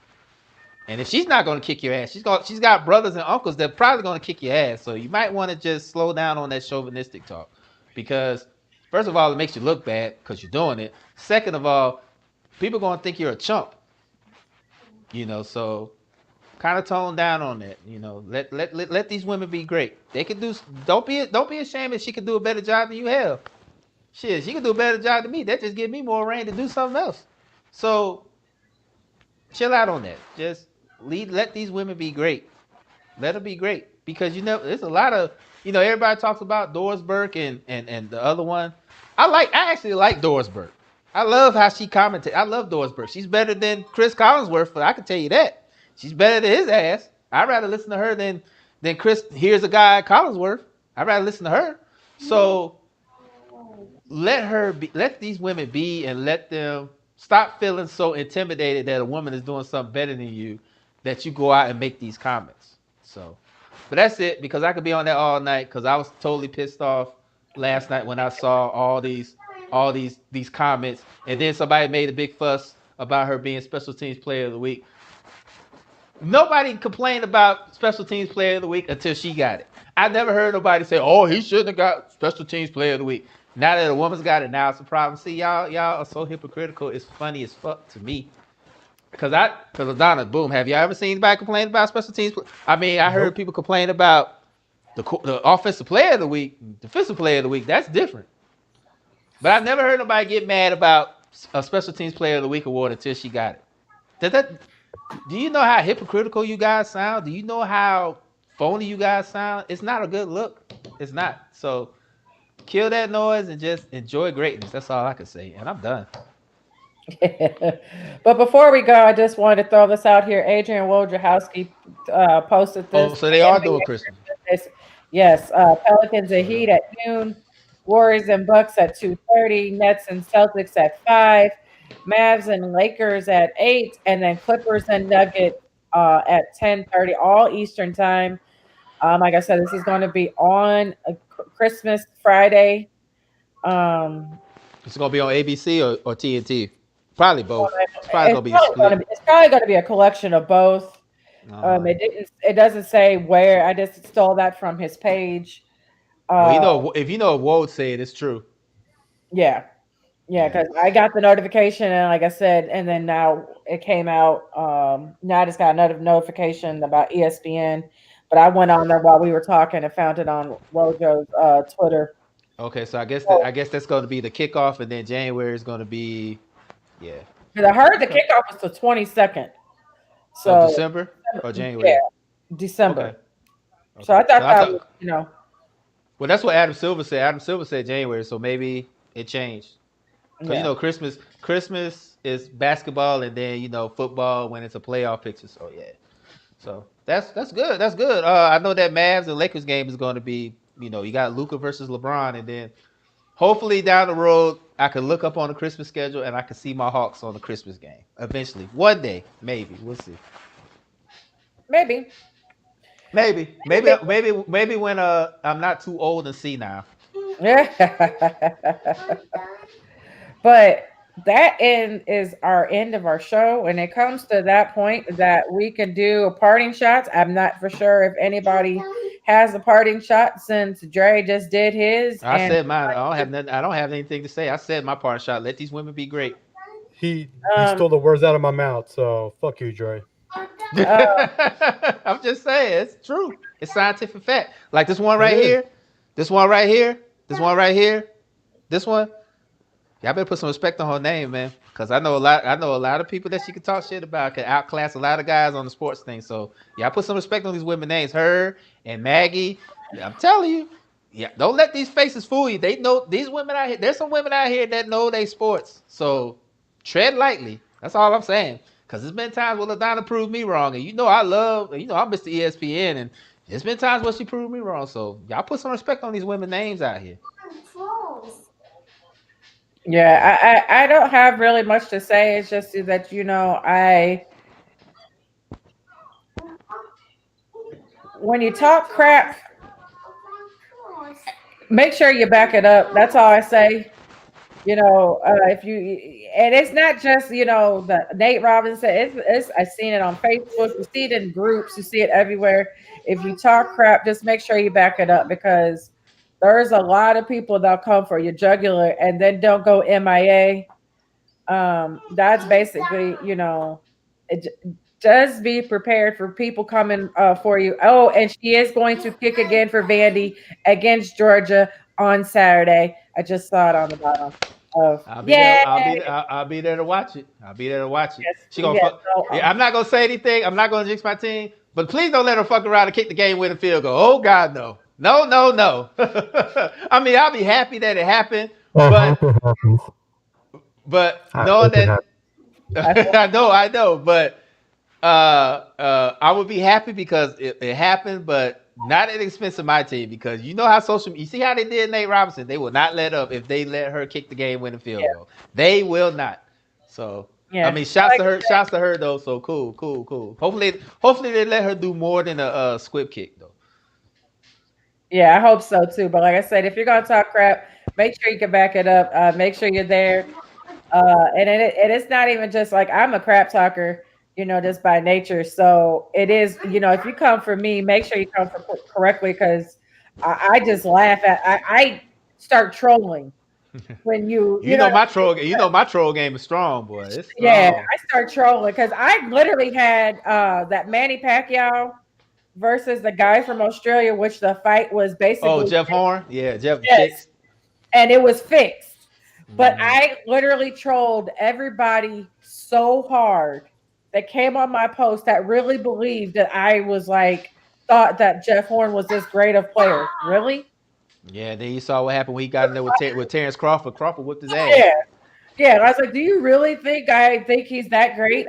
and if she's not going to kick your ass, she's got brothers and uncles that probably going to kick your ass. So you might want to just slow down on that chauvinistic talk, because first of all, it makes you look bad because you're doing it. Second of all, people are going to think you're a chump. So kind of tone down on that. Let these women be great. They can do. Don't be ashamed if she can do a better job than you have. Shit, she can do a better job than me. That just give me more rain to do something else. So chill out on that. Just let these women be great. Let them be great because there's a lot of everybody talks about Doris Burke and the other one. I actually like Doris Burke. I love how she commented. I love Doris Burke. She's better than Chris Collinsworth. I can tell you that. She's better than his ass. I'd rather listen to her than Chris. Here's a guy at Collinsworth. I'd rather listen to her. So let her be, let these women be, and let them stop feeling so intimidated that a woman is doing something better than you, that you go out and make these comments. So, but that's it, because I could be on that all night, because I was totally pissed off last night when I saw all these comments, and then somebody made a big fuss about her being special teams player of the week. Nobody complained about special teams player of the week until she got it. I never heard nobody say, "Oh, he shouldn't have got special teams player of the week." Now that a woman's got it, now it's a problem. See, y'all are so hypocritical. It's funny as fuck to me. Cause Donna, boom. Have y'all ever seen anybody complain about special teams? I mean, I heard people complain about the offensive player of the week, defensive player of the week. That's different. But I've never heard nobody get mad about a special teams player of the week award until she got it. Do you know how hypocritical you guys sound? Do you know how phony you guys sound? It's not a good look. It's not. So kill that noise and just enjoy greatness. That's all I can say. And I'm done. But before we go, I just wanted to throw this out here. Adrian Wojciechowski posted this. Oh, so they are doing Christmas. Yes, Pelicans and Heat at noon, Warriors and Bucks at 2:30, Nets and Celtics at 5, Mavs and Lakers at 8, and then Clippers and Nuggets at 10:30, all Eastern time. Like I said, this is going to be on Christmas Friday. It's gonna be on ABC or TNT. Probably both. It's probably gonna be split. It's probably going to be a collection of both. It doesn't say where. I just stole that from his page. Well, if you know what Woj said, it's true. Yeah, because I got the notification, and like I said, and then now it came out. Now I just got another notification about ESPN, but I went on there while we were talking and found it on Wojo's Twitter. Okay, so I guess that's going to be the kickoff, and then January is going to be, yeah. Because I heard the kickoff was the 22nd. So December or January? Yeah, December. Okay. So I thought that was, Well, that's what Adam Silver said. Adam Silver said January, so maybe it changed. Because Christmas is basketball, and then football when it's a playoff picture. So yeah, so that's good. That's good. I know that Mavs and Lakers game is going to be. You got Luka versus LeBron, and then hopefully down the road I can look up on the Christmas schedule and I can see my Hawks on the Christmas game eventually. One day, maybe we'll see. Maybe when I'm not too old and see now. But that is our end of our show. When it comes to that point that we can do a parting shots, I'm not for sure if anybody has a parting shot since Dre just did his. I said mine. I don't have anything to say. I said my parting shot. Let these women be great. He stole the words out of my mouth, so fuck you, Dre. I'm just saying, it's true. It's scientific fact. Like this one right here, this one right here, this one right here, this one. Y'all better put some respect on her name, man. Cause I know a lot of people that she can talk shit about, can outclass a lot of guys on the sports thing. So y'all put some respect on these women names, her and Maggie. I'm telling you, don't let these faces fool you. They know these women out here. There's some women out here that know they sports. So tread lightly. That's all I'm saying. Cause there's been times where LaDonna proved me wrong, and I'm Mr. ESPN, and there's been times where she proved me wrong. So y'all put some respect on these women names out here. Yeah, I don't have really much to say. It's just that when you talk crap, make sure you back it up. That's all I say. If you, and it's not just the Nate Robinson. It's I've seen it on Facebook. You see it in groups. You see it everywhere. If you talk crap, just make sure you back it up, because there's a lot of people that'll come for your jugular and then don't go MIA. That's basically, just be prepared for people coming for you. Oh, and she is going to kick again for Vandy against Georgia on Saturday. I just saw it on the bottom. I'll be there to watch it. Yes, I'm not gonna say anything. I'm not gonna jinx my team. But please don't let her fuck around and kick the game-winning field goal. Oh God, no. No. I mean, I'll be happy that it happened, but knowing that I know, but I would be happy because it happened, but not at the expense of my team. Because you know how you see how they did Nate Robinson. They will not let up if they let her kick the game-winning field Yeah, goal. They will not. So I yeah. mean, shouts Like to her. Shouts to her though. So cool, cool, cool. Hopefully they let her do more than a squib kick though. Yeah, I hope so too. But like I said, if you're gonna talk crap, make sure you can back it up. Make sure you're there. And it's not even just like I'm a crap talker, just by nature. So it is, if you come for me, make sure you come for correctly because I just laugh I start trolling when You know my troll. You know my troll game is strong, boy. It's yeah, strong. I start trolling because I literally had that Manny Pacquiao versus the guy from Australia, which the fight was Oh, basically Jeff Horn. Yeah, Jeff the yes, chicks. and it was fixed. But Hmm. I literally trolled everybody so hard that came on my post that really believed that I was like thought that Jeff Horn was this great of player. Really? Yeah. Then you saw what happened when he got in there with Terrence Crawford. Crawford whipped his ass. Yeah. Yeah. And I was like, do you really think I think he's that great?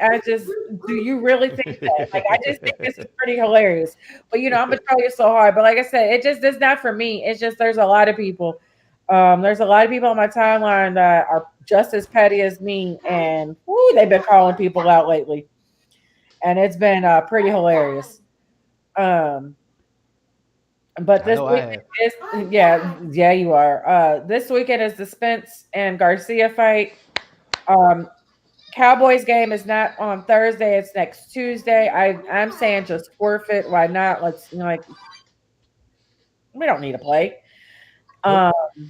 Do you really think that? Like, I just think this is pretty hilarious. But, I'm going to troll you so hard. But like I said, it just is not for me. It's just there's a lot of people. There's a lot of people on my timeline that are just as petty as me. And whoo, they've been calling people out lately. And it's been pretty hilarious. Um, but I this know I weekend have. is, yeah, you are. This weekend is the Spence and Garcia fight. Um, Cowboys game is not on Thursday. It's next Tuesday. I'm saying just forfeit. Why not? Let's like we don't need to play. Um Nope.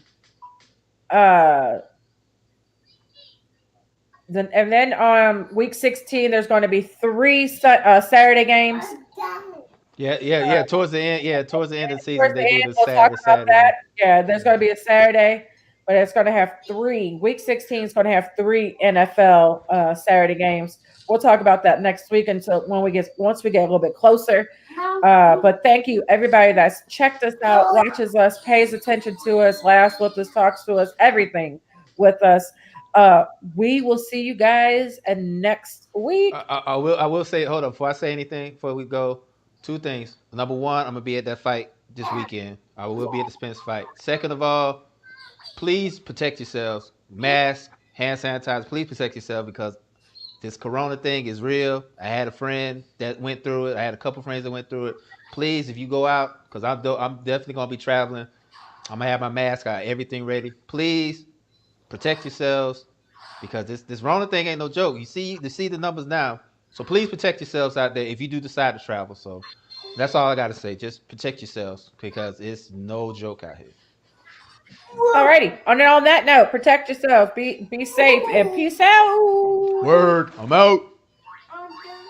uh then and then week 16 there's going to be three Saturday games. Yeah. Towards the end, towards the end of the season, Towards they the do end, the we'll talk about Saturday that. game. Yeah, there's going to be a Saturday, but it's going to have three. Week 16 is going to have three NFL Saturday games. We'll talk about that next week until once we get a little bit closer. But thank you everybody that's checked us out, watches us, pays attention to us, laughs with us, talks to us, everything with us. Uh, we will see you guys next week. I will say, hold up, before I say anything, before we go, two things. Number one, I'm gonna be at that fight this weekend. I will be at the Spence fight. Second of all, please protect yourselves. Mask, hand sanitizer. Please protect yourself because this Corona thing is real. I had a friend that went through it. I had a couple friends that went through it. Please, if you go out, because I'm definitely gonna be traveling. I'm gonna have my mask. I got everything ready. Please protect yourselves because this Rona thing ain't no joke. You see the numbers now. So please protect yourselves out there if you do decide to travel. So that's all I gotta say. Just protect yourselves because it's no joke out here. Alrighty. On that note, protect yourself, be safe, and peace out. Word. I'm out.